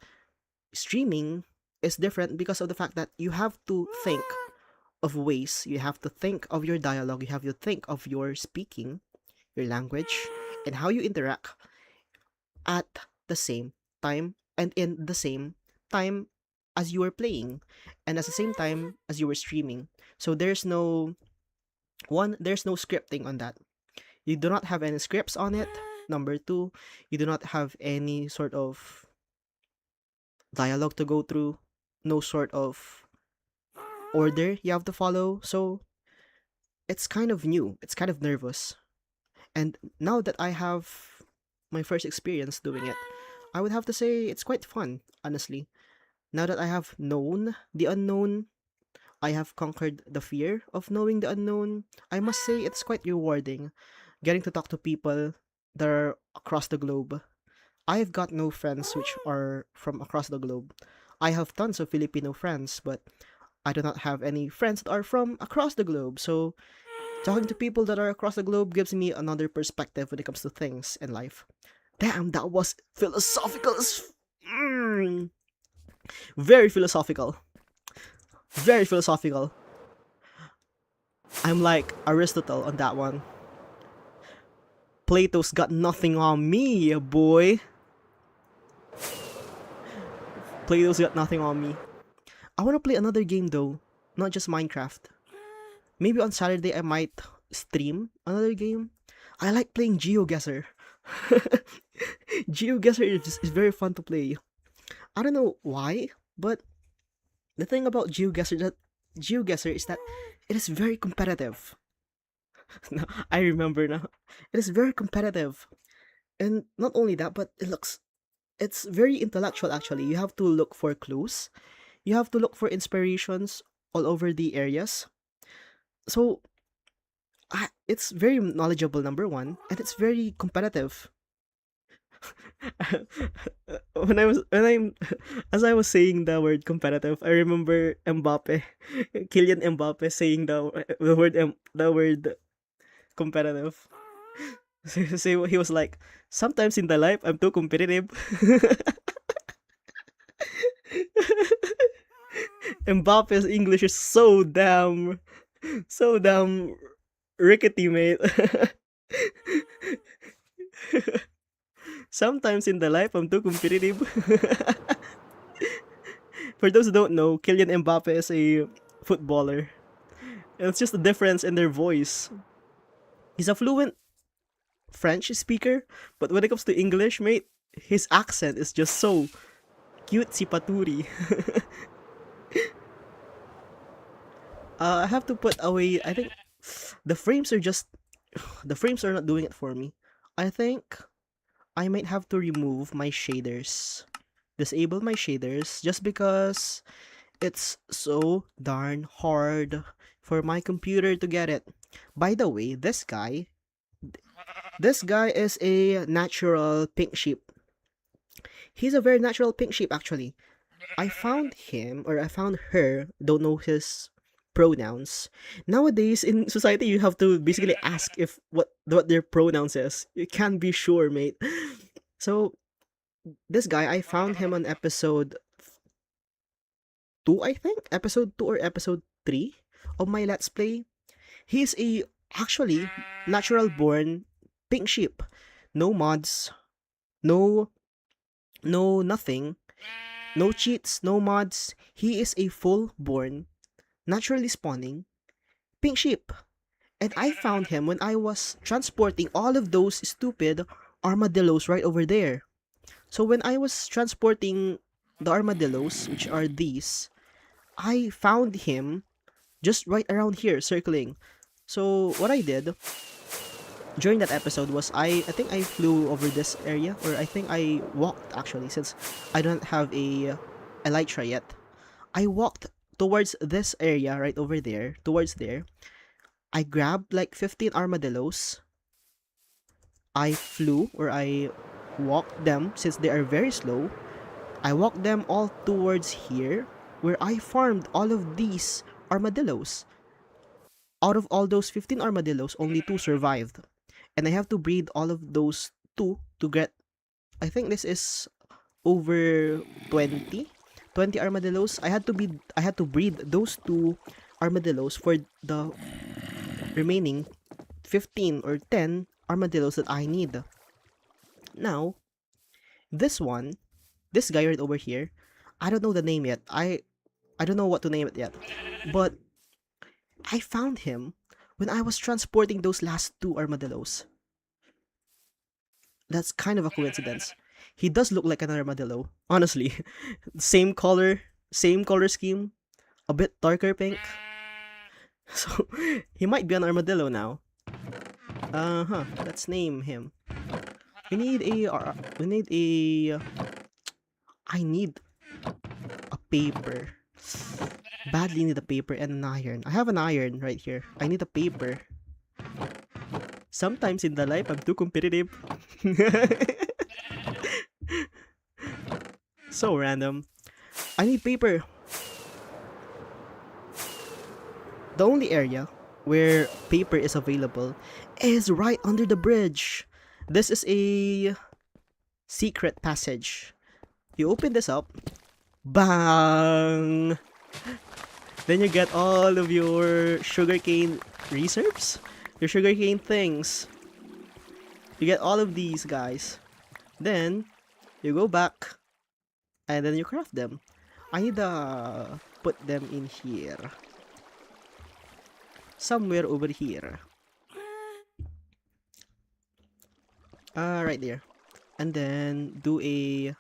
streaming is different because of the fact that you have to think of ways, you have to think of your dialogue, you have to think of your speaking, your language, and how you interact at the same time and in the same time as you were playing and at the same time as you were streaming. So there's no scripting on that. You do not have any scripts on it. Number two, you do not have any sort of dialogue to go through, no sort of order you have to follow. So it's kind of new, it's kind of nervous. And now that I have my first experience doing it, I would have to say it's quite fun, honestly. Now that I have known the unknown, I have conquered the fear of knowing the unknown. I must say it's quite rewarding getting to talk to people that are across the globe. I've got no friends which are from across the globe. I have tons of Filipino friends, but I do not have any friends that are from across the globe. So talking to people that are across the globe gives me another perspective when it comes to things in life. Damn, that was philosophical very philosophical. Very philosophical. I'm like Aristotle on that one. Plato's got nothing on me, boy. Plato's got nothing on me. I want to play another game though, not just Minecraft. Maybe on Saturday I might stream another game. I like playing GeoGuessr. GeoGuessr is very fun to play. I don't know why, but the thing about GeoGuessr is that it is very competitive. No, I remember now. It is very competitive. And not only that, but it's very intellectual actually. You have to look for clues. You have to look for inspirations all over the areas. So it's very knowledgeable, number one, and it's very competitive. When I'm as I was saying the word competitive, I remember Mbappe, Kylian Mbappe saying the word competitive. So he was like, sometimes in the life I'm too competitive. Mbappe's English is so damn rickety, mate. Sometimes in the life I'm too competitive. For those who don't know, Kylian Mbappe is a footballer. It's just the difference in their voice. He's a fluent French speaker, but when it comes to English, mate, his accent is just so cute si paturi. I have to put away, I think the frames are just the frames are not doing it for me. I think I might have to remove my shaders. Disable my shaders just because it's so darn hard for my computer to get it. By the way, this guy is a natural pink sheep. He's a very natural pink sheep actually. I found him or I found her, don't know his pronouns. Nowadays in society you have to basically ask if what their pronouns is. You can't be sure, mate. So this guy, I found him on episode 2, I think. Episode 2 or episode 3 of my Let's Play. He's a actually natural born pink sheep. No mods, No, no nothing. No cheats, no mods. He is a full-born, naturally spawning pink sheep. And I found him when I was transporting all of those stupid armadillos right over there. So when I was transporting the armadillos, which are these, I found him just right around here circling. So what I did during that episode was I think I flew over this area, or I think I walked actually, since I don't have a elytra yet. I walked towards this area right over there, towards there. I grabbed like 15 armadillos. I flew, or I walked them since they are very slow. I walked them all towards here, where I farmed all of these armadillos. Out of all those 15 armadillos, only 2 survived. And I have to breed all of those 2 to get, I think this is over 20 armadillos. I had to breed those 2 armadillos for the remaining 15 or 10 armadillos that I need. Now, this guy right over here, I don't know the name yet. I don't know what to name it yet. But I found him when I was transporting those last 2 armadillos. That's kind of a coincidence. He does look like an armadillo, honestly. Same color scheme, a bit darker pink. So, he might be an armadillo now. Let's name him. I need a paper. Badly need a paper and an iron. I have an iron right here. I need a paper. Sometimes in the life, I'm too competitive. So random. I need paper. The only area where paper is available is right under the bridge. This is a secret passage. You open this up. Bang! Then you get all of your sugarcane reserves. Your sugarcane things. You get all of these guys. Then, you go back. And then you craft them. I need to put them in here. Somewhere over here. Right there. And then do a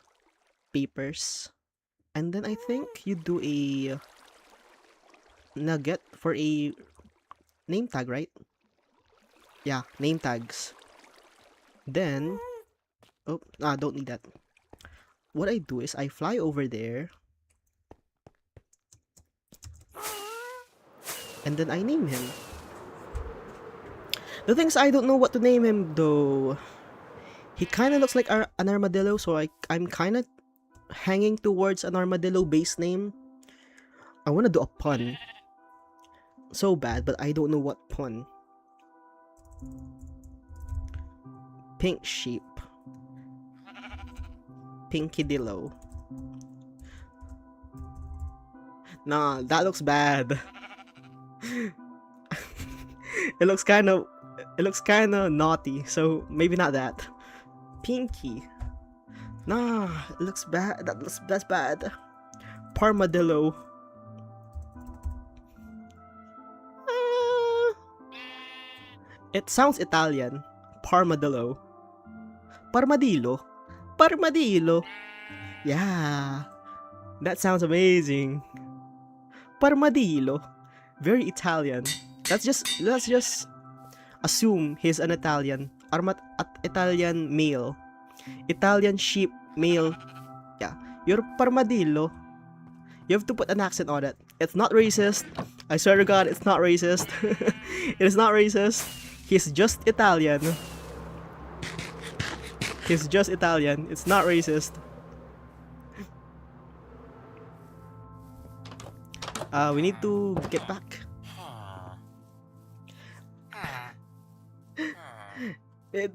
papers. And then I think you do a nugget for a name tag, right? Yeah, name tags. Then, don't need that. What I do is I fly over there. And then I name him. The thing is, I don't know what to name him though. He kind of looks like an armadillo, so I'm kind of hanging towards an armadillo base name. I want to do a pun. So bad, but I don't know what pun. Pink sheep. Pinkydillo. Nah, that looks bad. It looks kind of naughty, so maybe not that. Pinky. Nah, it looks bad. That's bad. Parmadillo. It sounds Italian. Parmadillo. Parmadillo. Parmadillo. Yeah. That sounds amazing. Parmadillo. Very Italian. Let's just assume he's an Italian. Italian male. Italian sheep male. Yeah. You're Parmadillo. You have to put an accent on it. It's not racist. I swear to God, it's not racist. It is not racist. He's just Italian. He's just Italian. It's not racist. We need to get back.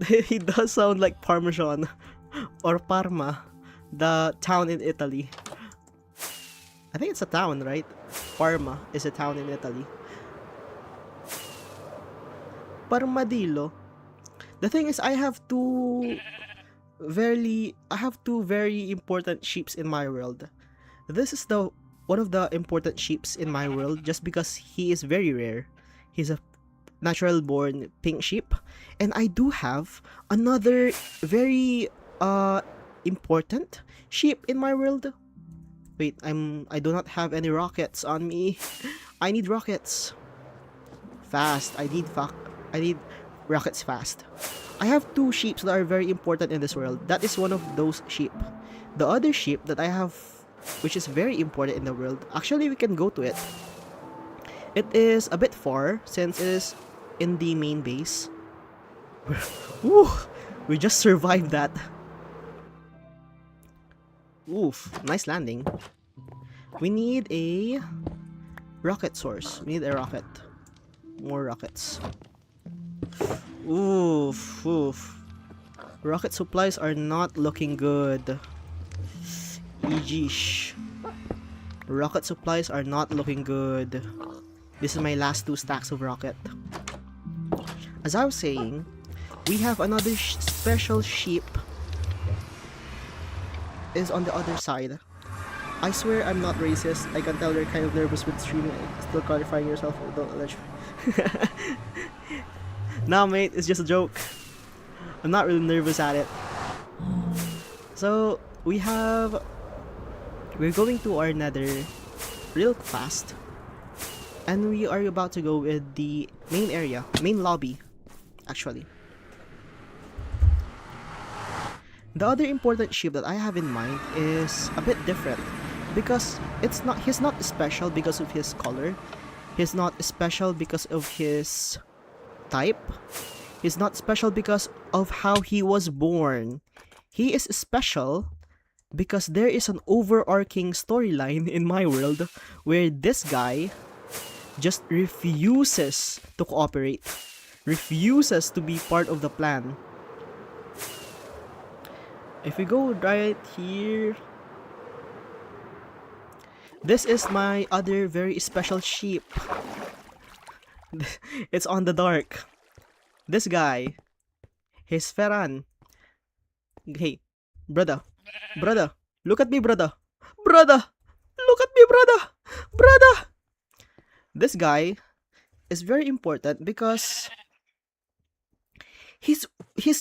He does sound like Parmesan or Parma, the town in Italy. I think it's a town, right? Parma is a town in Italy. Parmadillo. The thing is, I have to I have two very important sheeps in my world. This is the one of the important sheeps in my world just because he is very rare. He's a natural born pink sheep, and I do have another very important sheep in my world. Wait, I do not have any rockets on me. I need rockets fast. I need rockets fast. I have two sheep that are very important in this world. That is one of those sheep. The other sheep that I have, which is very important in the world, actually we can go to it. It is a bit far since it is in the main base. Woo! We just survived that. Oof, nice landing. We need a rocket source. We need a rocket. More rockets. Oof, oof. Rocket supplies are not looking good. Eegeesh. Rocket supplies are not looking good. This is my last 2 stacks of rocket. As I was saying, we have another special sheep is on the other side. I swear I'm not racist. I can tell you're kind of nervous with streaming. Still clarifying yourself. Don't allege me. Nah, mate, it's just a joke. I'm not really nervous at it. So, we're going to our nether real fast. And we are about to go with the main area, main lobby, actually. The other important sheep that I have in mind is a bit different because he's not special because of his color. He's not special because of his type. He's not special because of how he was born. He is special because there is an overarching storyline in my world where this guy just refuses to cooperate, refuses to be part of the plan. If we go right here, this is my other very special sheep. It's on the dark. This guy, he's Ferran. Hey, brother, look at me, brother, look at me, brother. This guy is very important because he's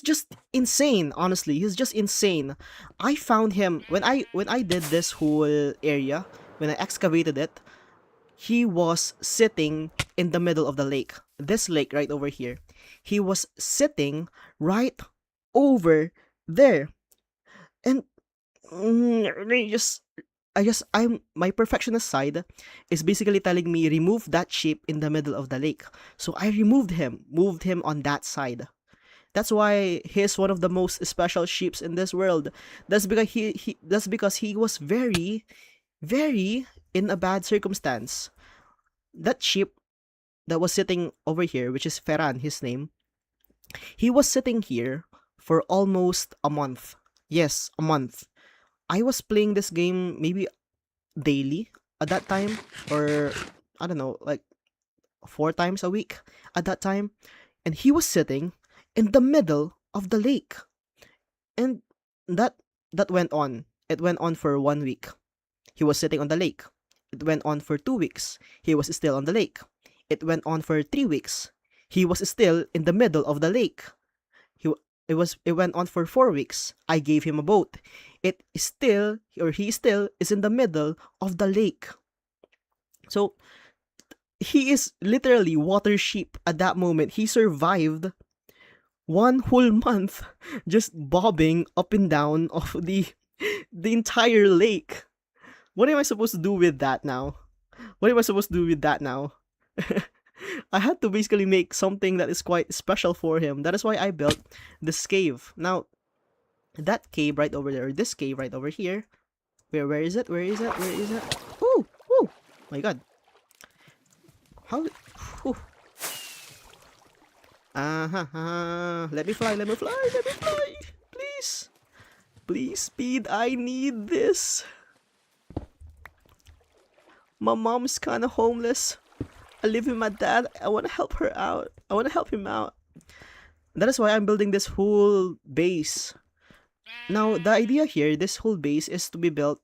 just insane. Honestly, he's just insane. I found him when I did this whole area, when I excavated it. He was sitting in the middle of the lake. This lake right over here. He was sitting right over there. And my perfectionist side is basically telling me remove that sheep in the middle of the lake. So I moved him on that side. That's why he's one of the most special sheeps in this world. That's because he was very, very in a bad circumstance. That sheep that was sitting over here, which is Ferran, his name, he was sitting here for almost a month. Yes, a month. I was playing this game maybe daily at that time, or I don't know, like 4 times a week at that time. And he was sitting in the middle of the lake. And that went on. It went on for 1 week. He was sitting on the lake. It went on for 2 weeks. He was still on the lake. It went on for 3 weeks. He was still in the middle of the lake. It went on for 4 weeks. I gave him a boat. He still is in the middle of the lake. So he is literally water sheep at that moment. He survived 1 whole month just bobbing up and down of the entire lake. What am I supposed to do with that now? I had to basically make something that is quite special for him. That is why I built this cave. Now, that cave right over there, or this cave right over here, where is it? Ooh, my god. How? Ooh. Let me fly. Please, speed. I need this. My mom's kind of homeless. I live with my dad. I want to help her out. I want to help him out. That is why I'm building this whole base. Now, the idea here, this whole base is to be built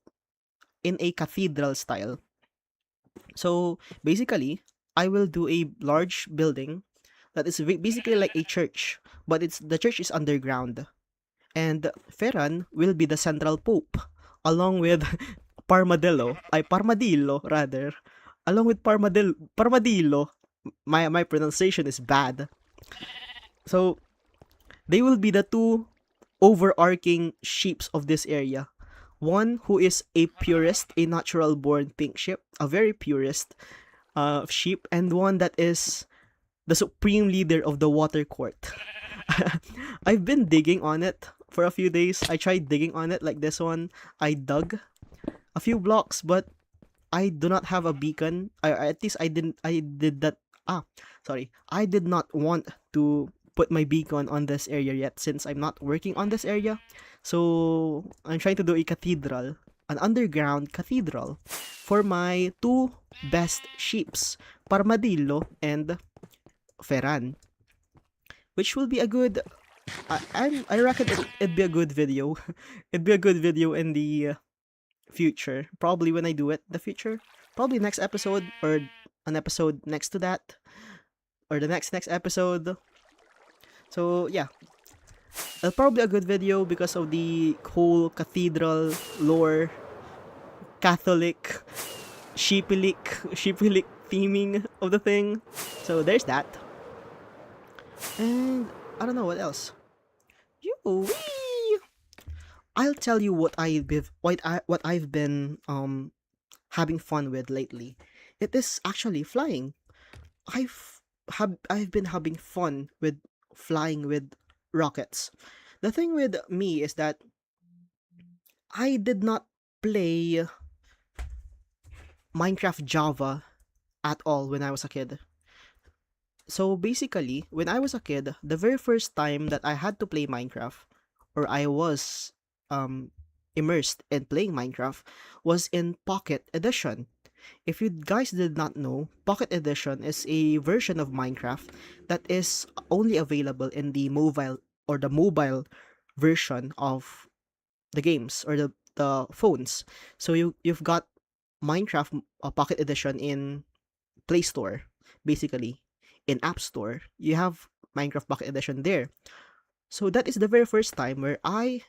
in a cathedral style. So, basically, I will do a large building that is basically like a church, but the church is underground. And Ferran will be the central pope, along with Parmadillo rather, along with Parmadillo. My pronunciation is bad. So they will be the two overarching sheeps of this area. One who is a purist, a natural born pink sheep, a very purist sheep, and one that is the supreme leader of the water court. I've been digging on it for a few days. I tried digging on it like this one. I dug a few blocks, but I do not have a beacon. At least I didn't. I did that. Sorry. I did not want to put my beacon on this area yet since I'm not working on this area. So I'm trying to do a cathedral, an underground cathedral, for my two best sheeps, Parmadillo and Ferran, which will be a good. I reckon it'd be a good video. It'd be a good video in the future. Probably when I do it, the future. Probably next episode or an episode next to that, or the next episode. So yeah, probably a good video because of the whole cathedral lore, Catholic, sheepilic theming of the thing. So there's that. And I don't know what else. I'll tell you what I've been having fun with lately. It is actually flying. I've been having fun with flying with rockets. The thing with me is that I did not play Minecraft Java at all when I was a kid. So basically, when I was a kid, the very first time that I had to play Minecraft, or I was immersed in playing Minecraft, was in Pocket Edition. If you guys did not know, Pocket Edition is a version of Minecraft that is only available in the mobile version of the games or the phones. So you've got Minecraft Pocket Edition in Play Store, basically. In App Store, you have Minecraft Pocket Edition there. So that is the very first time where I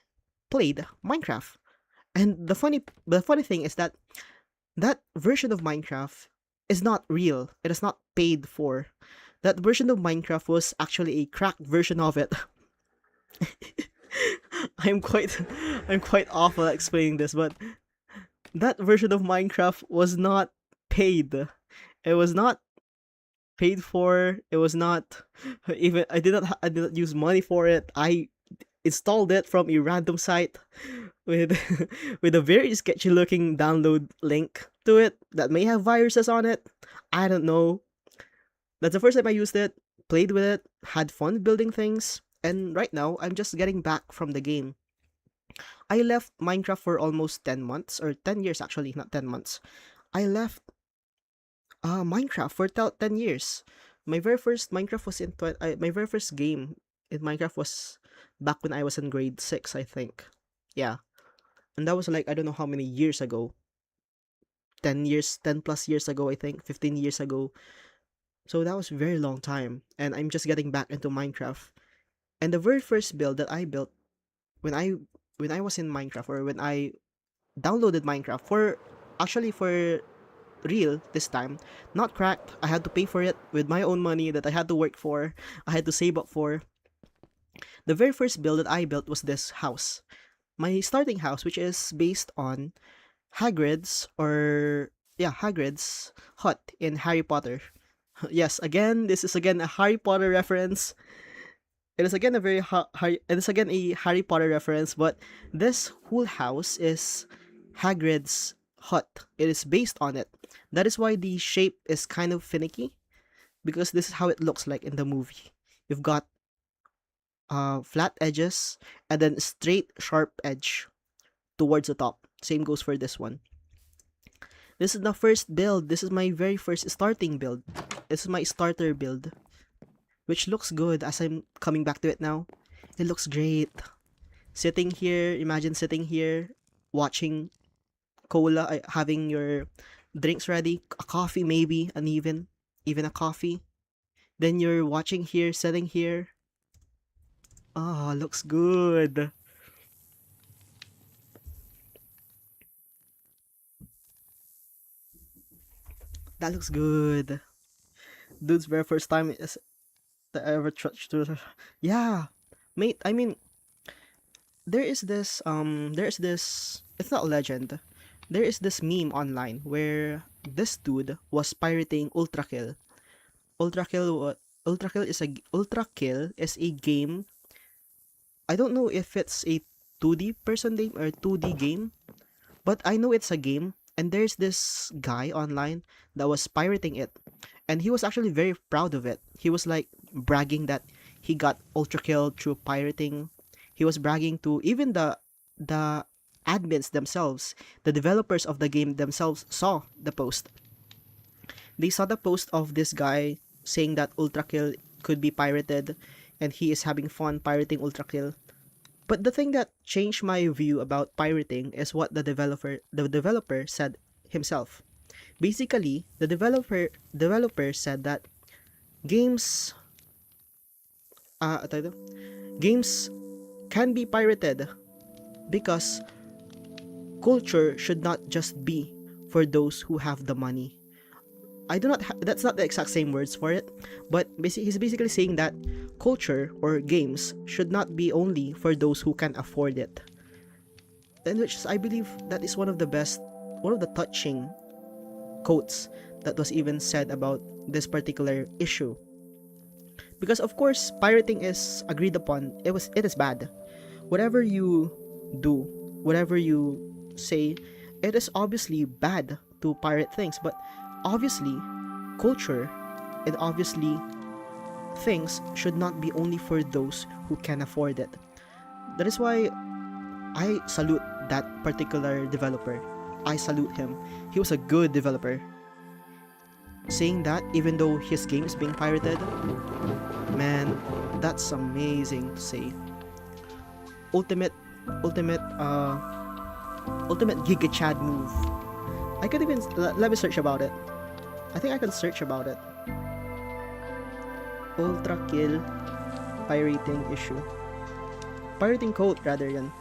played Minecraft. And the funny thing is that version of Minecraft is not real. It is not paid for. That version of Minecraft was actually a cracked version of it. I'm quite awful at explaining this, but that version of Minecraft was not paid. It was not paid for. It was not even. I did not use money for it. I installed it from a random site with with a very sketchy looking download link to it that may have viruses on it. I don't know. That's the first time I used it, played with it, had fun building things, and right now I'm just getting back from the game. I left Minecraft for almost 10 months, or 10 years actually, not 10 months. I left Minecraft for 10 years. My very first Minecraft was my very first game in Minecraft was back when I was in grade 6, I think. Yeah. And that was like, I don't know how many years ago. 10 years, 10 plus years ago, I think. 15 years ago. So that was a very long time. And I'm just getting back into Minecraft. And the very first build that I built when I was in Minecraft, or when I downloaded Minecraft for real this time, not cracked. I had to pay for it with my own money that I had to work for. I had to save up for. The very first build that I built was this house. My starting house, which is based on Hagrid's hut in Harry Potter. Yes, again, this is again a Harry Potter reference. It is again a Harry Potter reference, but this whole house is Hagrid's hut. It is based on it. That is why the shape is kind of finicky, because this is how it looks like in the movie. You've got flat edges and then straight sharp edge towards the top. Same goes for this one. This is the first build. This is my very first starting build. This is my starter build, which looks good as I'm coming back to it now. It looks great. Sitting here, imagine sitting here, watching cola, having your drinks ready, a coffee maybe, and even a coffee. Then you're watching here, sitting here. Ah, looks good. That looks good. Dude's very first time is that I ever touched to. Yeah, mate. I mean, there's this. It's not a legend. There is this meme online where this dude was pirating Ultra Kill. Ultra Kill. Ultra Kill is a game. I don't know if it's a 2D person game or 2D game, but I know it's a game. And there's this guy online that was pirating it, and he was actually very proud of it. He was like bragging that he got ultra kill through pirating. He was bragging to even the admins themselves, the developers of the game themselves saw the post. They saw the post of this guy saying that ultra kill could be pirated, and he is having fun pirating ultra kill. But the thing that changed my view about pirating is what the developer said himself. Basically, the developer said that games ano games can be pirated because culture should not just be for those who have the money. I do not that's not the exact same words for it, but he's basically saying that culture or games should not be only for those who can afford it. And which is, I believe that is one of the touching quotes that was even said about this particular issue. Because of course, pirating is agreed upon. It is bad. Whatever you do, whatever you say, it is obviously bad to pirate things. But obviously, culture and obviously things should not be only for those who can afford it. That is why I salute that particular developer. I salute him. He was a good developer. Saying that even though his game is being pirated, man, that's amazing to say. Ultimate ultimate uh ultimate Giga Chad move. I could even let me search about it. I think I can search about it. Ultra kill pirating issue. Pirating code rather yan.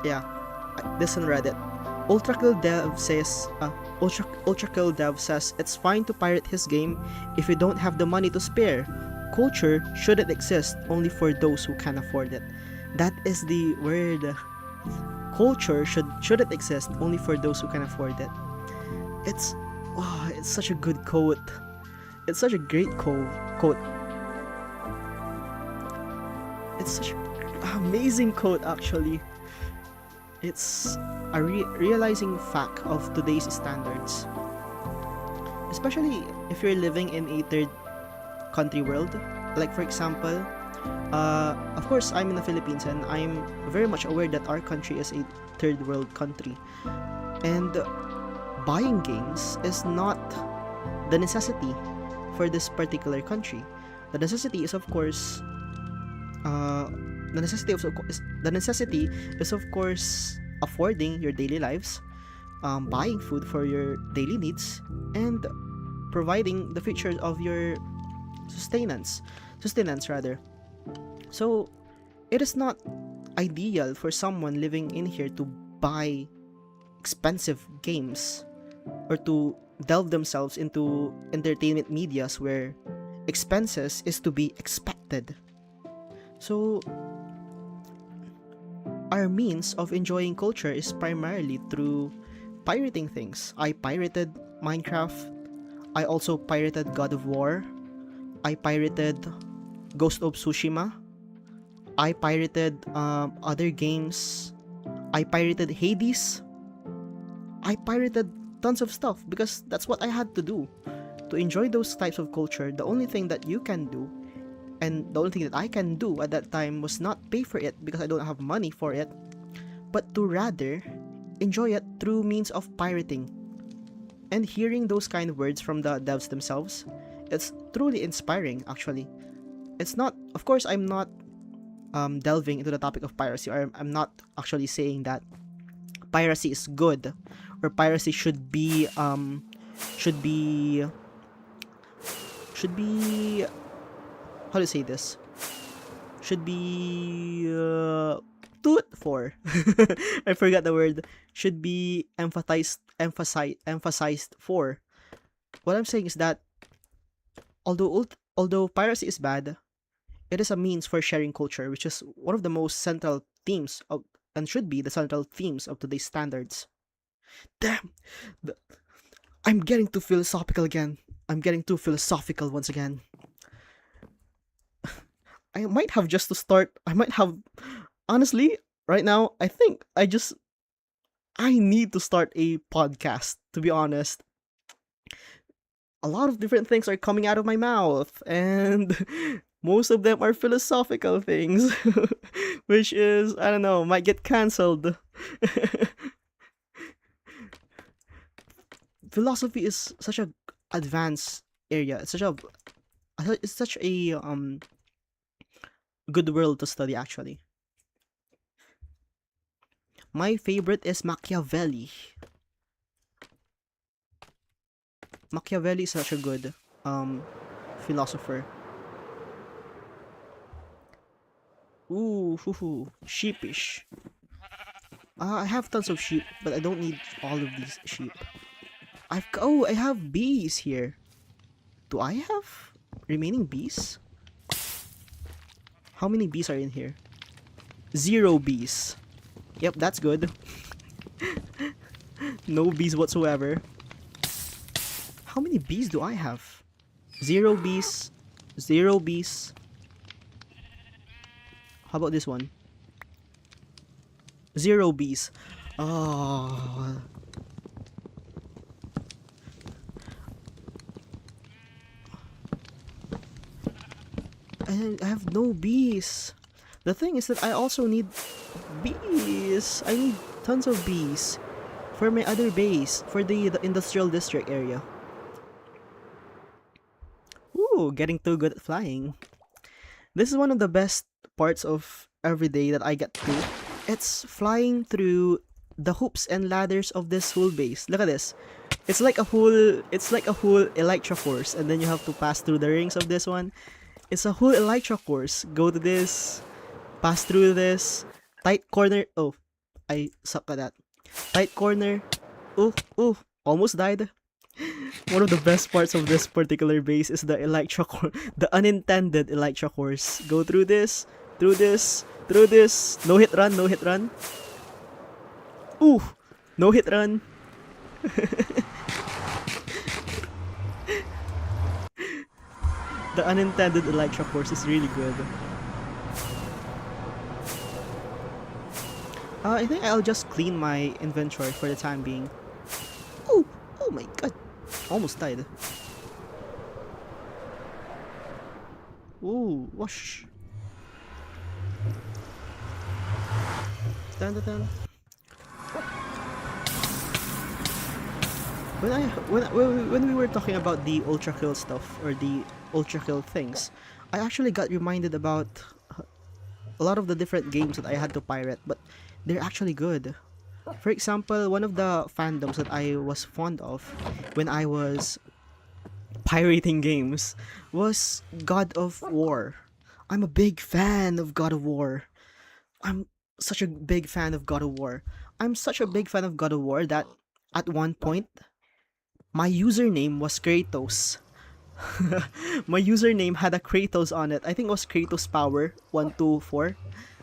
Yeah, this on Reddit. Ultrakill dev says it's fine to pirate his game if you don't have the money to spare. Culture shouldn't exist only for those who can afford it. That is the word. Culture shouldn't exist only for those who can afford it. It's such a good quote. It's such a great quote. It's such an amazing quote actually. It's a realizing fact of today's standards. Especially if you're living in a third country world. Like for example, of course I'm in the Philippines and I'm very much aware that our country is a third world country. And buying games is not the necessity for this particular country. The necessity is of course the necessity is of course affording your daily lives, buying food for your daily needs, and providing the features of your sustenance rather. So it is not ideal for someone living in here to buy expensive games or to delve themselves into entertainment medias where expenses is to be expected. So our means of enjoying culture is primarily through pirating things. I pirated Minecraft. I also pirated God of War. I pirated Ghost of Tsushima. I pirated other games. I pirated Hades. I pirated tons of stuff because that's what I had to do to enjoy those types of culture. The only thing that you can do, and the only thing that I can do at that time, was not pay for it because I don't have money for it, but to rather enjoy it through means of pirating. And hearing those kind of words from the devs themselves, it's truly inspiring actually. It's not, of course I'm not delving into the topic of piracy, or I'm not actually saying that piracy is good, or piracy should be should be how to say this should be toot for I forgot the word, should be emphasized for. What I'm saying is that although piracy is bad, it is a means for sharing culture, which is one of the most central themes of, and should be the central themes of today's standards. Damn, the, I'm getting too philosophical again. I'm getting too philosophical once again. I might have just to start. I might have, honestly, right now, I think I need to start a podcast, to be honest. A lot of different things are coming out of my mouth, and most of them are philosophical things, which is, I don't know, might get cancelled. Philosophy is such a advanced area. It's such a good world to study, actually. My favorite is Machiavelli. Machiavelli is such a good philosopher. Ooh, hoo hoo, sheepish. I have tons of sheep, but I don't need all of these sheep. I have bees here. Do I have remaining bees? How many bees are in here? 0 bees. Yep, that's good. No bees whatsoever. How many bees do I have? 0 bees. 0 bees. How about this one? 0 bees. Oh. I have no bees. The thing is that I also need bees. I need tons of bees for my other base, for the industrial district area. Ooh, getting too good at flying. This is one of the best parts of every day that I get to. It's flying through the hoops and ladders of this whole base. Look at this. It's like a whole Elytra course, and then you have to pass through the rings of this one. It's a whole Elytra course. Go to this, pass through this, tight corner. Oh, I suck at that. Tight corner. Ooh, almost died. One of the best parts of this particular base is the Elytra course, the unintended Elytra course. Go through this, through this, through this. No hit run, no hit run. Ooh, no hit run. The unintended Elytra course is really good. I think I'll just clean my inventory for the time being. Oh my god. Almost died. Ooh, whoosh. Dun, dun, dun. When we were talking about the ultra kill stuff, or the ultra kill things, I actually got reminded about a lot of the different games that I had to pirate, but they're actually good. For example, one of the fandoms that I was fond of when I was pirating games was God of War. I'm a big fan of God of War. I'm such a big fan of God of War. I'm such a big fan of God of War that at one point, my username was Kratos. My username had a Kratos on it. I think it was Kratos Power 124.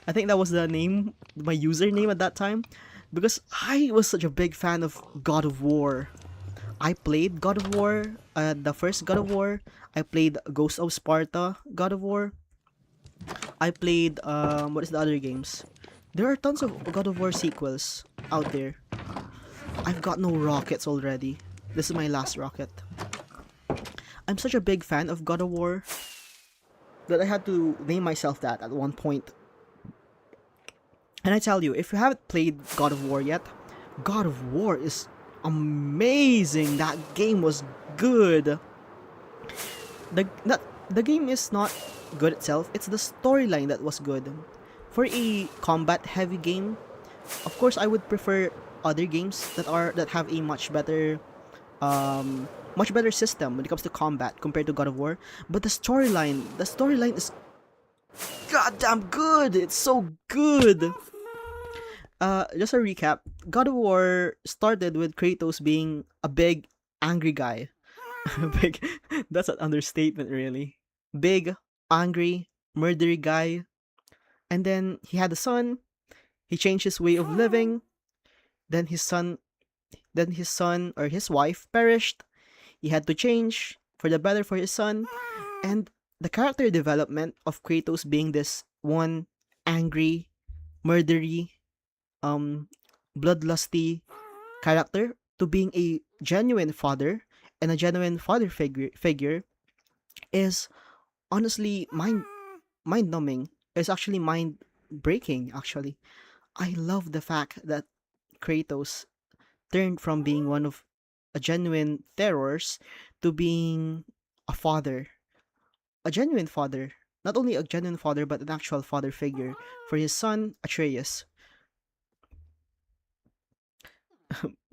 I think that was the name, my username at that time, because I was such a big fan of God of War. I played God of War, the first God of War. I played Ghost of Sparta God of War. I played what is the other games? There are tons of God of War sequels out there. I've got no rockets already. This is my last rocket. I'm such a big fan of God of War that I had to name myself that at one point. And I tell you, if you haven't played God of War yet, God of War is amazing. That game was good. The game is not good itself, it's the storyline that was good. for a combat heavy game, of course I would prefer other games that have a much better system when it comes to combat compared to God of War. But the storyline is goddamn good. It's so good. Just a recap. God of War started with Kratos being a big angry guy. Big. That's an understatement, really. Big, angry, murdery guy. And then he had a son. He changed his way of living. Then his son or his wife perished. He had to change for the better for his son. And the character development of Kratos being this one angry, murdery, um, bloodlusty character to being a genuine father and a genuine father figure is honestly mind numbing. It's actually mind breaking. Actually, I love the fact that Kratos turned from being one of a genuine terrors to being a father, a genuine father. Not only a genuine father, but an actual father figure for his son Atreus.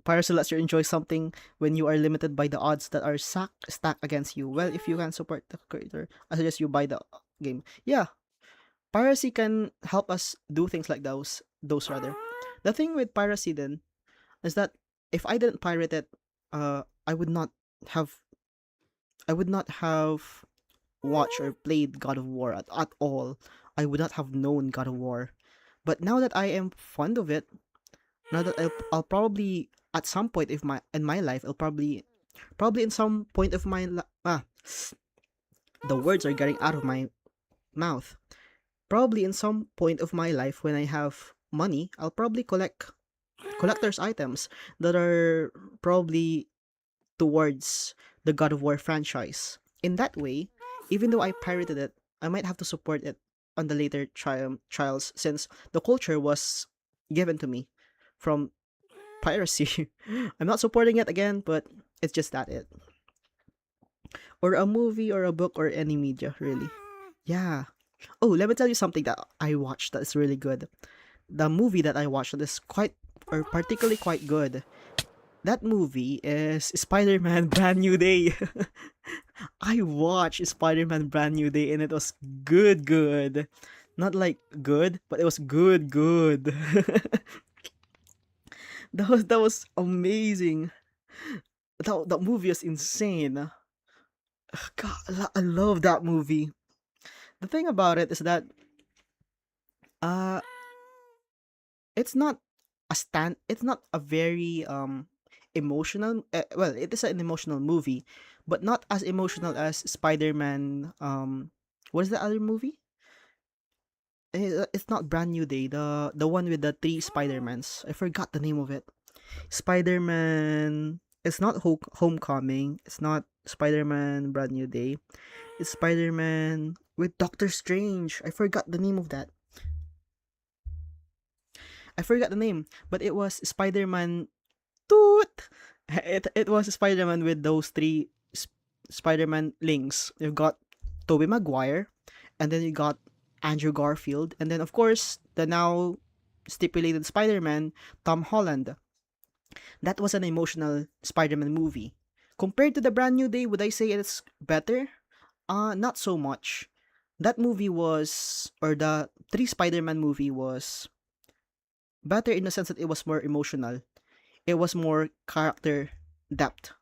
Piracy lets you enjoy something when you are limited by the odds that are stacked against you. Well, if you can support the creator, I suggest you buy the game. Yeah, piracy can help us do things like those. Those rather. The thing with piracy then is that if I didn't pirate it, I would not have. I would not have watched or played God of War at all. I would not have known God of War. But now that I am fond of it, now that I'll probably at some point in my life, I'll probably in some point of the words are getting out of my mouth. Probably in some point of my life when I have money, I'll probably collect collector's items that are probably towards the God of War franchise. In that way, even though I pirated it, I might have to support it on the later trials since the culture was given to me from piracy. I'm not supporting it again, but it's just that it. Or a movie or a book or any media, really. Yeah. Oh, let me tell you something that I watched that is really good. The movie that I watched that is quite or particularly quite good. That movie is Spider-Man Brand New Day. I watched Spider-Man Brand New Day and it was good. Not like good, but it was good. That was amazing. That movie is insane. God, I love that movie. The thing about it is that uh it's not a very emotional well, it is an emotional movie, but not as emotional as Spider-Man what is the other movie? It's not Brand New Day, the one with the three Spider-Mans. I forgot the name of it. Spider-Man. It's not Homecoming. It's not Spider-Man Brand New Day. It's Spider-Man with Doctor Strange. I forgot the name of that. I forgot the name, but it was Spider-Man Toot. It was Spider-Man with those three Spider-Man links. You've got Tobey Maguire, and then you got Andrew Garfield, and then of course the now stipulated Spider-Man, Tom Holland. That was an emotional Spider-Man movie. Compared to the Brand New Day, would I say it's better? Not so much. That movie was, or the three Spider-Man movie was better in the sense that it was more emotional. It was more character depth.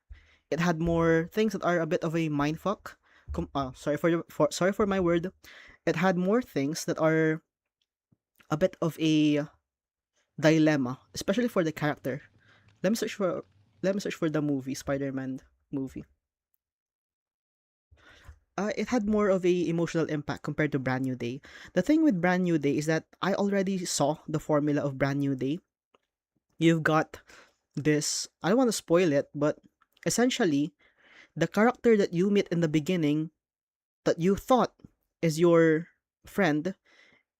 It had more things that are a bit of a mindfuck. Sorry for my word. It had more things that are a bit of a dilemma, especially for the character. Let me search for the movie Spider-Man movie. It had more of a emotional impact compared to Brand New Day. The thing with Brand New Day is that I already saw the formula of Brand New Day. You've got this, I don't want to spoil it, but essentially, the character that you meet in the beginning that you thought is your friend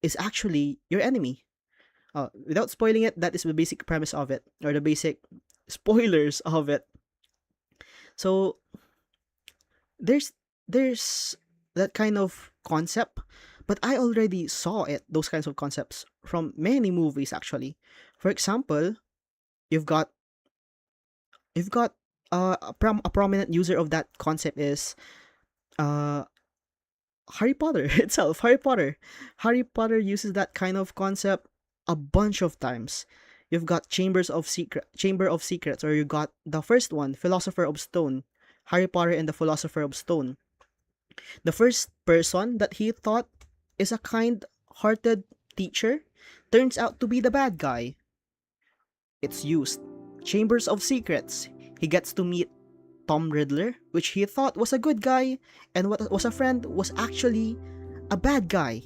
is actually your enemy. Without spoiling it, that is the basic premise of it, or the basic spoilers of it. So there's that kind of concept, But I already saw it, those kinds of concepts, from many movies actually. For example, you've got you've got a prominent user of that concept is uh Harry Potter itself. Harry Potter uses that kind of concept a bunch of times. You've got Chamber of Secrets, or you got the first one, Philosopher of Stone, Harry Potter and the Philosopher of Stone. The first person that he thought is a kind-hearted teacher turns out to be the bad guy. It's used. Chambers of Secrets. He gets to meet Tom Riddler, which he thought was a good guy and what was a friend was actually a bad guy.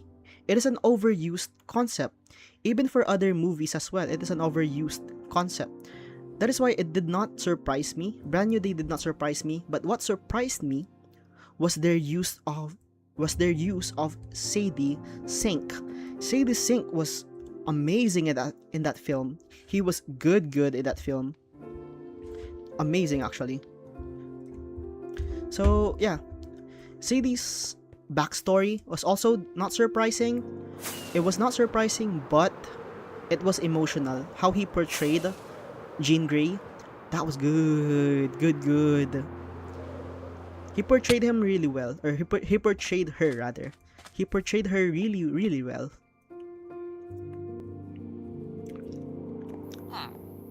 It is an overused concept. Even for other movies as well, it is an overused concept. That is why it did not surprise me. Brand New Day did not surprise me, but what surprised me was their use of Sadie Sink. Sadie Sink was amazing in that film. He was good in that film. Amazing actually. So yeah, Sadie's backstory was also not surprising. It was not surprising, but it was emotional. How he portrayed Jean Grey, that was good. He portrayed him really well, or he portrayed her rather. He portrayed her really well.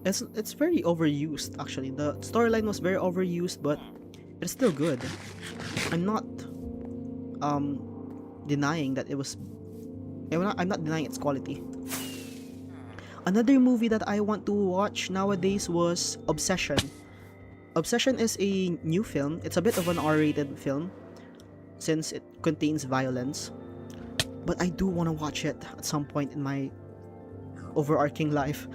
It's very overused actually. The storyline was very overused, but it's still good. I'm not denying that it was. I'm not denying its quality. Another movie that I want to watch nowadays was Obsession. Obsession is a new film. It's a bit of an R-rated film since it contains violence. But I do want to watch it at some point in my overarching life.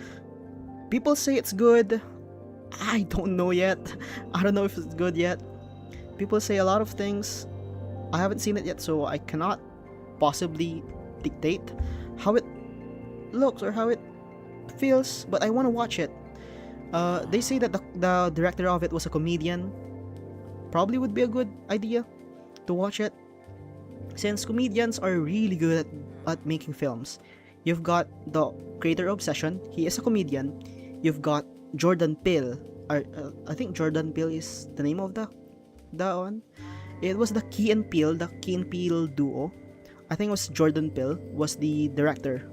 People say it's good. I don't know yet. I don't know if it's good yet. People say a lot of things. I haven't seen it yet, so I cannot possibly dictate how it looks or how it feels, but I want to watch it. They say that the director of it was a comedian. Probably would be a good idea to watch it, since comedians are really good at making films. You've got the creator of Obsession, he is a comedian. You've got Jordan Peele, I think Jordan Peele is the name of the one. It was the Key and Peele duo. I think it was Jordan Peele was the director.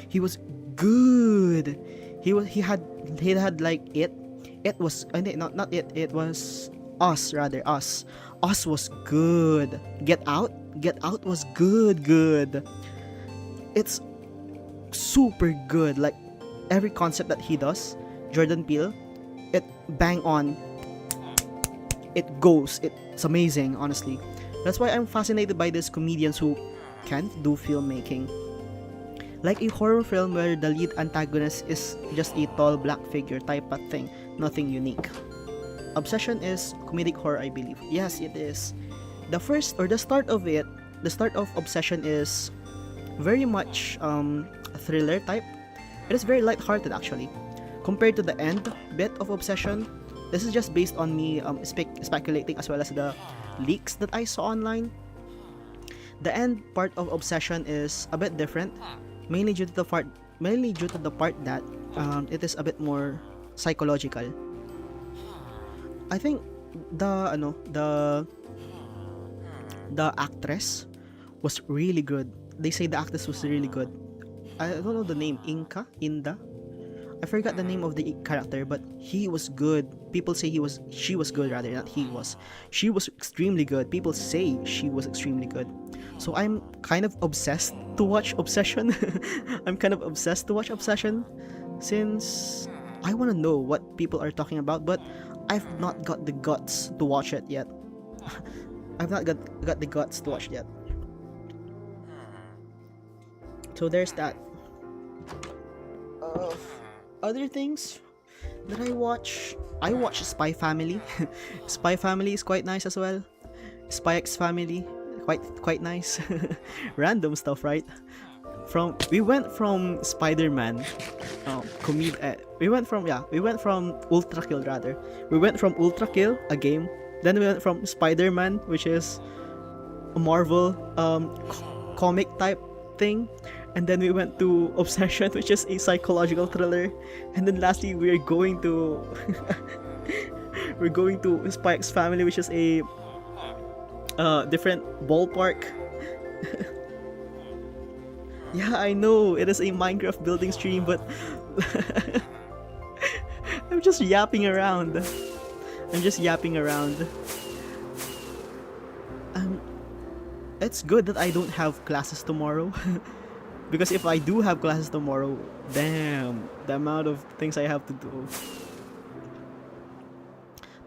He was good. He had like it was not it. It was Us rather. Us was good. Get Out was good. It's super good. Like every concept that he does, Jordan Peele, it bang on. It goes. It's amazing, honestly. That's why I'm fascinated by these comedians who can't do filmmaking. Like a horror film where the lead antagonist is just a tall black figure type of thing. Nothing unique. Obsession is comedic horror, I believe. Yes, it is. The start of Obsession is very much thriller type. It is very light-hearted actually. Compared to the end bit of Obsession, this is just based on me speculating as well as the leaks that I saw online. The end part of Obsession is a bit different, mainly due to the part that it is a bit more psychological. I think the actress was really good. They say the actress was really good. I don't know the name. Inda. I forgot the name of the character, but he was good. People say she was good rather, not he was. She was extremely good. People say she was extremely good. So I'm kind of obsessed to watch Obsession. I'm kind of obsessed to watch Obsession since I want to know what people are talking about, but I've not got the guts to watch it yet. I've not got the guts to watch it yet. So there's that. Other things that I watch Spy Family. Spy Family is quite nice as well. Spy X Family, quite nice. Random stuff, right? We went from Spider-Man, we went from Ultra Kill rather. We went from Ultra Kill, a game. Then we went from Spider-Man, which is a Marvel comic type thing, and then we went to Obsession, which is a psychological thriller, and then lastly we're going to we're going to Spy X Family, which is a different ballpark. Yeah, I know it is a Minecraft building stream, but I'm just yapping around. Um, it's good that I don't have classes tomorrow. Because if I do have classes tomorrow, damn, the amount of things I have to do.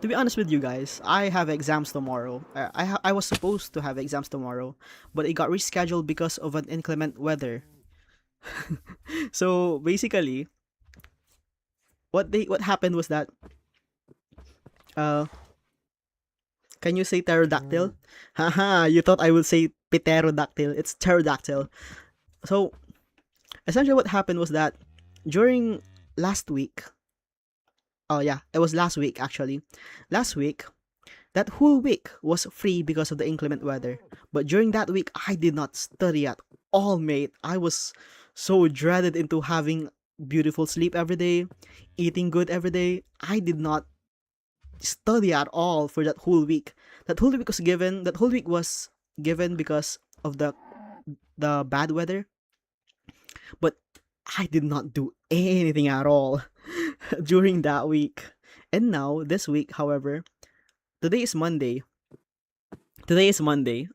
To be honest with you guys, I have exams tomorrow. I was supposed to have exams tomorrow, but it got rescheduled because of an inclement weather. So basically, what happened was that uh can you say pterodactyl? Haha, you thought I would say pterodactyl. It's pterodactyl. So essentially what happened was that during last week, oh yeah, it was last week actually. Last week, that whole week was free because of the inclement weather. But during that week, I did not study at all, mate. I was so dreaded into having beautiful sleep every day, eating good every day. I did not study at all for that whole week. That whole week was given because of the bad weather, but I did not do anything at all during that week. And now this week, however, today is Monday. Today is Monday.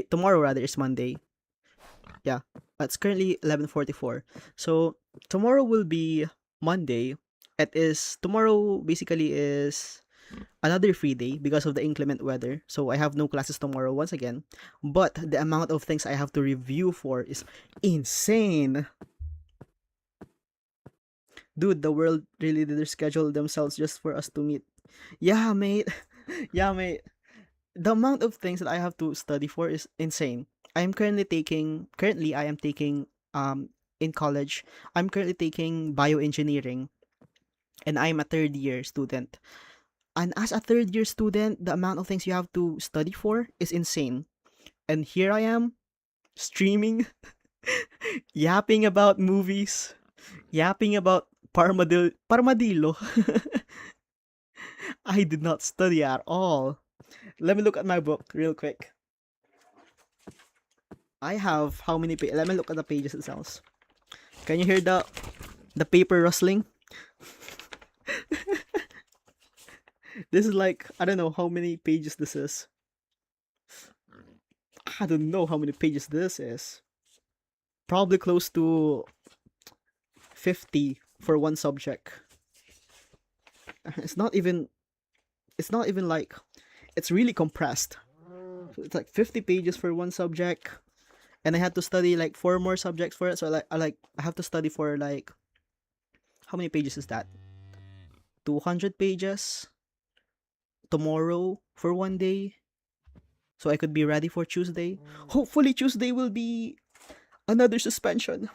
Tomorrow rather is Monday. Yeah, it's currently 11:44. So tomorrow will be Monday. Tomorrow basically is another free day because of the inclement weather. So I have no classes tomorrow once again. But the amount of things I have to review for is insane. Dude, the world really did schedule themselves just for us to meet. Yeah, mate. Yeah, mate. The amount of things that I have to study for is insane. Currently I am taking in college, I'm currently taking bioengineering, and I'm a third year student. And as a third year student, the amount of things you have to study for is insane. And here I am streaming, yapping about movies, yapping about Parmadillo. I did not study at all. Let me look at my book real quick. I have how many pages? Let me look at the pages itself. Can you hear the paper rustling? This is like, I don't know how many pages this is. I don't know how many pages this is. Probably close to 50 for one subject. It's not even like, it's really compressed. It's like 50 pages for one subject, and I had to study like 4 more subjects for it. So I have to study for like, how many pages is that? 200 pages tomorrow for one day, so I could be ready for Tuesday. Hopefully Tuesday will be another suspension.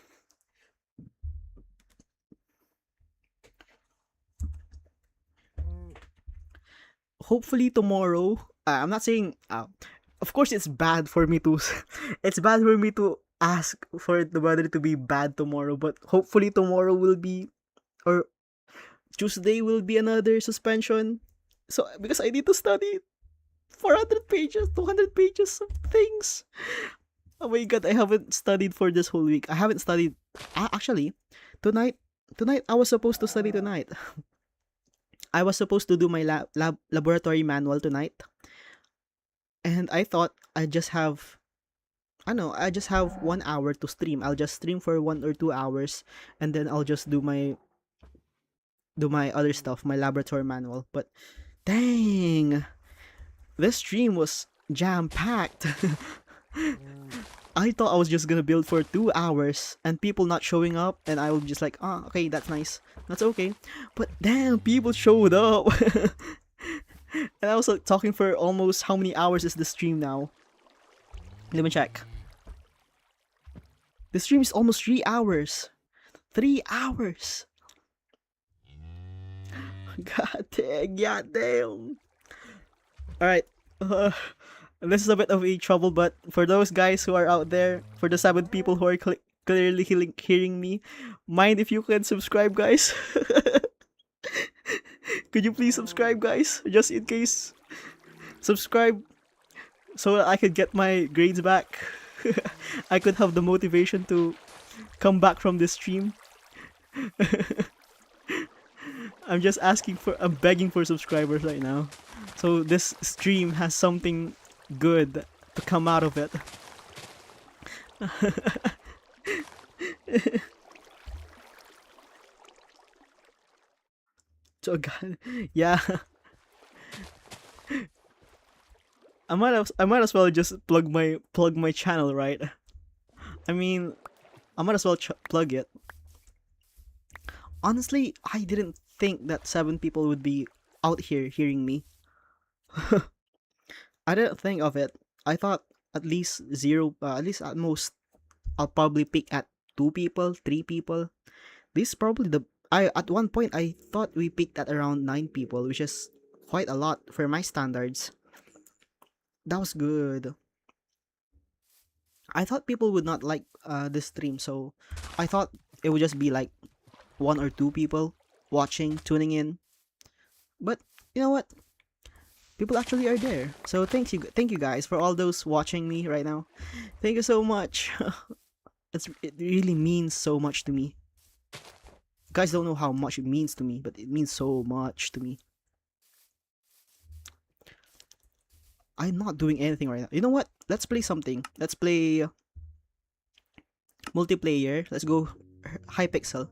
Hopefully tomorrow, I'm not saying of course it's bad for me to it's bad for me to ask for the weather to be bad tomorrow, but hopefully tomorrow will be, or Tuesday will be another suspension. So because I need to study 400 pages, 200 pages of things. Oh my god, I haven't studied for this whole week. I haven't studied. Actually, tonight I was supposed to study tonight. I was supposed to do my laboratory manual tonight. And I thought I just have 1 hour to stream. I'll just stream for 1 or 2 hours, and then I'll just do my other stuff, my laboratory manual. But dang, this stream was jam packed. I thought I was just gonna build for 2 hours and people not showing up, and I would just like, okay, that's nice, that's okay. But damn, people showed up. And I was like talking for almost, how many hours is the stream now? Let me check. The stream is almost 3 hours. 3 hours. God damn. Alright. This is a bit of a trouble, but for those guys who are out there, for the 7 people who are clearly hearing me, mind if you can subscribe, guys? Could you please subscribe, guys? Just in case. Subscribe so that I could get my grades back. I could have the motivation to come back from this stream. I'm begging for subscribers right now. So this stream has something good to come out of it. So God, yeah. I might as well just plug my channel, right? I mean, I might as well plug it. Honestly, I didn't think that 7 people would be out here hearing me. I didn't think of it. I thought at least at least at most, I'll probably pick at 2 people, 3 people. This is probably at one point I thought we peaked at around 9 people, which is quite a lot for my standards. That was good. I thought people would not like this stream, so I thought it would just be like 1 or 2 people watching, tuning in. But you know what? People actually are there. So thank you guys for all those watching me right now. Thank you so much. It really means so much to me. You guys don't know how much it means to me, but it means so much to me. I'm not doing anything right now. You know what? Let's play something. Let's play multiplayer. Let's go Hypixel.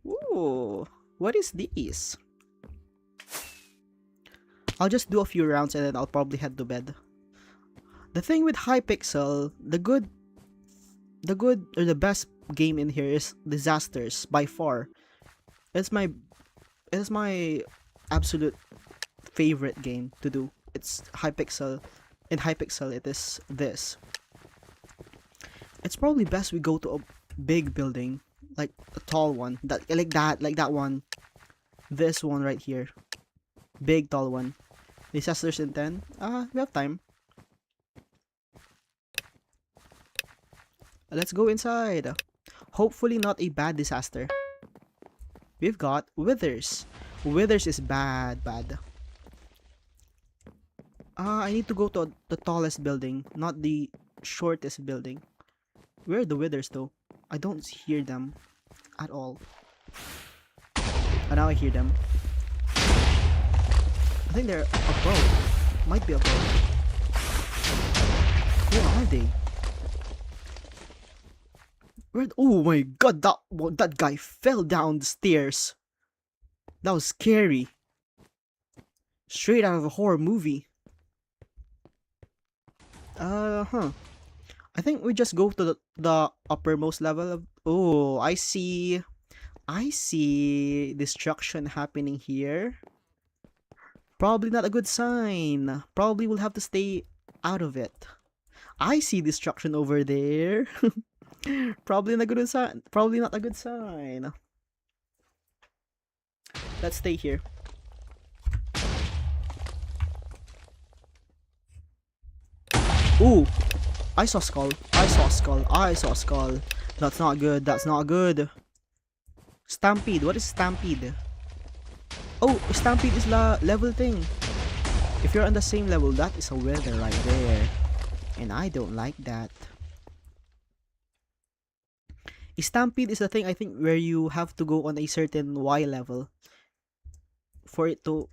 Ooh, what is this? I'll just do a few rounds and then I'll probably head to bed. The thing with Hypixel, the good or the best game in here is Disasters by far. It's my absolute favorite game to do. It's Hypixel. In Hypixel, it is this. It's probably best we go to a big building, like a tall one, like that one. This one right here, big tall one. Disasters in 10. We have time. Let's go inside. Hopefully not a bad disaster. We've got Withers. Withers is bad. I need to go to the tallest building, not the shortest building. Where are the Withers though? I don't hear them at all. And now I hear them. I think they're above. Might be above. Where are they? Oh my god, that guy fell down the stairs. That was scary. Straight out of a horror movie. I think we just go to the uppermost level of... Oh, I see destruction happening here. Probably not a good sign. Probably we'll have to stay out of it. I see destruction over there. Probably not a good sign. Probably not a good sign. Let's stay here. Ooh, I saw skull. That's not good. Stampede. What is Stampede? Oh, Stampede is the level thing. If you're on the same level, that is a wither right there. And I don't like that. Stampede is the thing, I think, where you have to go on a certain Y level for it to...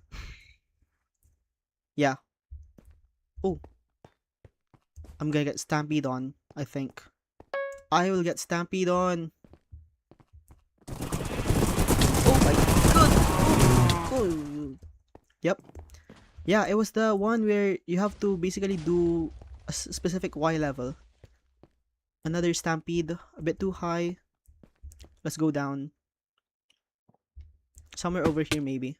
Yeah. Oh. I'm gonna get Stampede on, I think. I will get Stampede on. Oh my god! Oh. Yep. Yeah, it was the one where you have to basically do a specific Y level. Another Stampede, a bit too high. Let's go down. Somewhere over here, maybe.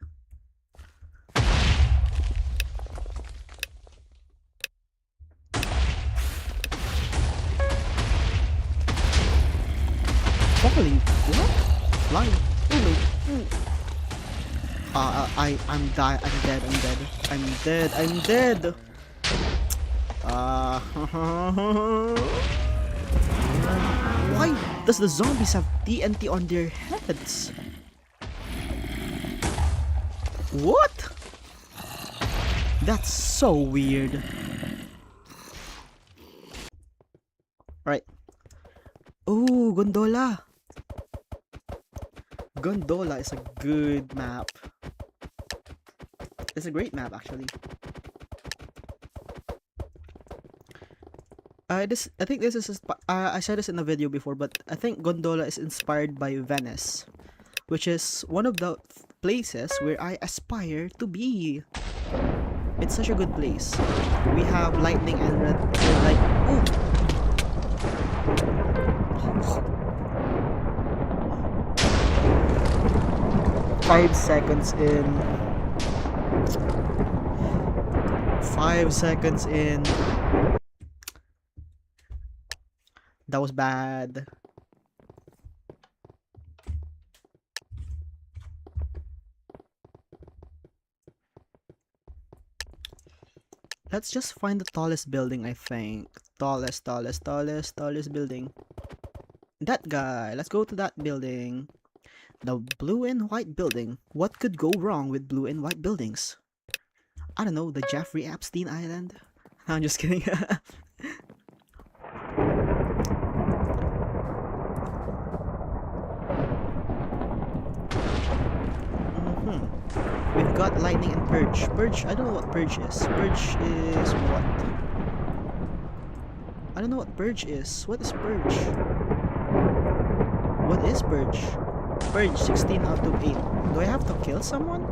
Falling. What? Flying. Oh my. I'm dead. I'm dead. I'm dead. I'm dead. I'm dead. Why does the zombies have TNT on their heads? What? That's so weird. Right. Oh, Gondola. Gondola is a good map. It's a great map, actually. I think this is I said this in a video before, but I think Gondola is inspired by Venice, which is one of the places where I aspire to be. It's such a good place. We have lightning and red light. Ooh. 5 seconds in. 5 seconds in. That was bad. Let's just find the tallest building, I think. Tallest building. That guy. Let's go to that building. The blue and white building. What could go wrong with blue and white buildings? I don't know, the Jeffrey Epstein Island? I'm just kidding. We've got lightning and purge. Purge, I don't know what purge is. Purge is what? I don't know what purge is. What is purge? What is purge? Purge 16 out of 8. Do I have to kill someone?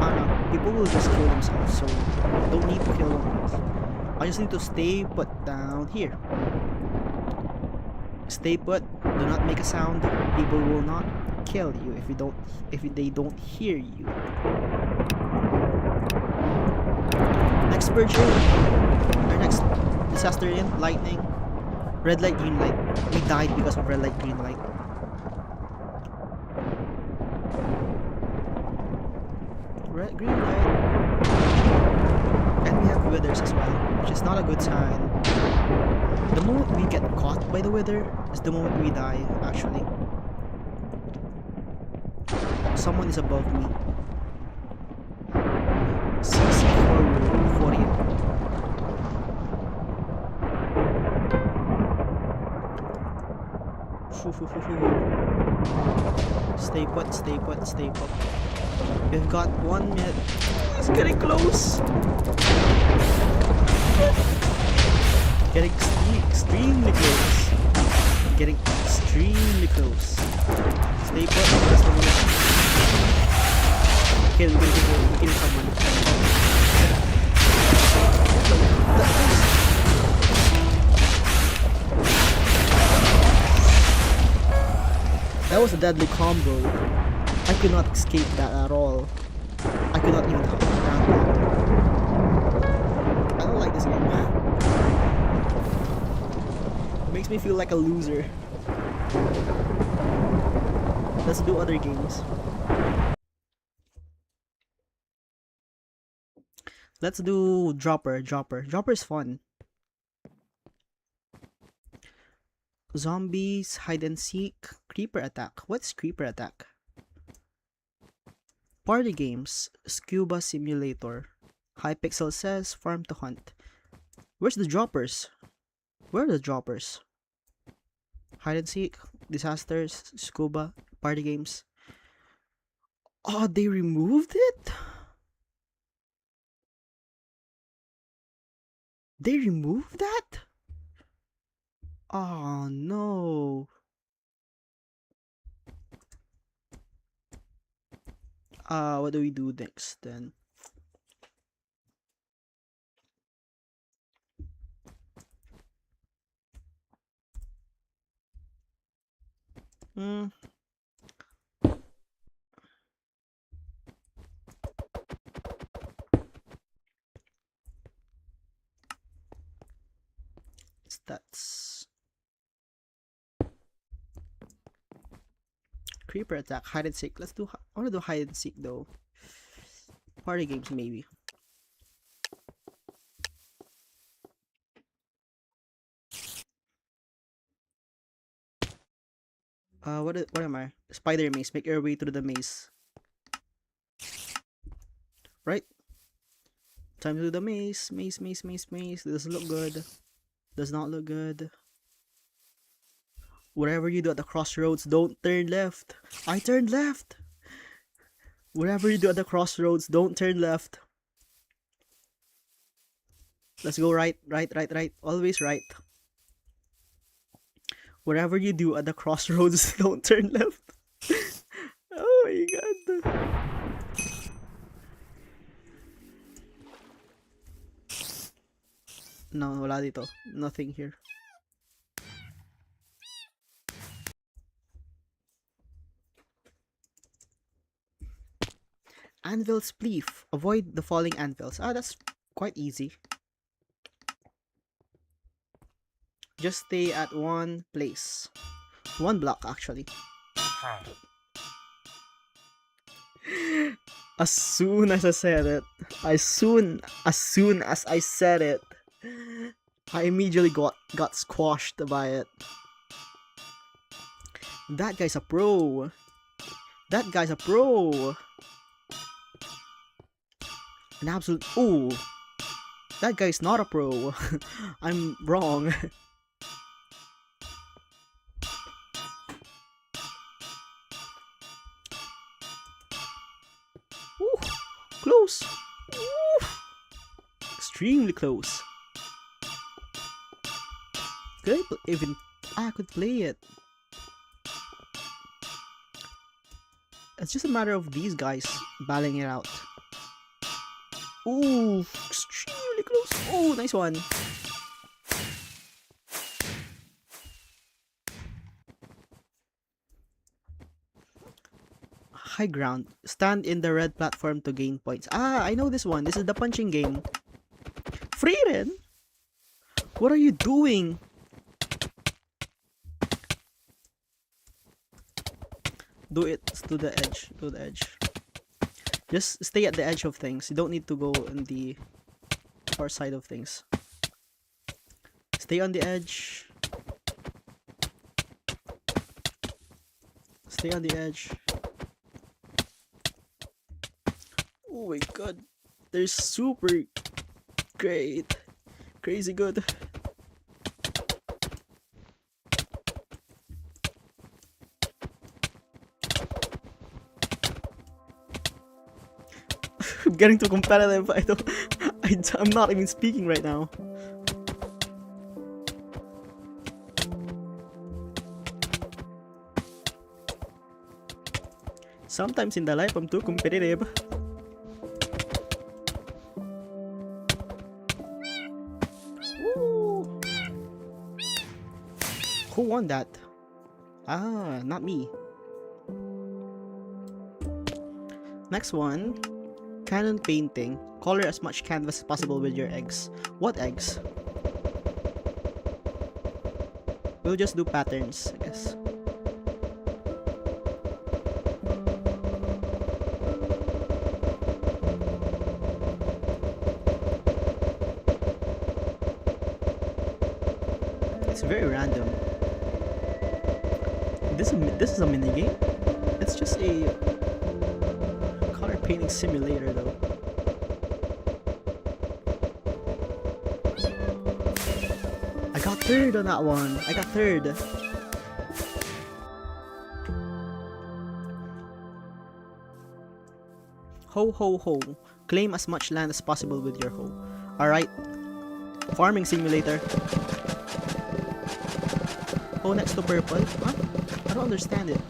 Ah no, people will just kill themselves, so I don't need to kill them. I just need to stay put down here. Stay put, do not make a sound. People will not kill you if they don't hear you. Next purge or next disaster in lightning. Red light, green light. We died because of red light, green light. Red, green light. And we have withers as well, which is not a good sign. The moment we get caught by the wither is the moment we die, actually. Someone is above me. CC for you. Stay put, stay put, stay put. We've got 1 minute. It's getting close. Getting extremely close. Getting extremely close. Stay put. That's the moment. Kill someone. That was a deadly combo. I could not escape that at all. I could not even hop around that. I don't like this game. It makes me feel like a loser. Let's do other games. Let's do Dropper. Dropper is fun. Zombies, hide and seek, creeper attack. What's creeper attack? Party games, scuba simulator. Hypixel says farm to hunt. Where's the droppers? Where are the droppers? Hide and seek, disasters, scuba, party games. Oh, they removed it? They removed that? Oh no. What do we do next then? Stats. Creeper attack, hide and seek. Let's do. I wanna do hide and seek though. Party games maybe. What am I? Spider maze. Make your way through the maze. Right? Time to do the maze. Maze. Doesn't look good. Does not look good. Whatever you do at the crossroads, don't turn left. I turned left. Whatever you do at the crossroads, don't turn left. Let's go right. Always right. Whatever you do at the crossroads, don't turn left. Oh my god. No, wala dito. Nothing here. Anvil spleef. Avoid the falling anvils. Ah, that's quite easy. Just stay at one place. One block, actually. As soon as I said it, as soon as I said it, I immediately got squashed by it. That guy's a pro. That guy's a pro. An absolute. Ooh. That guy's not a pro. I'm wrong. Ooh, close. Ooh. Extremely close. Could I could play it. It's just a matter of these guys battling it out. Ooh, extremely close. Oh, nice one. High ground. Stand in the red platform to gain points. Ah, I know this one. This is the punching game. Freeren? What are you doing? Do it to the edge. To the edge. Just stay at the edge of things. You don't need to go on the far side of things. Stay on the edge. Stay on the edge. Oh my god. They're super great. Crazy good. I'm getting too competitive. I'm not even speaking right now. Sometimes in the life I'm too competitive. Woo. Who won that? Ah, not me. Next one. Cannon painting. Color as much canvas as possible with your eggs. What eggs? We'll just do patterns, I guess. It's very random. This is a mini game. It's just a color painting simulator though. I got third on that one. I got third. Ho ho ho. Claim as much land as possible with your hoe. Alright. Farming simulator. Hoe next to purple? Huh? I don't understand it.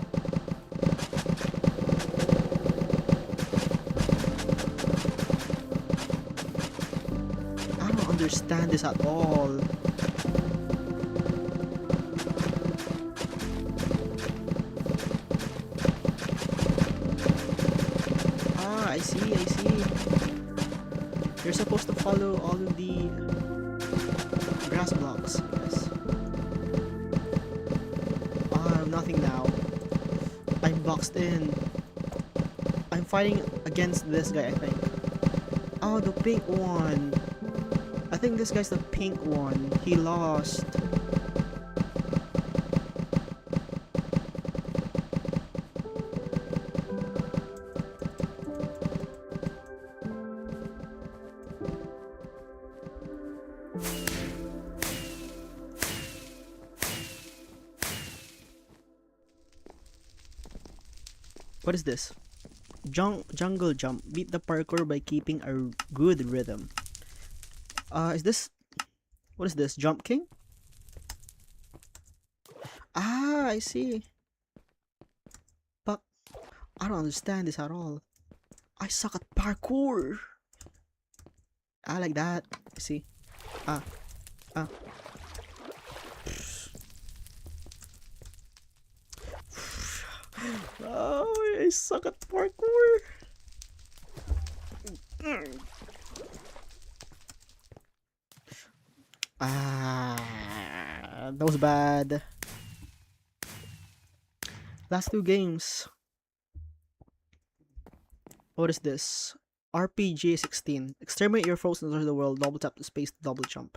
I don't understand this at all. Ah, I see. You're supposed to follow all of the grass blocks. Yes. Ah, nothing now. I'm boxed in. I'm fighting against this guy, I think. Oh, the pink one. I think this guy's the pink one. He lost. What is this? Jungle jump. Beat the parkour by keeping a good rhythm. Is this... What is this? Jump King? Ah, I see. But I don't understand this at all. I suck at parkour. I like that. See? Ah. Ah. Oh, I suck at parkour. Ah, that was bad. Last two games. What is this? RPG 16. Exterminate your foes and enter the world. Double tap the space to double jump.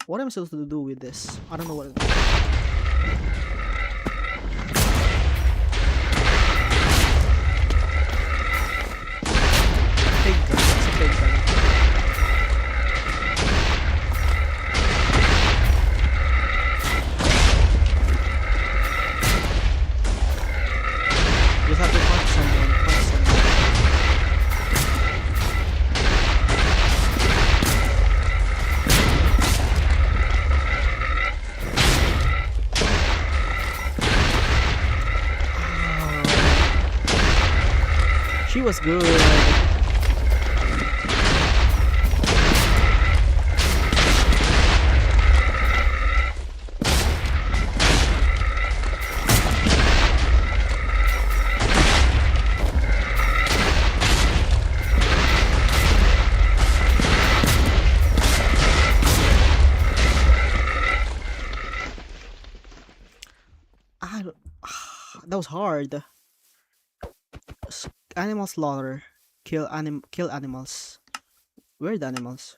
What am I supposed to do with this? I don't know what it is. Big gun. It's a big gun. You just have to punch someone. Punch someone. She was good. That was hard. Animal slaughter. Kill animals. Where are the animals?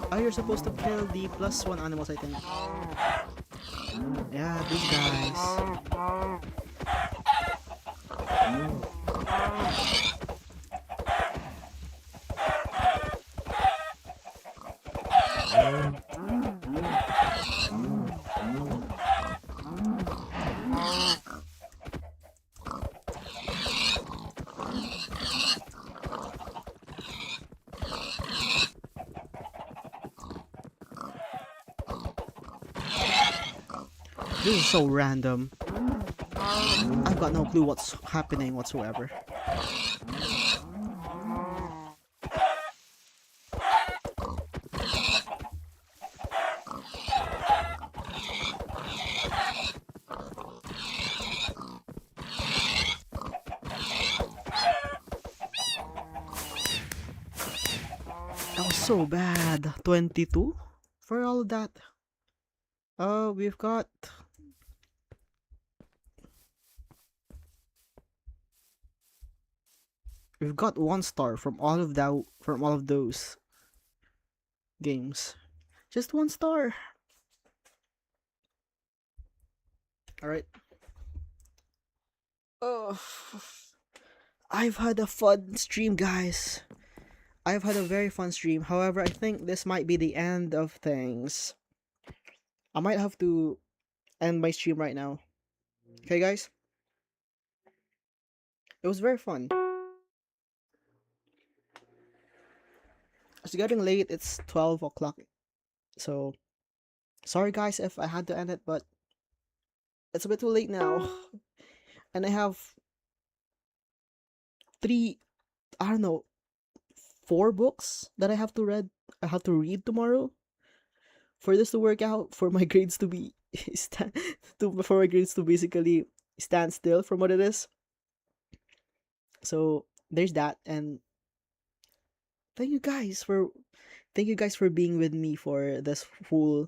Oh, you're supposed to kill the +1 animals, I think. Yeah, these guys. This is so random. I've got no clue what's happening whatsoever. That was so bad. 22 for all of that. We've got... We've got 1 star from all of those games. Just 1 star. Alright. Oh, I've had a fun stream, guys. I've had a very fun stream. However, I think this might be the end of things. I might have to end my stream right now. Okay, guys? It was very fun. It's getting late. It's 12 o'clock. So, sorry guys if I had to end it, but it's a bit too late now. And I have 4 books that I have to read tomorrow for this to work out, for my grades to be for my grades to basically stand still from what it is. So there's that, and thank you guys for thank you guys for being with me for this full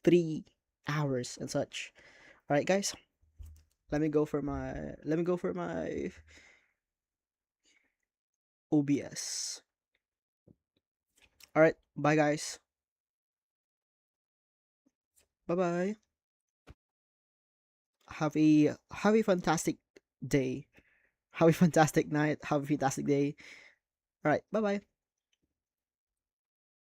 3 hours and such. All right, guys. Let me go for my OBS. All right, bye guys. Bye bye. Have a fantastic day. Have a fantastic night. Have a fantastic day. All right, bye bye.